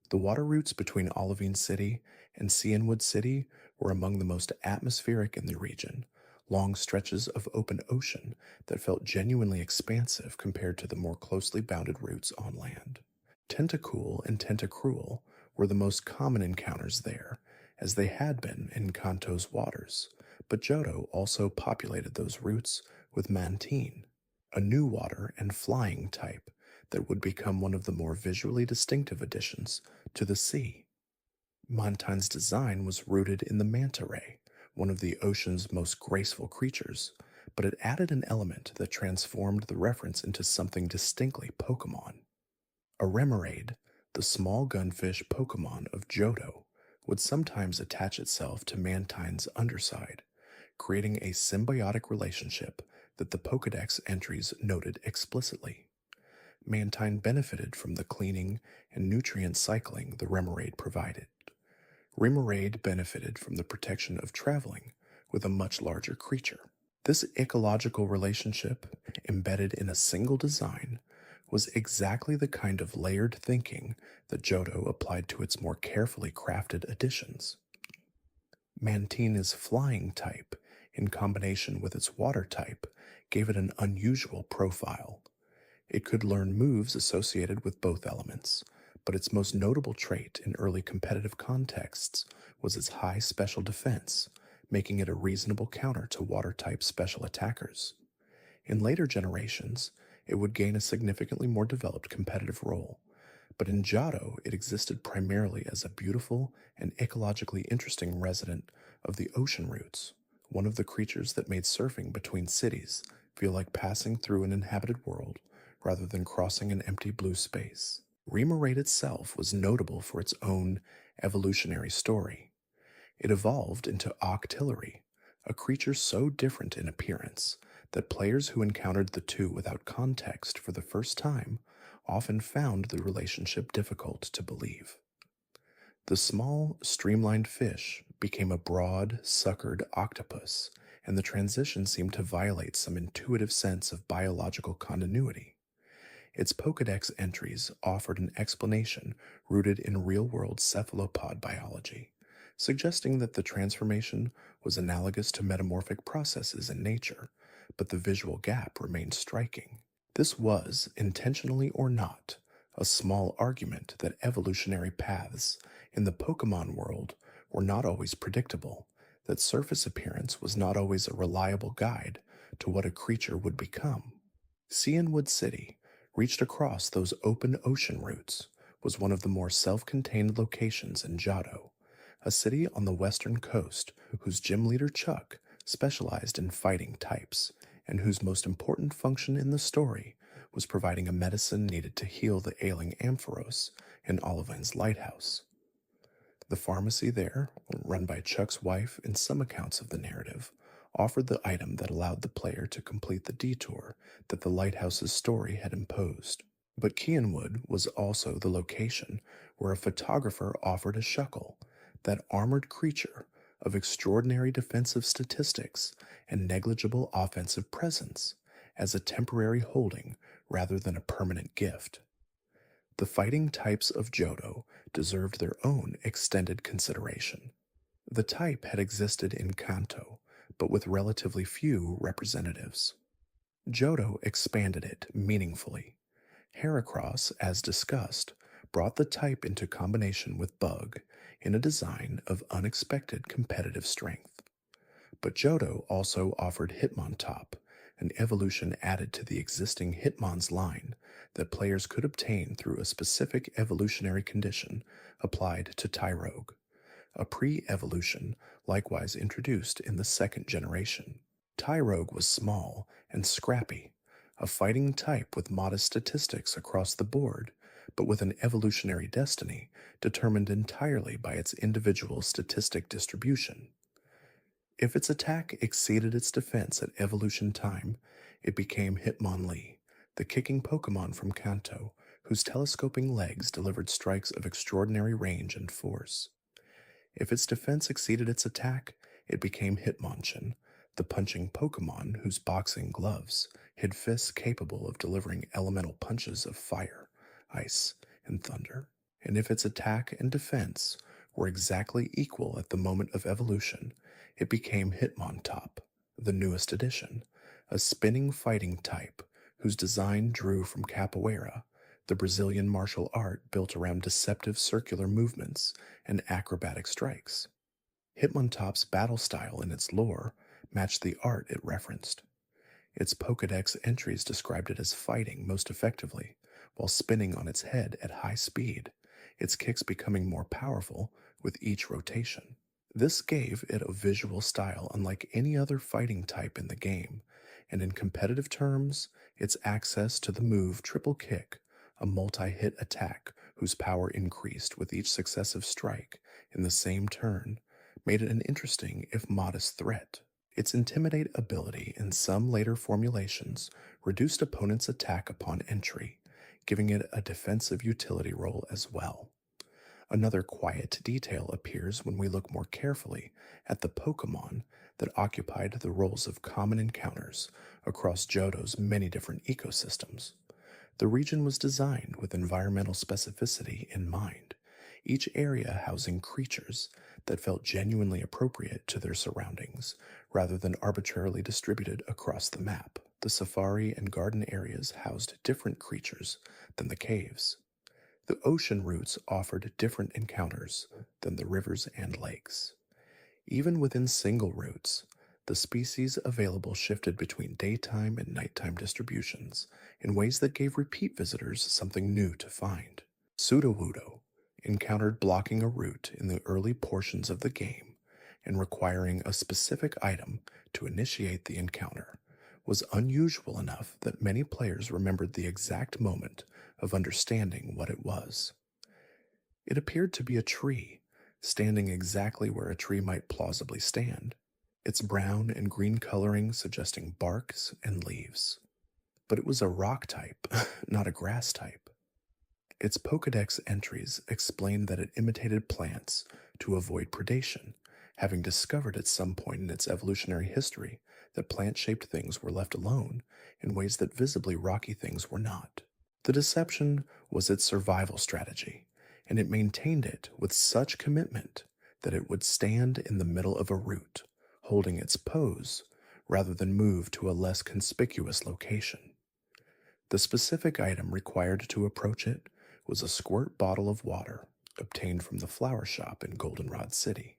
The water routes between Olivine City and Cianwood City were among the most atmospheric in the region, long stretches of open ocean that felt genuinely expansive compared to the more closely bounded routes on land. Tentacool and Tentacruel were the most common encounters there, as they had been in Kanto's waters, but Johto also populated those routes with Mantine, a new water and flying type that would become one of the more visually distinctive additions to the sea. Mantine's design was rooted in the manta ray, one of the ocean's most graceful creatures, but it added an element that transformed the reference into something distinctly Pokemon. A Remoraid, the small gunfish Pokemon of Johto, would sometimes attach itself to Mantine's underside, creating a symbiotic relationship that the Pokédex entries noted explicitly. Mantine benefited from the cleaning and nutrient cycling the Remoraid provided. Remoraid benefited from the protection of traveling with a much larger creature. This ecological relationship, embedded in a single design, was exactly the kind of layered thinking that Johto applied to its more carefully crafted additions. Mantine's flying type, in combination with its water type, gave it an unusual profile. It could learn moves associated with both elements, but its most notable trait in early competitive contexts was its high special defense, making it a reasonable counter to water-type special attackers. In later generations, it would gain a significantly more developed competitive role, but in Johto it existed primarily as a beautiful and ecologically interesting resident of the ocean routes, one of the creatures that made surfing between cities feel like passing through an inhabited world rather than crossing an empty blue space. Remoraid itself was notable for its own evolutionary story. It evolved into Octillery, a creature so different in appearance that players who encountered the two without context for the first time often found the relationship difficult to believe. The small, streamlined fish became a broad, suckered octopus, and the transition seemed to violate some intuitive sense of biological continuity. Its Pokédex entries offered an explanation rooted in real-world cephalopod biology, suggesting that the transformation was analogous to metamorphic processes in nature, but the visual gap remained striking. This was, intentionally or not, a small argument that evolutionary paths in the Pokémon world were not always predictable, that surface appearance was not always a reliable guide to what a creature would become. Cianwood City, reached across those open ocean routes, was one of the more self-contained locations in Johto, a city on the western coast whose gym leader Chuck specialized in fighting types, and whose most important function in the story was providing a medicine needed to heal the ailing Ampharos in Olivine's lighthouse. The pharmacy there, run by Chuck's wife in some accounts of the narrative, offered the item that allowed the player to complete the detour that the lighthouse's story had imposed. But Kianwood was also the location where a photographer offered a shuckle, that armored creature of extraordinary defensive statistics and negligible offensive presence, as a temporary holding rather than a permanent gift. The fighting types of Johto deserved their own extended consideration. The type had existed in Kanto, but with relatively few representatives. Johto expanded it meaningfully. Heracross, as discussed, brought the type into combination with Bug in a design of unexpected competitive strength. But Johto also offered Hitmontop, an evolution added to the existing Hitmon's line that players could obtain through a specific evolutionary condition applied to Tyrogue, a pre-evolution likewise introduced in the second generation. Tyrogue was small and scrappy, a fighting type with modest statistics across the board, but with an evolutionary destiny determined entirely by its individual statistic distribution. If its attack exceeded its defense at evolution time, it became Hitmonlee, the kicking Pokémon from Kanto, whose telescoping legs delivered strikes of extraordinary range and force. If its defense exceeded its attack, it became Hitmonchan, the punching Pokémon whose boxing gloves hid fists capable of delivering elemental punches of fire, ice, and thunder. And if its attack and defense were exactly equal at the moment of evolution, it became Hitmontop, the newest addition, a spinning fighting type whose design drew from capoeira, the Brazilian martial art built around deceptive circular movements and acrobatic strikes. Hitmontop's battle style and its lore matched the art it referenced. Its Pokédex entries described it as fighting most effectively, while spinning on its head at high speed, its kicks becoming more powerful with each rotation. This gave it a visual style unlike any other fighting type in the game, and in competitive terms, its access to the move Triple Kick, a multi-hit attack whose power increased with each successive strike in the same turn, made it an interesting if modest threat. Its Intimidate ability in some later formulations reduced opponents' attack upon entry, giving it a defensive utility role as well. Another quiet detail appears when we look more carefully at the Pokémon that occupied the roles of common encounters across Johto's many different ecosystems. The region was designed with environmental specificity in mind, each area housing creatures that felt genuinely appropriate to their surroundings, rather than arbitrarily distributed across the map. The safari and garden areas housed different creatures than the caves. The ocean routes offered different encounters than the rivers and lakes. Even within single routes, the species available shifted between daytime and nighttime distributions in ways that gave repeat visitors something new to find. Sudowoodo, encountered blocking a route in the early portions of the game and requiring a specific item to initiate the encounter, was unusual enough that many players remembered the exact moment of understanding what it was. It appeared to be a tree, standing exactly where a tree might plausibly stand, its brown and green coloring suggesting barks and leaves. But it was a rock type, not a grass type. Its Pokédex entries explained that it imitated plants to avoid predation, having discovered at some point in its evolutionary history that plant-shaped things were left alone in ways that visibly rocky things were not. The deception was its survival strategy, and it maintained it with such commitment that it would stand in the middle of a route, holding its pose, rather than move to a less conspicuous location. The specific item required to approach it was a squirt bottle of water obtained from the flower shop in Goldenrod City.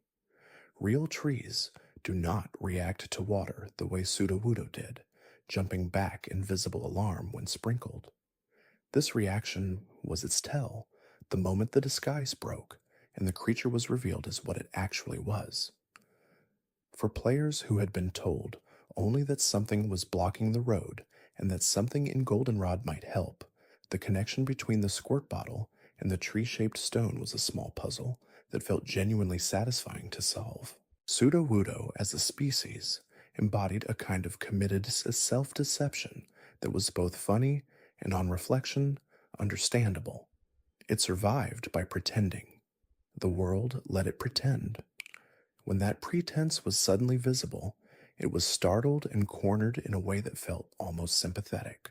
Real trees do not react to water the way Sudowoodo did, jumping back in visible alarm when sprinkled. This reaction was its tell, the moment the disguise broke and the creature was revealed as what it actually was. For players who had been told only that something was blocking the road and that something in Goldenrod might help, the connection between the squirt bottle and the tree-shaped stone was a small puzzle that felt genuinely satisfying to solve. Sudowoodo, as a species, embodied a kind of committed self-deception that was both funny and, on reflection, understandable. It survived by pretending. The world let it pretend. When that pretense was suddenly visible, it was startled and cornered in a way that felt almost sympathetic.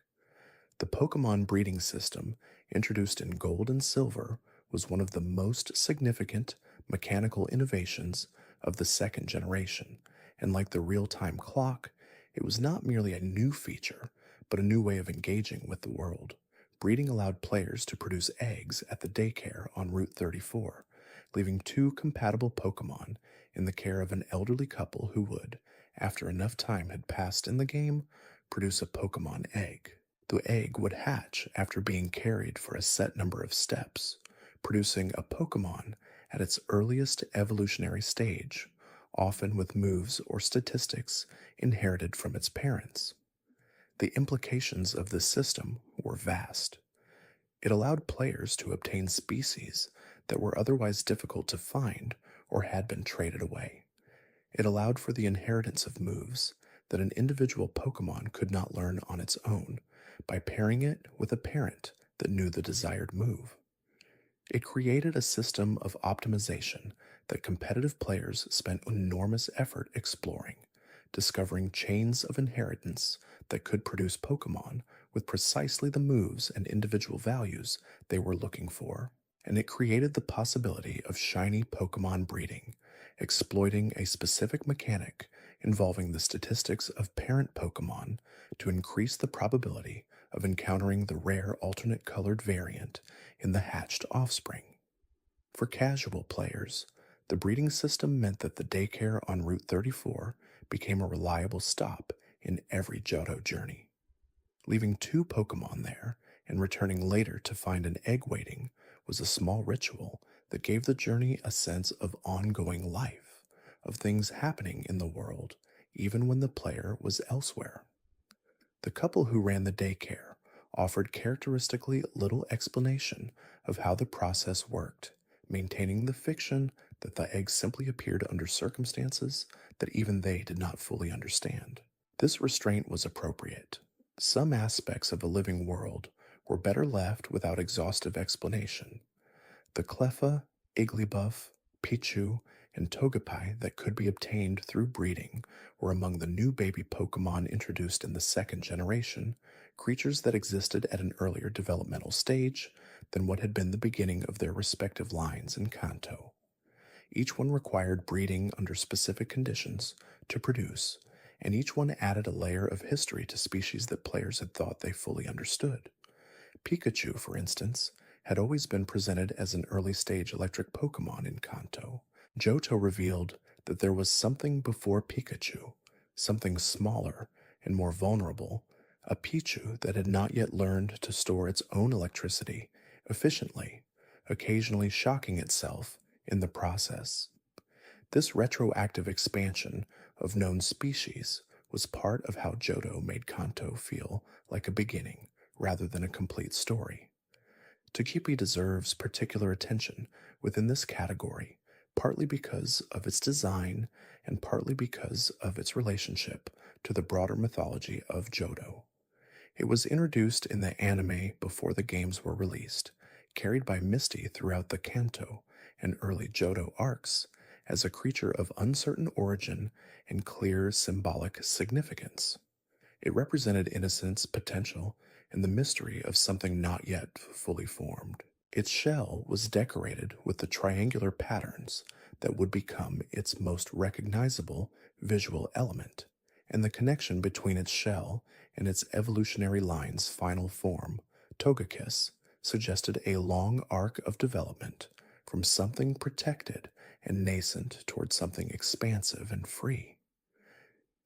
The Pokemon breeding system, introduced in Gold and Silver, was one of the most significant mechanical innovations of the second generation, and like the real time clock, it was not merely a new feature, but a new way of engaging with the world. Breeding allowed players to produce eggs at the daycare on Route 34, leaving two compatible Pokemon in the care of an elderly couple who would, after enough time had passed in the game, produce a Pokemon egg. The egg would hatch after being carried for a set number of steps, producing a Pokemon at its earliest evolutionary stage, often with moves or statistics inherited from its parents. The implications of this system were vast. It allowed players to obtain species that were otherwise difficult to find or had been traded away. It allowed for the inheritance of moves that an individual Pokemon could not learn on its own by pairing it with a parent that knew the desired move. It created a system of optimization that competitive players spent enormous effort exploring, discovering chains of inheritance that could produce Pokemon with precisely the moves and individual values they were looking for. And it created the possibility of shiny Pokemon breeding, exploiting a specific mechanic involving the statistics of parent Pokemon to increase the probability of encountering the rare alternate colored variant in the hatched offspring. For casual players, the breeding system meant that the daycare on Route 34 became a reliable stop in every Johto journey. Leaving two Pokemon there and returning later to find an egg waiting was a small ritual that gave the journey a sense of ongoing life, of things happening in the world, even when the player was elsewhere. The couple who ran the daycare offered characteristically little explanation of how the process worked, maintaining the fiction that the eggs simply appeared under circumstances that even they did not fully understand. This restraint was appropriate. Some aspects of a living world were better left without exhaustive explanation. The Cleffa, Igglybuff, Pichu, and Togepi that could be obtained through breeding were among the new baby Pokemon introduced in the second generation, creatures that existed at an earlier developmental stage than what had been the beginning of their respective lines in Kanto. Each one required breeding under specific conditions to produce, and each one added a layer of history to species that players had thought they fully understood. Pikachu, for instance, had always been presented as an early-stage electric Pokemon in Kanto. Johto revealed that there was something before Pikachu, something smaller and more vulnerable, a Pichu that had not yet learned to store its own electricity efficiently, occasionally shocking itself in the process. This retroactive expansion of known species was part of how Johto made Kanto feel like a beginning rather than a complete story. Togepi deserves particular attention within this category, partly because of its design and partly because of its relationship to the broader mythology of Johto. It was introduced in the anime before the games were released, carried by Misty throughout the Kanto and early Johto arcs as a creature of uncertain origin and clear symbolic significance. It represented innocence, potential, and the mystery of something not yet fully formed. Its shell was decorated with the triangular patterns that would become its most recognizable visual element, and the connection between its shell and its evolutionary line's final form, Togekiss, suggested a long arc of development from something protected and nascent toward something expansive and free.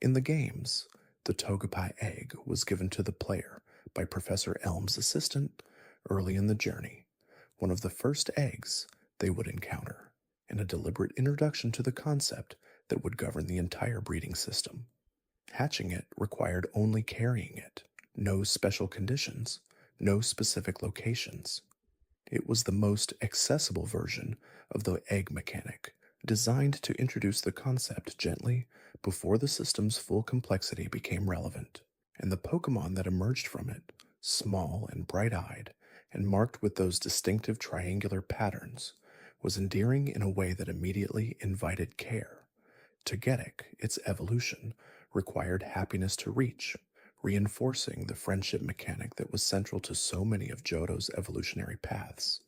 In the games, the Togepi egg was given to the player by Professor Elm's assistant early in the journey, one of the first eggs they would encounter, and a deliberate introduction to the concept that would govern the entire breeding system. Hatching it required only carrying it, no special conditions, no specific locations. It was the most accessible version of the egg mechanic, designed to introduce the concept gently before the system's full complexity became relevant. And the Pokemon that emerged from it, small and bright-eyed, and marked with those distinctive triangular patterns, was endearing in a way that immediately invited care. Togetic, its evolution, required happiness to reach, reinforcing the friendship mechanic that was central to so many of Johto's evolutionary paths.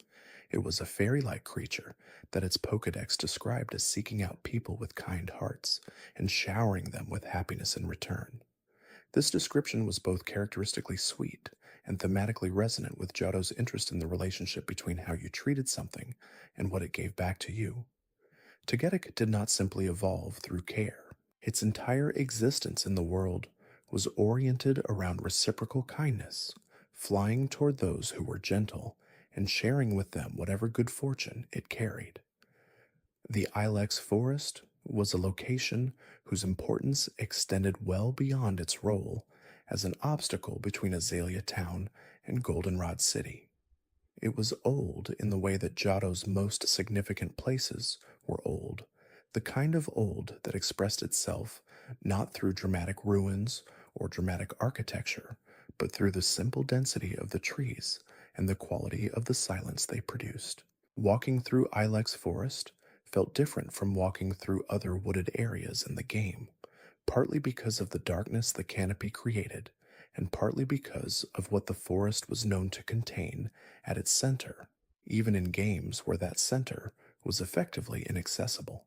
It was a fairy-like creature that its Pokédex described as seeking out people with kind hearts and showering them with happiness in return. This description was both characteristically sweet and thematically resonant with Johto's interest in the relationship between how you treated something and what it gave back to you. Togetic did not simply evolve through care. Its entire existence in the world was oriented around reciprocal kindness, flying toward those who were gentle and sharing with them whatever good fortune it carried. The Ilex Forest was a location whose importance extended well beyond its role as an obstacle between Azalea Town and Goldenrod City. It was old in the way that Johto's most significant places were old, the kind of old that expressed itself not through dramatic ruins or dramatic architecture, but through the simple density of the trees and the quality of the silence they produced. Walking through Ilex Forest felt different from walking through other wooded areas in the game, partly because of the darkness the canopy created, and partly because of what the forest was known to contain at its center, even in games where that center was effectively inaccessible.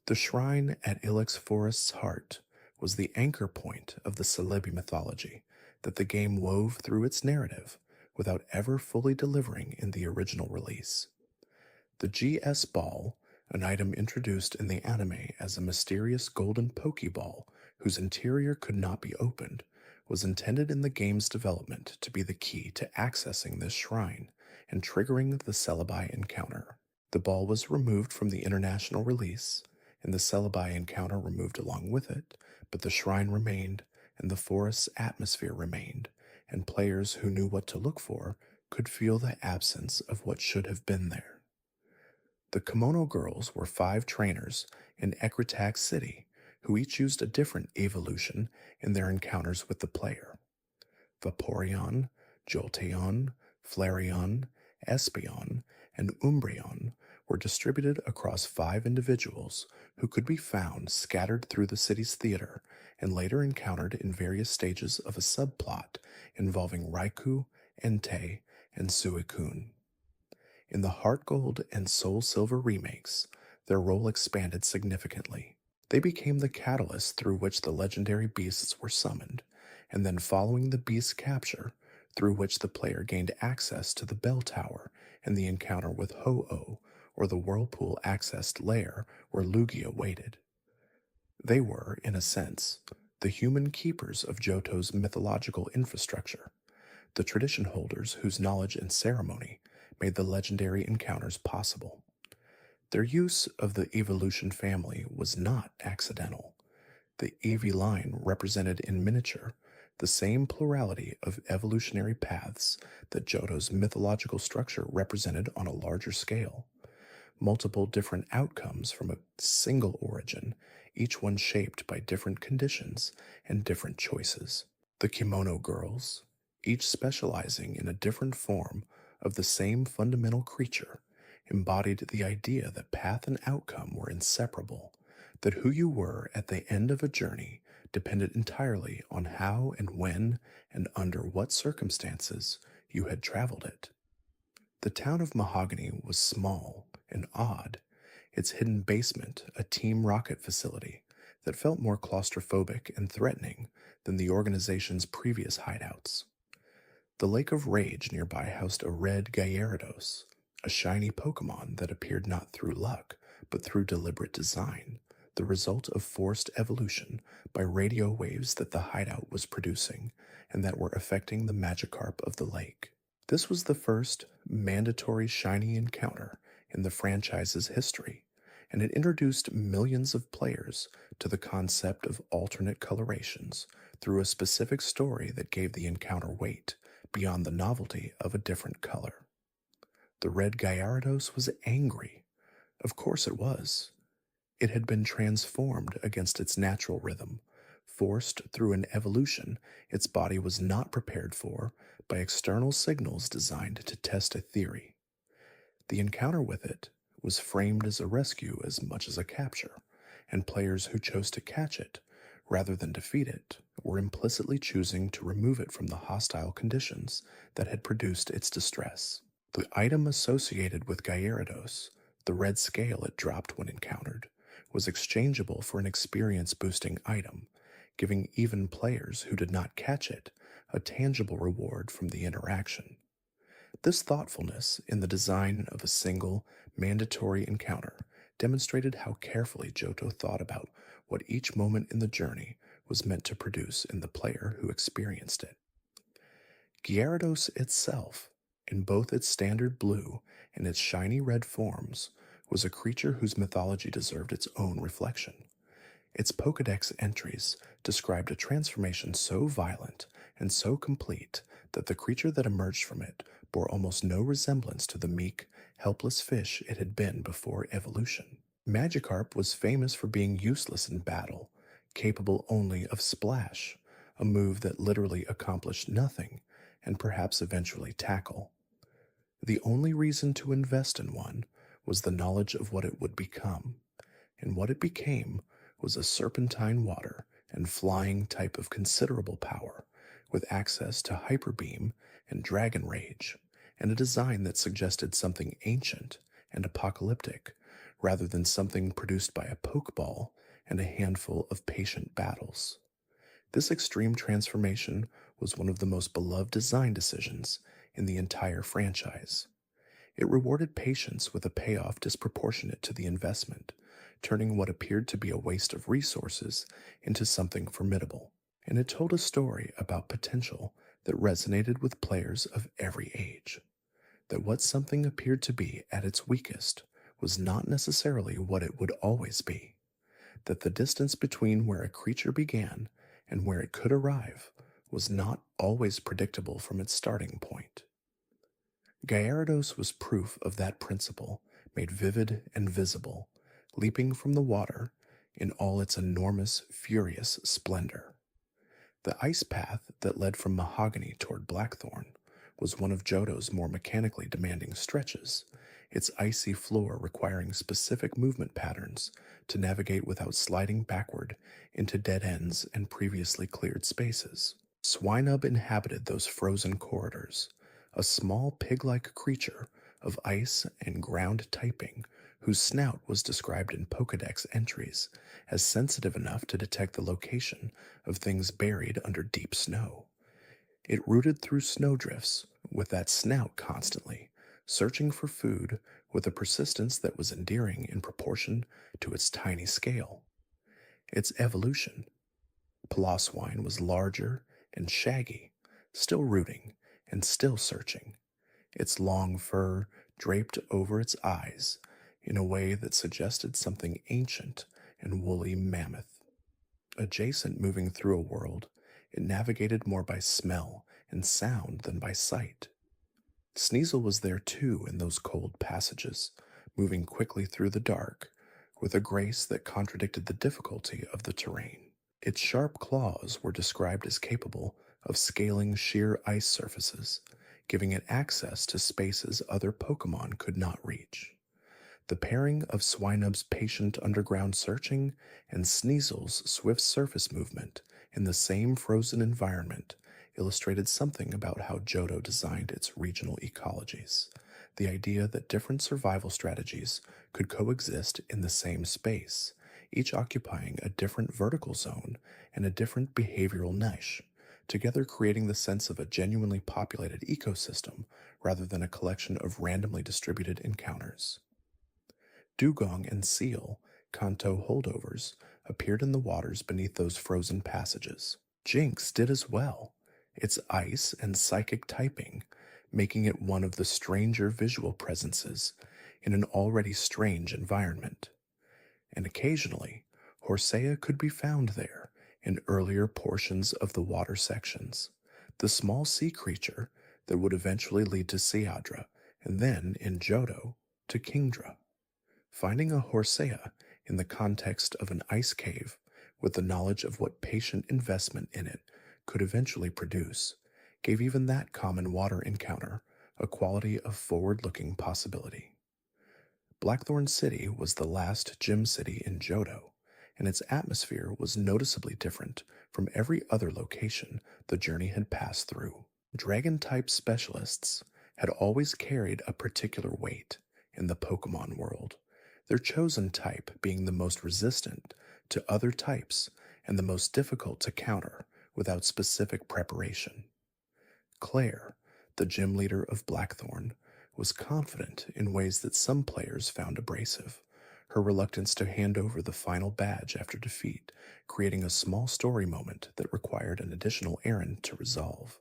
The shrine at Ilex Forest's heart was the anchor point of the Celebi mythology that the game wove through its narrative without ever fully delivering in the original release. The GS Ball, an item introduced in the anime as a mysterious golden Pokeball whose interior could not be opened, was intended in the game's development to be the key to accessing this shrine and triggering the Celebi encounter. The ball was removed from the international release, and the Celebi encounter removed along with it, but the shrine remained, and the forest's atmosphere remained, and players who knew what to look for could feel the absence of what should have been there. The Kimono Girls were 5 trainers in Ecritac City who each used a different evolution in their encounters with the player. Vaporeon, Jolteon, Flareon, Espeon, and Umbreon were distributed across 5 individuals who could be found scattered through the city's theater and later encountered in various stages of a subplot involving Raikou, Entei, and Suicune. In the Heart Gold and Soul Silver remakes, their role expanded significantly. They became the catalyst through which the legendary beasts were summoned, and then following the beast's capture, through which the player gained access to the bell tower and the encounter with Ho-Oh, or the whirlpool-accessed lair where Lugia waited. They were, in a sense, the human keepers of Johto's mythological infrastructure, the tradition holders whose knowledge and ceremony made the legendary encounters possible. Their use of the evolution family was not accidental. The Eevee line represented in miniature the same plurality of evolutionary paths that Johto's mythological structure represented on a larger scale. Multiple different outcomes from a single origin, each one shaped by different conditions and different choices. The Kimono Girls, each specializing in a different form of the same fundamental creature, embodied the idea that path and outcome were inseparable, that who you were at the end of a journey depended entirely on how and when and under what circumstances you had traveled it. The town of Mahogany was small and odd, its hidden basement a Team Rocket facility that felt more claustrophobic and threatening than the organization's previous hideouts. The Lake of Rage nearby housed a red Gyarados, a shiny Pokémon that appeared not through luck, but through deliberate design, the result of forced evolution by radio waves that the hideout was producing and that were affecting the Magikarp of the lake. This was the first mandatory shiny encounter in the franchise's history, and it introduced millions of players to the concept of alternate colorations through a specific story that gave the encounter weight beyond the novelty of a different color. The red Gyarados was angry. Of course it was. It had been transformed against its natural rhythm, forced through an evolution its body was not prepared for by external signals designed to test a theory. The encounter with it was framed as a rescue as much as a capture, and players who chose to catch it, rather than defeat it, were implicitly choosing to remove it from the hostile conditions that had produced its distress. The item associated with Gyarados, the red scale it dropped when encountered, was exchangeable for an experience-boosting item, giving even players who did not catch it a tangible reward from the interaction. This thoughtfulness in the design of a single, mandatory encounter demonstrated how carefully Johto thought about what each moment in the journey was meant to produce in the player who experienced it. Gyarados itself, in both its standard blue and its shiny red forms, was a creature whose mythology deserved its own reflection. Its Pokédex entries described a transformation so violent and so complete that the creature that emerged from it bore almost no resemblance to the meek, helpless fish it had been before evolution. Magikarp was famous for being useless in battle, capable only of Splash, a move that literally accomplished nothing, and perhaps eventually Tackle. The only reason to invest in one was the knowledge of what it would become, and what it became was a serpentine water and flying type of considerable power, with access to Hyper Beam and Dragon Rage, and a design that suggested something ancient and apocalyptic, rather than something produced by a Pokeball and a handful of patient battles. This extreme transformation was one of the most beloved design decisions in the entire franchise. It rewarded patience with a payoff disproportionate to the investment, turning what appeared to be a waste of resources into something formidable. And it told a story about potential that resonated with players of every age. That what something appeared to be at its weakest was not necessarily what it would always be. That the distance between where a creature began and where it could arrive was not always predictable from its starting point. Gyarados was proof of that principle made vivid and visible, leaping from the water in all its enormous, furious splendor. The ice path that led from Mahogany toward Blackthorn was one of Johto's more mechanically demanding stretches, its icy floor requiring specific movement patterns to navigate without sliding backward into dead ends and previously cleared spaces. Swinub inhabited those frozen corridors, a small pig-like creature of ice and ground typing whose snout was described in Pokédex entries as sensitive enough to detect the location of things buried under deep snow. It rooted through snowdrifts with that snout constantly, searching for food with a persistence that was endearing in proportion to its tiny scale. Its evolution. Piloswine was larger and shaggy, still rooting and still searching, its long fur draped over its eyes in a way that suggested something ancient and woolly mammoth. Adjacent, moving through a world, it navigated more by smell and sound than by sight. Sneasel was there too in those cold passages, moving quickly through the dark, with a grace that contradicted the difficulty of the terrain. Its sharp claws were described as capable of scaling sheer ice surfaces, giving it access to spaces other Pokémon could not reach. The pairing of Swinub's patient underground searching and Sneasel's swift surface movement in the same frozen environment illustrated something about how Johto designed its regional ecologies, the idea that different survival strategies could coexist in the same space, each occupying a different vertical zone and a different behavioral niche, together creating the sense of a genuinely populated ecosystem rather than a collection of randomly distributed encounters. Dugong and Seal, Kanto holdovers, appeared in the waters beneath those frozen passages. Jinx did as well, its ice and psychic typing making it one of the stranger visual presences in an already strange environment. And occasionally, Horsea could be found there in earlier portions of the water sections, the small sea creature that would eventually lead to Seadra, and then, in Johto, to Kingdra. Finding a Horsea in the context of an ice cave with the knowledge of what patient investment in it could eventually produce gave even that common water encounter a quality of forward-looking possibility. Blackthorn City was the last gym city in Johto, and its atmosphere was noticeably different from every other location the journey had passed through. Dragon-type specialists had always carried a particular weight in the Pokemon world, their chosen type being the most resistant to other types and the most difficult to counter without specific preparation. Claire, the gym leader of Blackthorn, was confident in ways that some players found abrasive, her reluctance to hand over the final badge after defeat creating a small story moment that required an additional errand to resolve.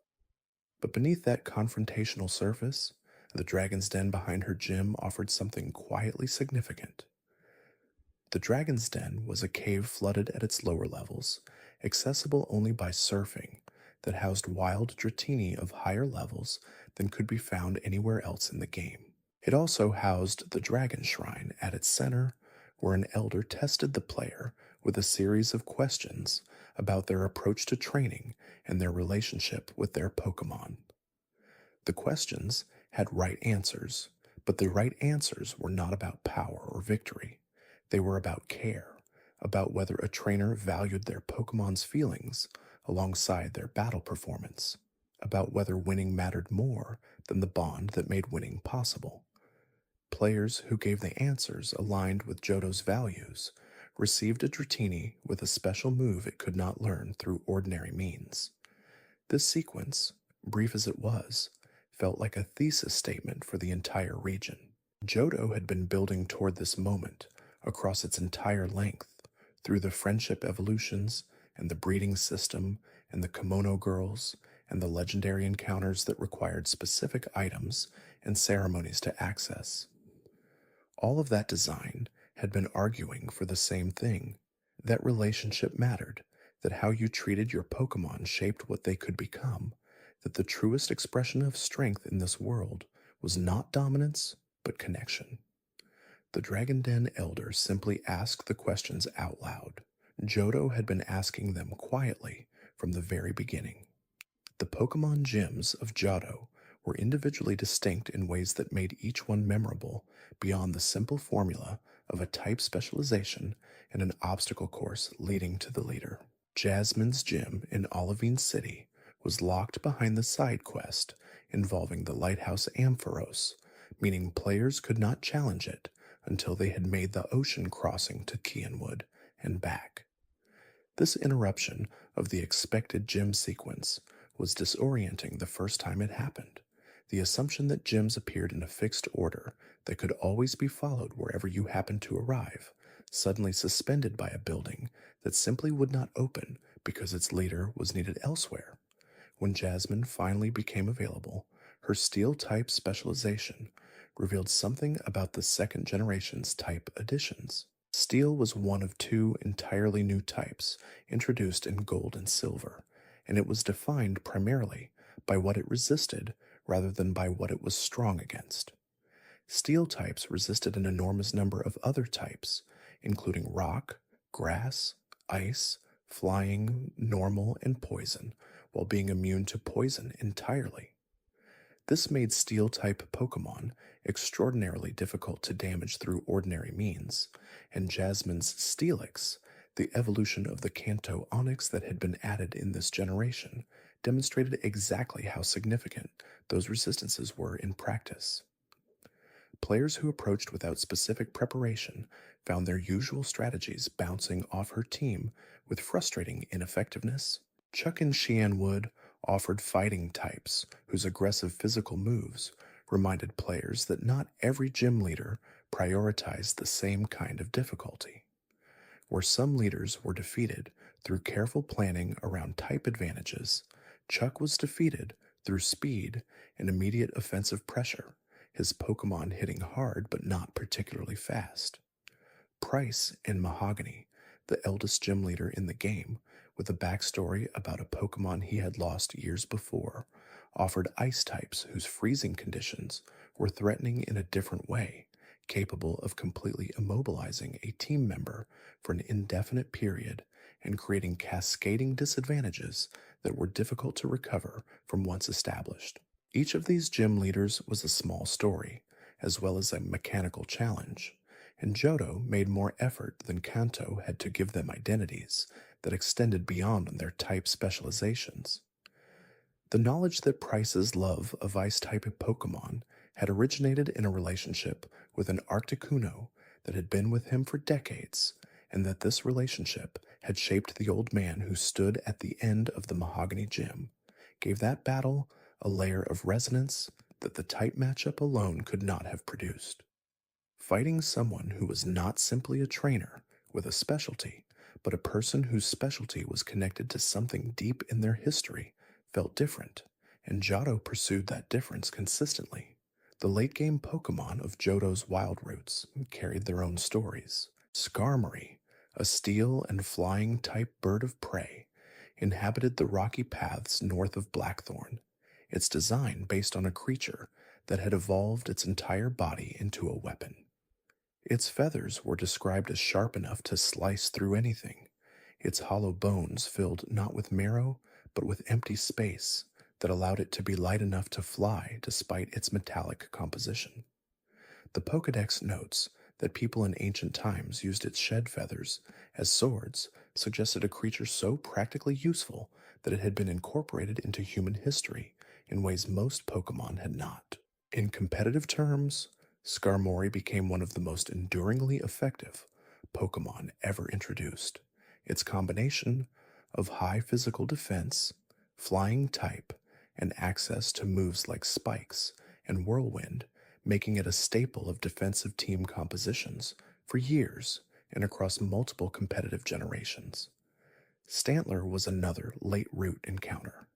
But beneath that confrontational surface, the dragon's den behind her gym offered something quietly significant. The Dragon's Den was a cave flooded at its lower levels, accessible only by surfing, that housed wild Dratini of higher levels than could be found anywhere else in the game. It also housed the Dragon Shrine at its center, where an elder tested the player with a series of questions about their approach to training and their relationship with their Pokemon. The questions had right answers, but the right answers were not about power or victory. They were about care, about whether a trainer valued their Pokemon's feelings alongside their battle performance, about whether winning mattered more than the bond that made winning possible. Players who gave the answers aligned with Johto's values received a Dratini with a special move it could not learn through ordinary means. This sequence, brief as it was, felt like a thesis statement for the entire region. Johto had been building toward this moment across its entire length, through the friendship evolutions and the breeding system and the kimono girls and the legendary encounters that required specific items and ceremonies to access. All of that design had been arguing for the same thing, that relationship mattered, that how you treated your Pokemon shaped what they could become, that the truest expression of strength in this world was not dominance, but connection. The Dragon Den Elder simply asked the questions out loud. Johto had been asking them quietly from the very beginning. The Pokemon gyms of Johto were individually distinct in ways that made each one memorable beyond the simple formula of a type specialization and an obstacle course leading to the leader. Jasmine's gym in Olivine City was locked behind the side quest involving the Lighthouse Ampharos, meaning players could not challenge it until they had made the ocean crossing to Kianwood and back. This interruption of the expected gym sequence was disorienting the first time it happened. The assumption that gyms appeared in a fixed order that could always be followed wherever you happened to arrive, suddenly suspended by a building that simply would not open because its leader was needed elsewhere. When Jasmine finally became available, her steel-type specialization revealed something about the second generation's type additions. Steel was one of two entirely new types introduced in Gold and Silver, and it was defined primarily by what it resisted rather than by what it was strong against. Steel types resisted an enormous number of other types, including rock, grass, ice, flying, normal, and poison, while being immune to poison entirely. This made Steel-type Pokemon extraordinarily difficult to damage through ordinary means, and Jasmine's Steelix, the evolution of the Kanto Onyx that had been added in this generation, demonstrated exactly how significant those resistances were in practice. Players who approached without specific preparation found their usual strategies bouncing off her team with frustrating ineffectiveness. Chuck and Xianwood offered fighting types whose aggressive physical moves reminded players that not every gym leader prioritized the same kind of difficulty. Where some leaders were defeated through careful planning around type advantages, Chuck was defeated through speed and immediate offensive pressure, his Pokemon hitting hard but not particularly fast. Price and Mahogany, the eldest gym leader in the game, with a backstory about a Pokemon he had lost years before, offered ice types whose freezing conditions were threatening in a different way, capable of completely immobilizing a team member for an indefinite period and creating cascading disadvantages that were difficult to recover from once established. Each of these gym leaders was a small story, as well as a mechanical challenge, and Johto made more effort than Kanto had to give them identities that extended beyond their type specializations. The knowledge that Price's love of ice-type Pokemon had originated in a relationship with an Articuno that had been with him for decades, and that this relationship had shaped the old man who stood at the end of the Mahogany Gym, gave that battle a layer of resonance that the type matchup alone could not have produced. Fighting someone who was not simply a trainer with a specialty, but a person whose specialty was connected to something deep in their history felt different, and Johto pursued that difference consistently. The late game Pokemon of Johto's wild roots carried their own stories. Skarmory, a steel and flying type bird of prey, inhabited the rocky paths north of Blackthorn, its design based on a creature that had evolved its entire body into a weapon. Its feathers were described as sharp enough to slice through anything, its hollow bones filled not with marrow, but with empty space that allowed it to be light enough to fly despite its metallic composition. The Pokédex notes that people in ancient times used its shed feathers as swords, suggested a creature so practically useful that it had been incorporated into human history in ways most Pokémon had not. In competitive terms, Skarmory became one of the most enduringly effective Pokémon ever introduced. Its combination of high physical defense, flying type, and access to moves like Spikes and Whirlwind, making it a staple of defensive team compositions for years and across multiple competitive generations. Stantler was another late route encounter,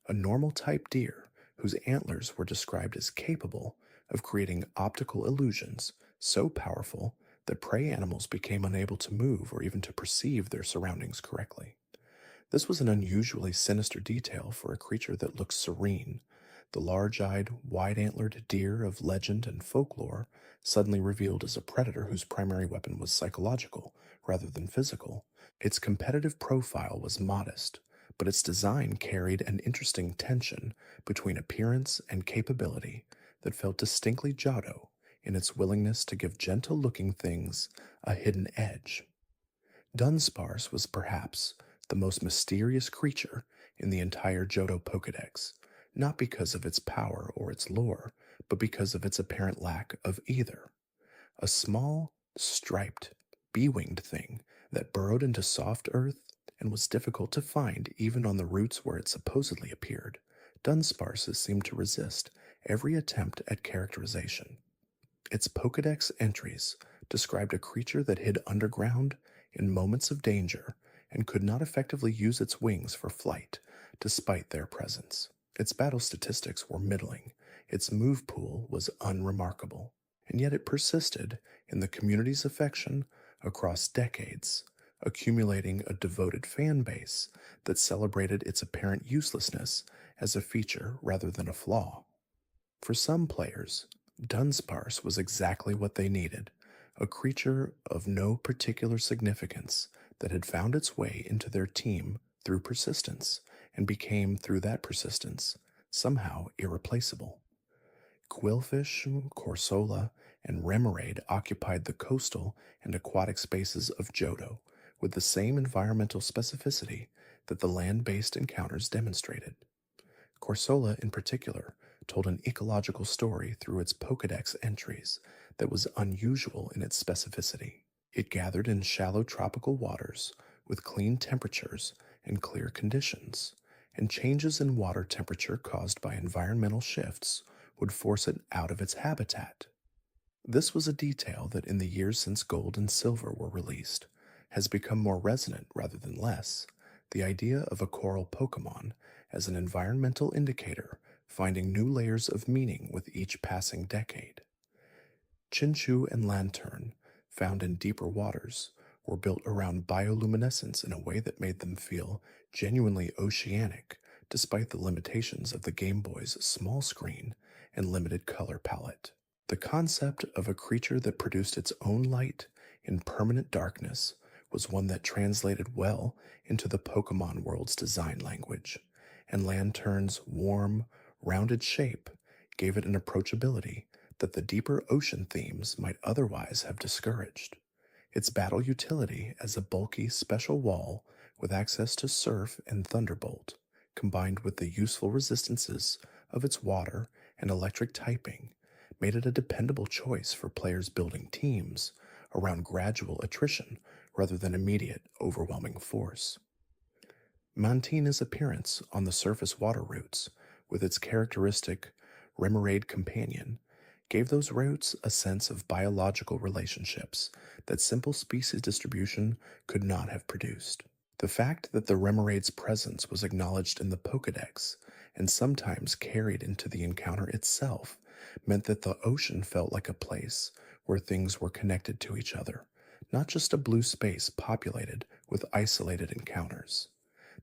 a normal type deer whose antlers were described as capable of creating optical illusions so powerful that prey animals became unable to move or even to perceive their surroundings correctly. This was an unusually sinister detail for a creature that looked serene. The large-eyed, wide-antlered deer of legend and folklore suddenly revealed as a predator whose primary weapon was psychological rather than physical. Its competitive profile was modest, but its design carried an interesting tension between appearance and capability that felt distinctly Johto in its willingness to give gentle-looking things a hidden edge. Dunsparce was perhaps the most mysterious creature in the entire Johto Pokédex, not because of its power or its lore, but because of its apparent lack of either. A small, striped, bee-winged thing that burrowed into soft earth and was difficult to find even on the routes where it supposedly appeared, Dunsparces seemed to resist every attempt at characterization. Its Pokédex entries described a creature that hid underground in moments of danger and could not effectively use its wings for flight despite their presence. Its battle statistics were middling, its move pool was unremarkable, and yet it persisted in the community's affection across decades, accumulating a devoted fan base that celebrated its apparent uselessness as a feature rather than a flaw. For some players, Dunsparce was exactly what they needed, a creature of no particular significance that had found its way into their team through persistence and became, through that persistence, somehow irreplaceable. Quillfish, Corsola, and Remoraid occupied the coastal and aquatic spaces of Johto with the same environmental specificity that the land-based encounters demonstrated. Corsola, in particular, told an ecological story through its Pokédex entries that was unusual in its specificity. It gathered in shallow tropical waters with clean temperatures and clear conditions, and changes in water temperature caused by environmental shifts would force it out of its habitat. This was a detail that in the years since Gold and Silver were released has become more resonant rather than less, the idea of a coral Pokémon as an environmental indicator finding new layers of meaning with each passing decade. Chinchou and Lantern, found in deeper waters, were built around bioluminescence in a way that made them feel genuinely oceanic despite the limitations of the Game Boy's small screen and limited color palette. The concept of a creature that produced its own light in permanent darkness was one that translated well into the Pokemon world's design language, and Lantern's warm, rounded shape gave it an approachability that the deeper ocean themes might otherwise have discouraged. Its battle utility as a bulky special wall with access to Surf and Thunderbolt, combined with the useful resistances of its water and electric typing, made it a dependable choice for players building teams around gradual attrition rather than immediate, overwhelming force. Mantina's appearance on the surface water routes, with its characteristic remoraid companion, gave those routes a sense of biological relationships that simple species distribution could not have produced. The fact that the remoraid's presence was acknowledged in the Pokédex and sometimes carried into the encounter itself meant that the ocean felt like a place where things were connected to each other, not just a blue space populated with isolated encounters.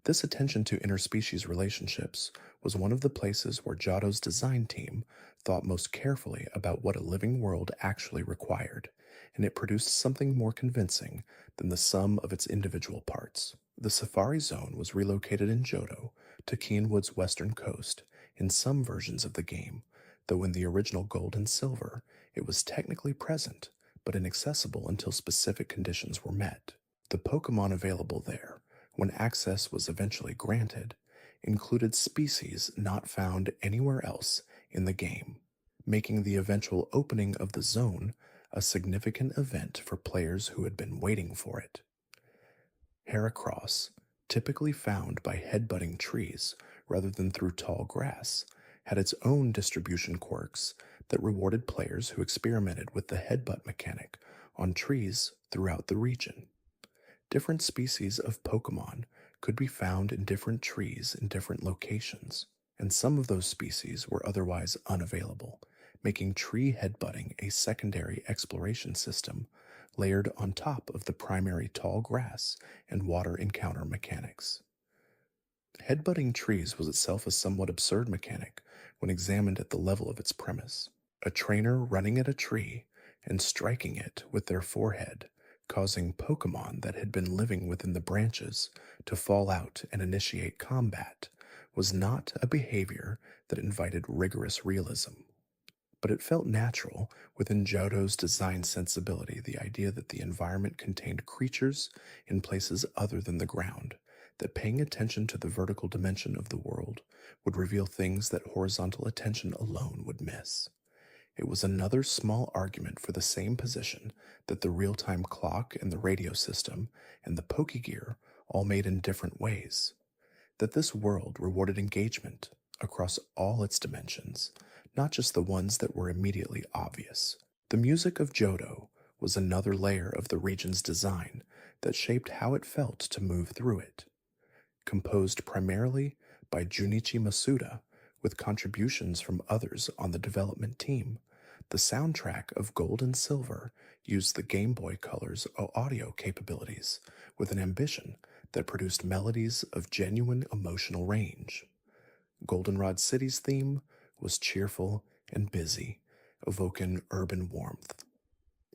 This attention to interspecies relationships was one of the places where Johto's design team thought most carefully about what a living world actually required, and it produced something more convincing than the sum of its individual parts. The Safari Zone was relocated in Johto to Keenwood's western coast in some versions of the game, though in the original Gold and Silver it was technically present, but inaccessible until specific conditions were met. The Pokémon available there, when access was eventually granted, included species not found anywhere else in the game, making the eventual opening of the zone a significant event for players who had been waiting for it. Heracross, typically found by headbutting trees rather than through tall grass, had its own distribution quirks that rewarded players who experimented with the headbutt mechanic on trees throughout the region. Different species of Pokémon could be found in different trees in different locations, and some of those species were otherwise unavailable, making tree headbutting a secondary exploration system layered on top of the primary tall grass and water encounter mechanics. Headbutting trees was itself a somewhat absurd mechanic when examined at the level of its premise. A trainer running at a tree and striking it with their forehead, causing Pokémon that had been living within the branches to fall out and initiate combat, was not a behavior that invited rigorous realism. But it felt natural within Johto's design sensibility, the idea that the environment contained creatures in places other than the ground, that paying attention to the vertical dimension of the world would reveal things that horizontal attention alone would miss. It was another small argument for the same position that the real-time clock and the radio system and the Pokégear all made in different ways, that this world rewarded engagement across all its dimensions, not just the ones that were immediately obvious. The music of Johto was another layer of the region's design that shaped how it felt to move through it. Composed primarily by Junichi Masuda, with contributions from others on the development team, the soundtrack of Gold and Silver used the Game Boy Color's audio capabilities with an ambition that produced melodies of genuine emotional range. Goldenrod City's theme was cheerful and busy, evoking urban warmth.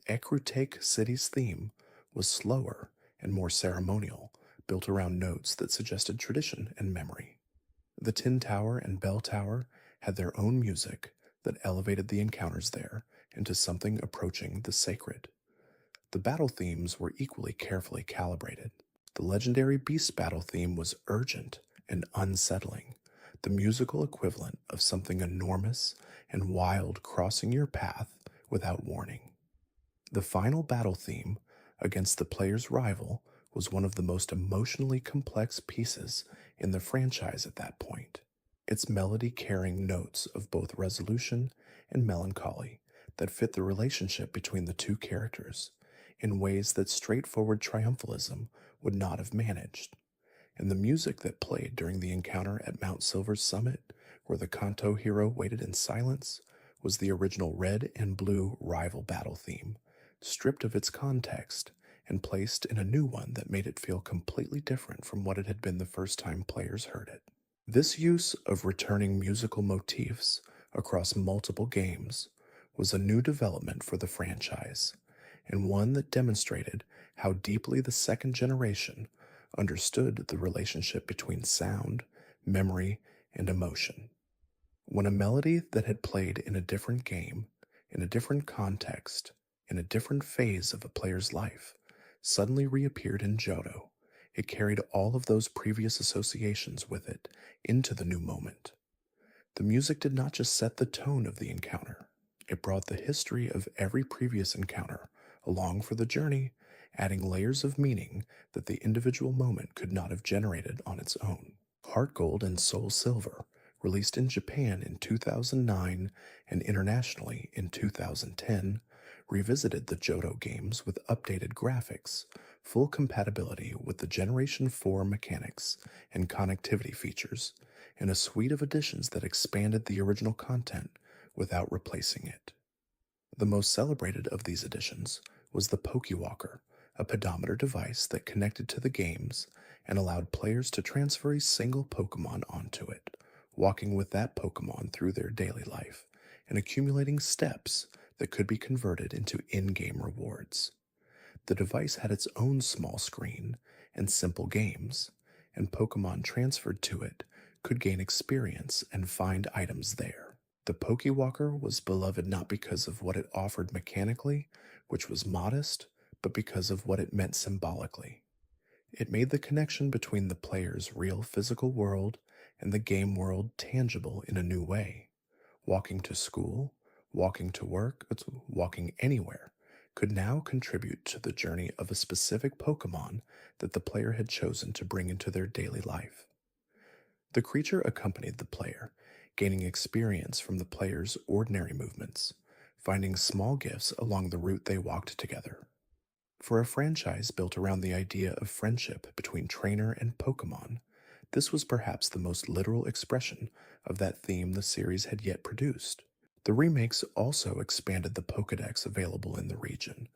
Ecruteak City's theme was slower and more ceremonial, built around notes that suggested tradition and memory. The Tin Tower and Bell Tower had their own music that elevated the encounters there into something approaching the sacred. The battle themes were equally carefully calibrated. The legendary beast battle theme was urgent and unsettling, the musical equivalent of something enormous and wild crossing your path without warning. The final battle theme against the player's rival was one of the most emotionally complex pieces in the franchise at that point, its melody carrying notes of both resolution and melancholy that fit the relationship between the two characters in ways that straightforward triumphalism would not have managed. And the music that played during the encounter at Mount Silver's summit, where the Kanto hero waited in silence, was the original red and blue rival battle theme, stripped of its context and placed in a new one that made it feel completely different from what it had been the first time players heard it. This use of returning musical motifs across multiple games was a new development for the franchise, and one that demonstrated how deeply the second generation understood the relationship between sound, memory, and emotion. When a melody that had played in a different game, in a different context, in a different phase of a player's life, suddenly reappeared in Johto, it carried all of those previous associations with it into the new moment. The music did not just set the tone of the encounter, it brought the history of every previous encounter along for the journey, adding layers of meaning that the individual moment could not have generated on its own. Heart Gold and Soul Silver, released in Japan in 2009 and internationally in 2010, revisited the Johto games with updated graphics, full compatibility with the Generation 4 mechanics and connectivity features, and a suite of additions that expanded the original content without replacing it. The most celebrated of these additions was the Pokewalker, a pedometer device that connected to the games and allowed players to transfer a single Pokemon onto it, walking with that Pokemon through their daily life and accumulating steps that could be converted into in-game rewards. The device had its own small screen and simple games, and Pokemon transferred to it could gain experience and find items there. The Pokewalker was beloved not because of what it offered mechanically, which was modest, but because of what it meant symbolically. It made the connection between the player's real physical world and the game world tangible in a new way. Walking to school, walking to work, walking anywhere could now contribute to the journey of a specific Pokemon that the player had chosen to bring into their daily life. The creature accompanied the player, gaining experience from the player's ordinary movements, finding small gifts along the route they walked together. For a franchise built around the idea of friendship between trainer and Pokemon, this was perhaps the most literal expression of that theme the series had yet produced. The remakes also expanded the Pokédex available in the region,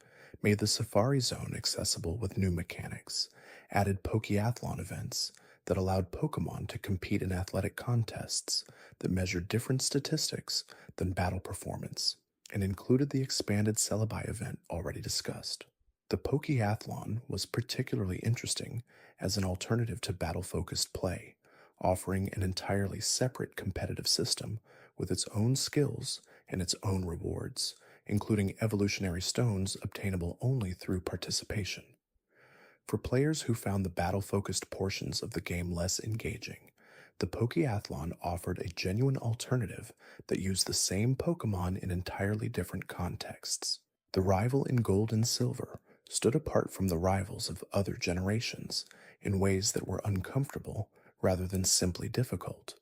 made the Safari Zone accessible with new mechanics, added Pokeathlon events that allowed Pokemon to compete in athletic contests that measured different statistics than battle performance, and included the expanded Celebi event already discussed. The Pokeathlon was particularly interesting as an alternative to battle-focused play, offering an entirely separate competitive system with its own skills and its own rewards, including evolutionary stones obtainable only through participation. For players who found the battle-focused portions of the game less engaging, the Pokeathlon offered a genuine alternative that used the same Pokemon in entirely different contexts. The rival in Gold and Silver stood apart from the rivals of other generations in ways that were uncomfortable rather than simply difficult.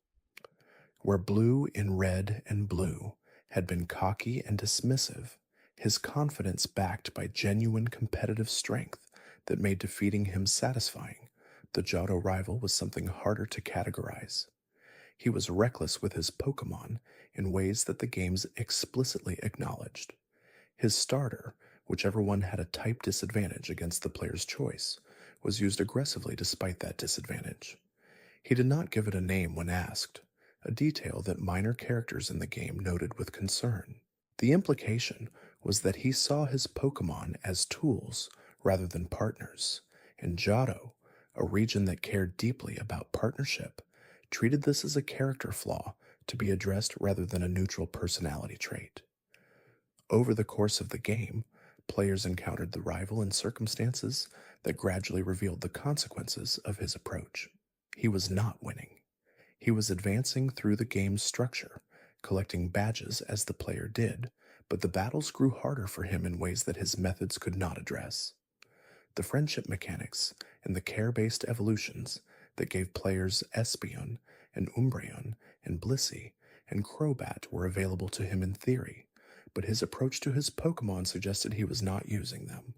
Where Blue in Red and Blue had been cocky and dismissive, his confidence backed by genuine competitive strength that made defeating him satisfying, the Johto rival was something harder to categorize. He was reckless with his Pokemon in ways that the games explicitly acknowledged. His starter, whichever one had a type disadvantage against the player's choice, was used aggressively despite that disadvantage. He did not give it a name when asked, a detail that minor characters in the game noted with concern. The implication was that he saw his Pokemon as tools rather than partners, and Johto, a region that cared deeply about partnership, treated this as a character flaw to be addressed rather than a neutral personality trait. Over the course of the game, players encountered the rival in circumstances that gradually revealed the consequences of his approach. He was not winning. He was advancing through the game's structure, collecting badges as the player did, but the battles grew harder for him in ways that his methods could not address. The friendship mechanics and the care-based evolutions that gave players Espeon and Umbreon and Blissey and Crobat were available to him in theory, but his approach to his Pokemon suggested he was not using them.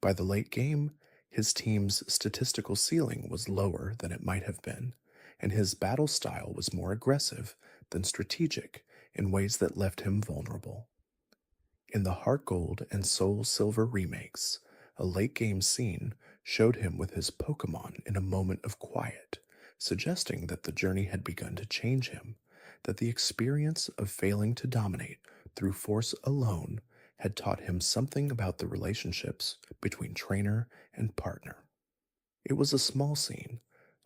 By the late game, his team's statistical ceiling was lower than it might have been, and his battle style was more aggressive than strategic in ways that left him vulnerable. In the Heart Gold and Soul Silver remakes, a late-game scene showed him with his Pokemon in a moment of quiet, suggesting that the journey had begun to change him, that the experience of failing to dominate through force alone had taught him something about the relationships between trainer and partner. It was a small scene,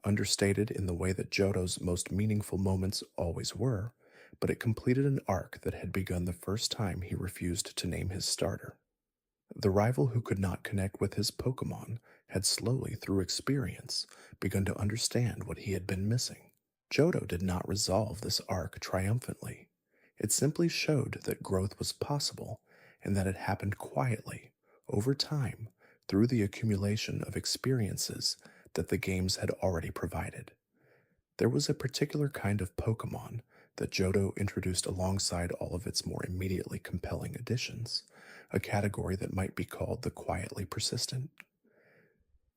understated in the way that Johto's most meaningful moments always were, but it completed an arc that had begun the first time he refused to name his starter. The rival who could not connect with his Pokémon had slowly, through experience, begun to understand what he had been missing. Johto did not resolve this arc triumphantly. It simply showed that growth was possible and that it happened quietly, over time, through the accumulation of experiences that the games had already provided. There was a particular kind of Pokemon that Johto introduced alongside all of its more immediately compelling additions, a category that might be called the quietly persistent.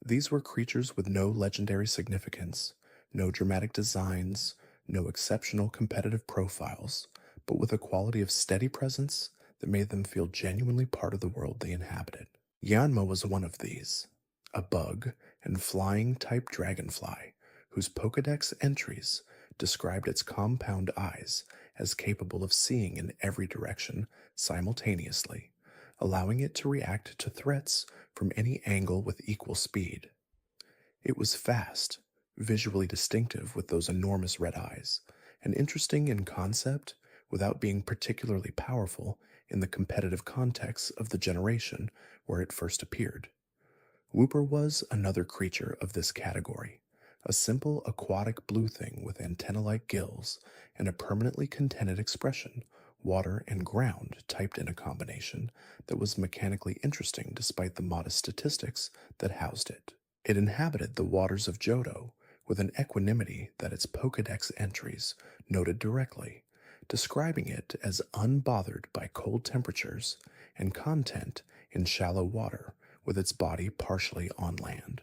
These were creatures with no legendary significance, no dramatic designs, no exceptional competitive profiles, but with a quality of steady presence that made them feel genuinely part of the world they inhabited. Yanma was one of these, a bug and flying type dragonfly whose Pokédex entries described its compound eyes as capable of seeing in every direction simultaneously, allowing it to react to threats from any angle with equal speed. It was fast, visually distinctive with those enormous red eyes, and interesting in concept without being particularly powerful in the competitive context of the generation where it first appeared. Wooper was another creature of this category, a simple aquatic blue thing with antenna-like gills and a permanently contented expression, water and ground typed in a combination that was mechanically interesting despite the modest statistics that housed it. It inhabited the waters of Johto with an equanimity that its Pokédex entries noted directly, describing it as unbothered by cold temperatures and content in shallow water with its body partially on land.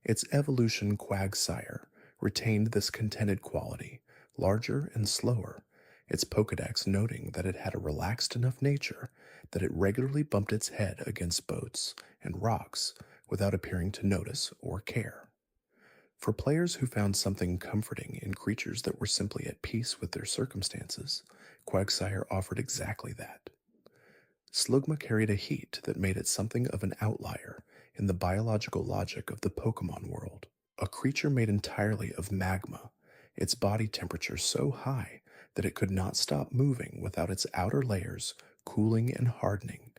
Its evolution Quagsire retained this contented quality, larger and slower, its Pokédex noting that it had a relaxed enough nature that it regularly bumped its head against boats and rocks without appearing to notice or care. For players who found something comforting in creatures that were simply at peace with their circumstances, Quagsire offered exactly that. Slugma carried a heat that made it something of an outlier in the biological logic of the Pokemon world. A creature made entirely of magma, its body temperature so high that it could not stop moving without its outer layers cooling and hardening.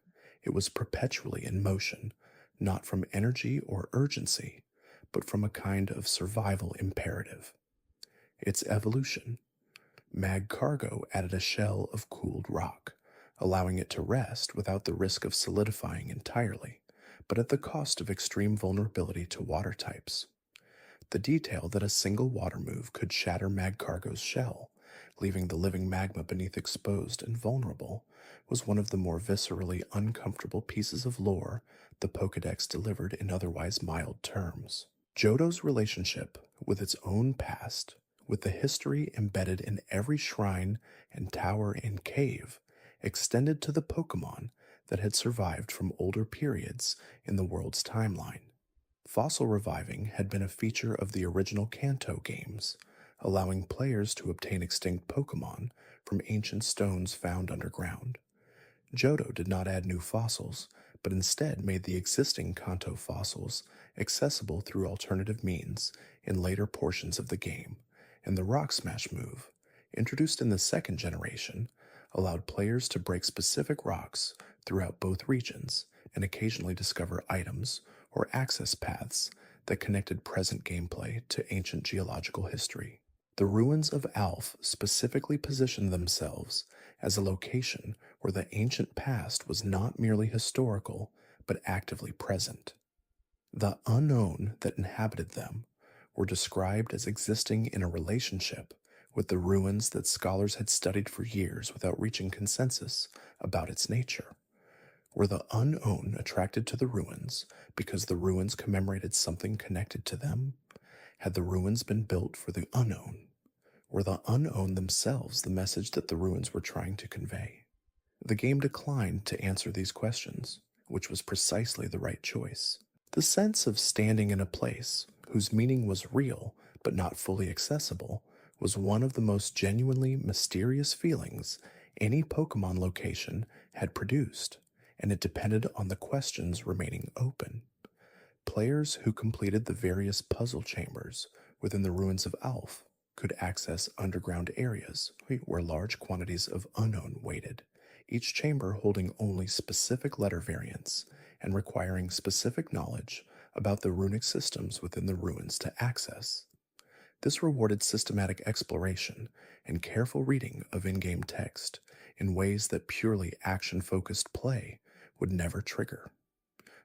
It was perpetually in motion, not from energy or urgency, but from a kind of survival imperative. Its evolution. Magcargo added a shell of cooled rock, allowing it to rest without the risk of solidifying entirely, but at the cost of extreme vulnerability to water types. The detail that a single water move could shatter Magcargo's shell, leaving the living magma beneath exposed and vulnerable, was one of the more viscerally uncomfortable pieces of lore the Pokédex delivered in otherwise mild terms. Johto's relationship with its own past, with the history embedded in every shrine and tower and cave, extended to the Pokémon that had survived from older periods in the world's timeline. Fossil reviving had been a feature of the original Kanto games, allowing players to obtain extinct Pokémon from ancient stones found underground. Johto did not add new fossils, but instead made the existing Kanto fossils accessible through alternative means in later portions of the game, and the Rock Smash move, introduced in the second generation, allowed players to break specific rocks throughout both regions and occasionally discover items or access paths that connected present gameplay to ancient geological history. The ruins of Alph specifically positioned themselves as a location where the ancient past was not merely historical, but actively present. The unknown that inhabited them were described as existing in a relationship with the ruins that scholars had studied for years without reaching consensus about its nature. Were the unknown attracted to the ruins because the ruins commemorated something connected to them? Had the ruins been built for the unknown? Were the unknown themselves the message that the ruins were trying to convey? The game declined to answer these questions, which was precisely the right choice. The sense of standing in a place whose meaning was real but not fully accessible was one of the most genuinely mysterious feelings any Pokemon location had produced, and it depended on the questions remaining open. Players who completed the various puzzle chambers within the ruins of Alf could access underground areas where large quantities of unknown waited, each chamber holding only specific letter variants and requiring specific knowledge about the runic systems within the ruins to access. This rewarded systematic exploration and careful reading of in game text in ways that purely action focused play would never trigger.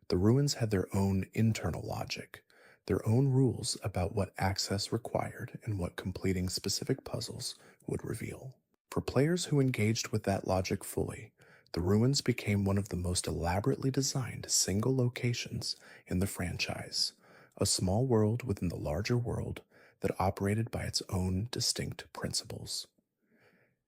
The ruins had their own internal logic, their own rules about what access required and what completing specific puzzles would reveal. For players who engaged with that logic fully, the ruins became one of the most elaborately designed single locations in the franchise, a small world within the larger world that operated by its own distinct principles.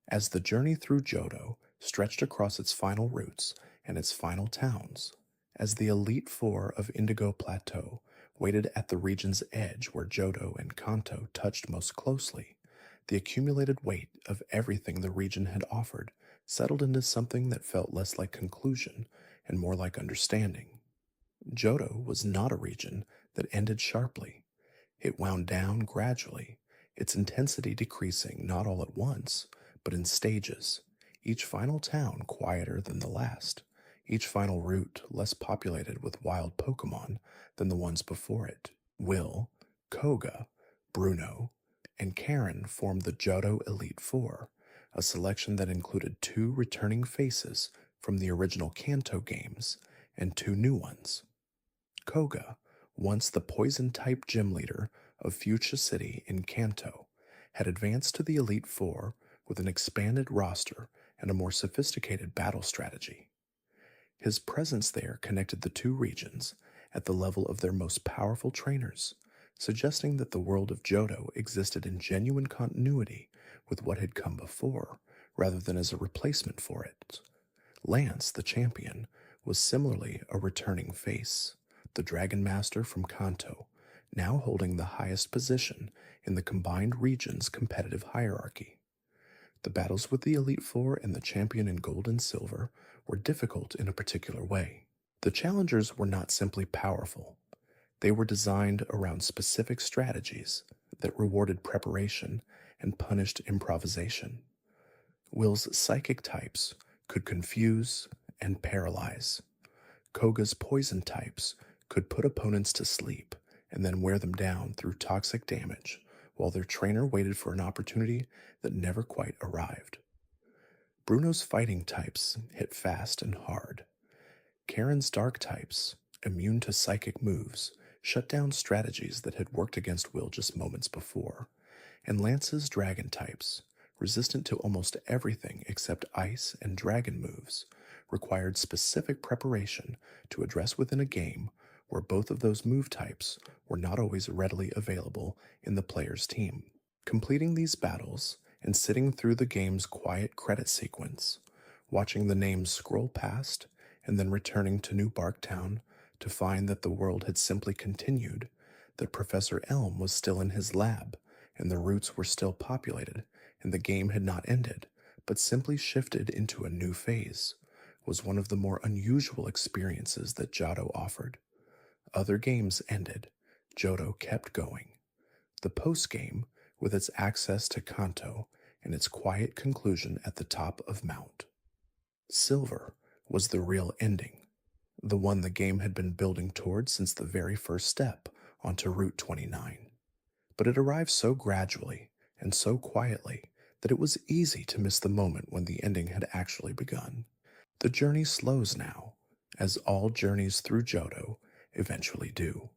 As the journey through Johto stretched across its final routes and its final towns, as the Elite Four of Indigo Plateau waited at the region's edge where Johto and Kanto touched most closely, the accumulated weight of everything the region had offered settled into something that felt less like conclusion and more like understanding. Johto was not a region that ended sharply. It wound down gradually, its intensity decreasing not all at once, but in stages, each final town quieter than the last, each final route less populated with wild Pokémon than the ones before it. Will, Koga, Bruno, and Karen formed the Johto Elite Four, a selection that included 2 returning faces from the original Kanto games and 2 new ones. Koga, once the poison-type gym leader of Fuchsia City in Kanto, had advanced to the Elite Four with an expanded roster and a more sophisticated battle strategy. His presence there connected the 2 regions at the level of their most powerful trainers, suggesting that the world of Johto existed in genuine continuity with what had come before, rather than as a replacement for it. Lance, the champion, was similarly a returning face, the Dragon Master from Kanto, now holding the highest position in the combined region's competitive hierarchy. The battles with the Elite Four and the champion in gold and silver were difficult in a particular way. The challengers were not simply powerful. They were designed around specific strategies that rewarded preparation and punished improvisation. Will's psychic types could confuse and paralyze. Koga's poison types could put opponents to sleep and then wear them down through toxic damage, while their trainer waited for an opportunity that never quite arrived. Bruno's fighting types hit fast and hard. Karen's dark types, immune to psychic moves, shut down strategies that had worked against Will just moments before, and Lance's dragon types, resistant to almost everything except ice and dragon moves, required specific preparation to address within a game where both of those move types were not always readily available in the player's team. Completing these battles and sitting through the game's quiet credit sequence, watching the names scroll past and then returning to New Barktown to find that the world had simply continued, that Professor Elm was still in his lab, and the routes were still populated, and the game had not ended, but simply shifted into a new phase, was one of the more unusual experiences that Johto offered. Other games ended. Johto kept going. The post-game, with its access to Kanto and its quiet conclusion at the top of Mount. Silver was the real ending, the one the game had been building toward since the very first step onto Route 29. But it arrived so gradually and so quietly that it was easy to miss the moment when the ending had actually begun. The journey slows now, as all journeys through Johto eventually do.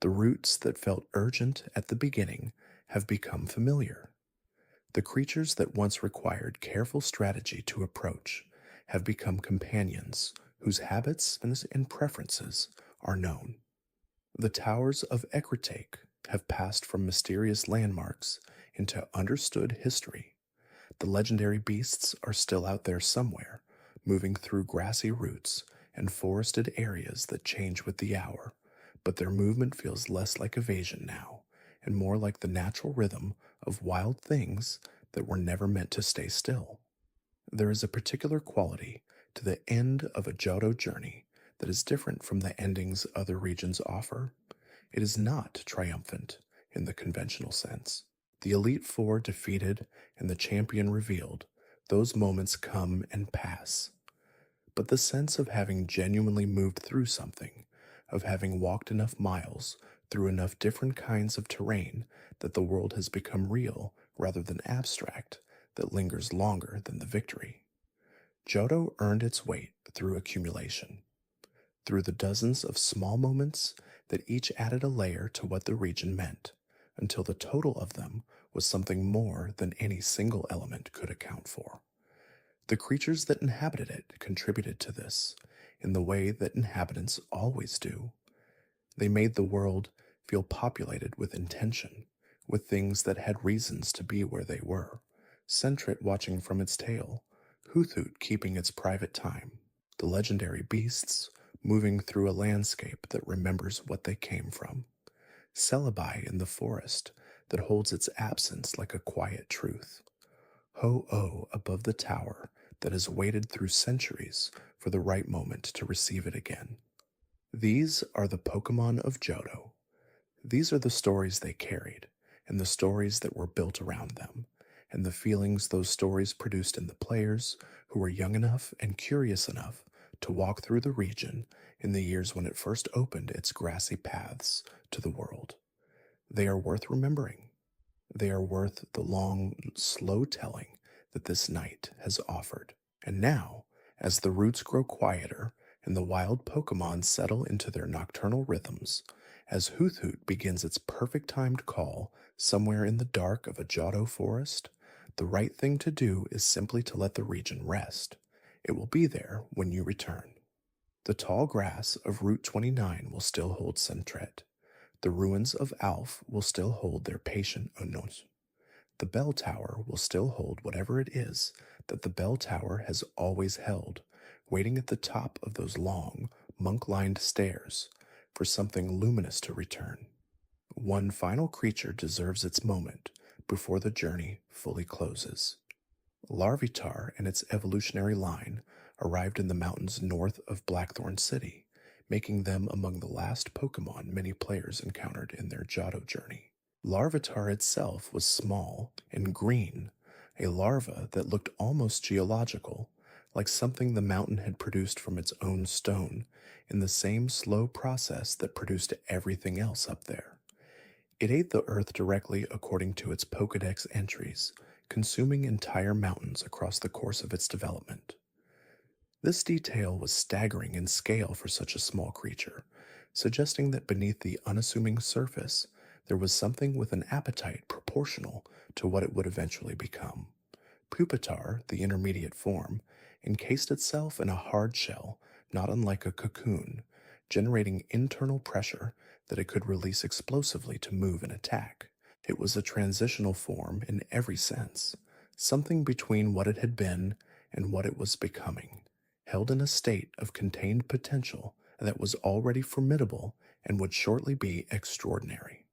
The routes that felt urgent at the beginning have become familiar. The creatures that once required careful strategy to approach have become companions whose habits and preferences are known. The towers of Ekritake have passed from mysterious landmarks into understood history. The legendary beasts are still out there somewhere, moving through grassy routes and forested areas that change with the hour, but their movement feels less like evasion now, and more like the natural rhythm of wild things that were never meant to stay still. There is a particular quality to the end of a Johto journey that is different from the endings other regions offer. It is not triumphant in the conventional sense. The Elite Four defeated and the champion revealed, those moments come and pass. But the sense of having genuinely moved through something, of having walked enough miles through enough different kinds of terrain that the world has become real rather than abstract, that lingers longer than the victory. Johto earned its weight through accumulation, through the dozens of small moments that each added a layer to what the region meant, until the total of them was something more than any single element could account for. The creatures that inhabited it contributed to this, in the way that inhabitants always do. They made the world feel populated with intention, with things that had reasons to be where they were. Sentret watching from its tail, Hoothoot keeping its private time, the legendary beasts moving through a landscape that remembers what they came from, Celebi in the forest that holds its absence like a quiet truth, Ho-Oh above the tower that has waited through centuries for the right moment to receive it again. These are the Pokemon of Johto. These are the stories they carried, and the stories that were built around them, and the feelings those stories produced in the players who were young enough and curious enough to walk through the region in the years when it first opened its grassy paths to the world. They are worth remembering. They are worth the long, slow telling that this night has offered. And now, as the roots grow quieter and the wild Pokemon settle into their nocturnal rhythms, as Hoothoot begins its perfect timed call somewhere in the dark of a Johto forest, the right thing to do is simply to let the region rest. It will be there when you return. The tall grass of Route 29 will still hold Sentret. The ruins of Alf will still hold their patient Onos. The bell tower will still hold whatever it is that the bell tower has always held, waiting at the top of those long, monk-lined stairs for something luminous to return. One final creature deserves its moment before the journey fully closes. Larvitar and its evolutionary line arrived in the mountains north of Blackthorn City, making them among the last Pokemon many players encountered in their Johto journey. Larvitar itself was small and green, a larva that looked almost geological, like something the mountain had produced from its own stone, in the same slow process that produced everything else up there. It ate the earth directly according to its Pokédex entries, consuming entire mountains across the course of its development. This detail was staggering in scale for such a small creature, suggesting that beneath the unassuming surface there was something with an appetite proportional to what it would eventually become. Pupitar, the intermediate form, encased itself in a hard shell, not unlike a cocoon, generating internal pressure that it could release explosively to move and attack. It was a transitional form in every sense, something between what it had been and what it was becoming, held in a state of contained potential that was already formidable and would shortly be extraordinary.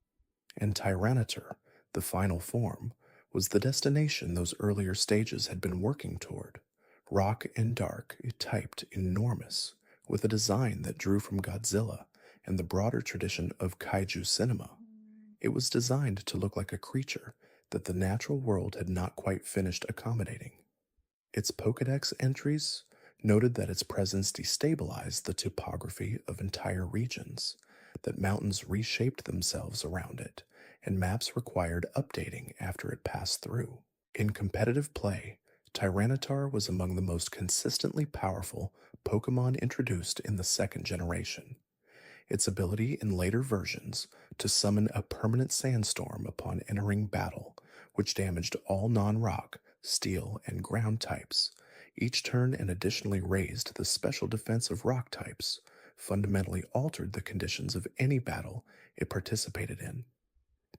And Tyranitar, the final form, was the destination those earlier stages had been working toward. Rock and dark, typed enormous, with a design that drew from Godzilla and the broader tradition of kaiju cinema. It was designed to look like a creature that the natural world had not quite finished accommodating. Its Pokédex entries noted that its presence destabilized the topography of entire regions, that mountains reshaped themselves around it, and maps required updating after it passed through. In competitive play, Tyranitar was among the most consistently powerful Pokemon introduced in the second generation. Its ability in later versions to summon a permanent sandstorm upon entering battle, which damaged all non-rock, steel, and ground types, each turn and additionally raised the special defense of rock types, fundamentally altered the conditions of any battle it participated in.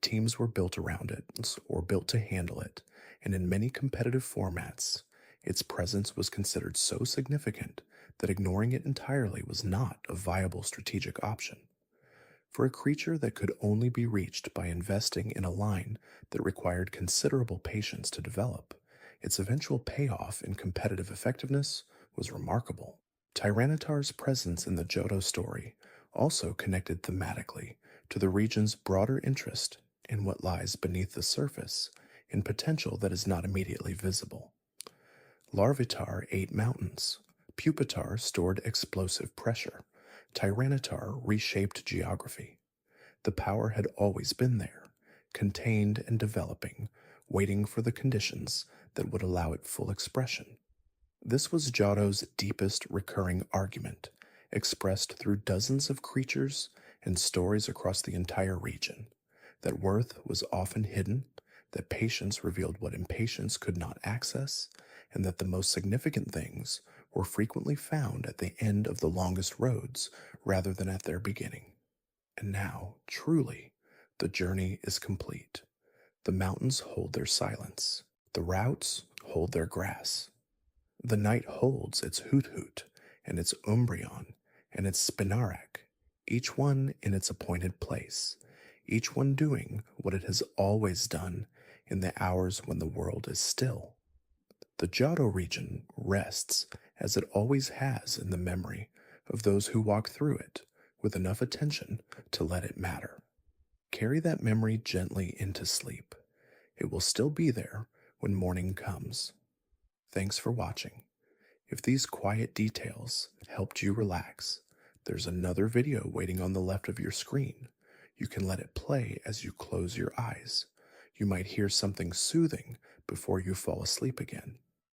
Teams were built around it, or built to handle it, and in many competitive formats, its presence was considered so significant that ignoring it entirely was not a viable strategic option. For a creature that could only be reached by investing in a line that required considerable patience to develop, its eventual payoff in competitive effectiveness was remarkable. Tyranitar's presence in the Johto story also connected thematically to the region's broader interest in what lies beneath the surface in potential that is not immediately visible. Larvitar ate mountains, Pupitar stored explosive pressure, Tyranitar reshaped geography. The power had always been there, contained and developing, waiting for the conditions that would allow it full expression. This was Johto's deepest recurring argument, expressed through dozens of creatures and stories across the entire region, that worth was often hidden, that patience revealed what impatience could not access, and that the most significant things were frequently found at the end of the longest roads rather than at their beginning. And now, truly, the journey is complete. The mountains hold their silence. The routes hold their grass. The night holds its Hoot Hoot and its Umbreon and its Spinarak, each one in its appointed place, each one doing what it has always done in the hours when the world is still. The Johto region rests as it always has in the memory of those who walk through it with enough attention to let it matter. Carry that memory gently into sleep. It will still be there when morning comes. Thanks for watching. If these quiet details helped you relax, there's another video waiting on the left of your screen. You can let it play as you close your eyes. You might hear something soothing before you fall asleep again.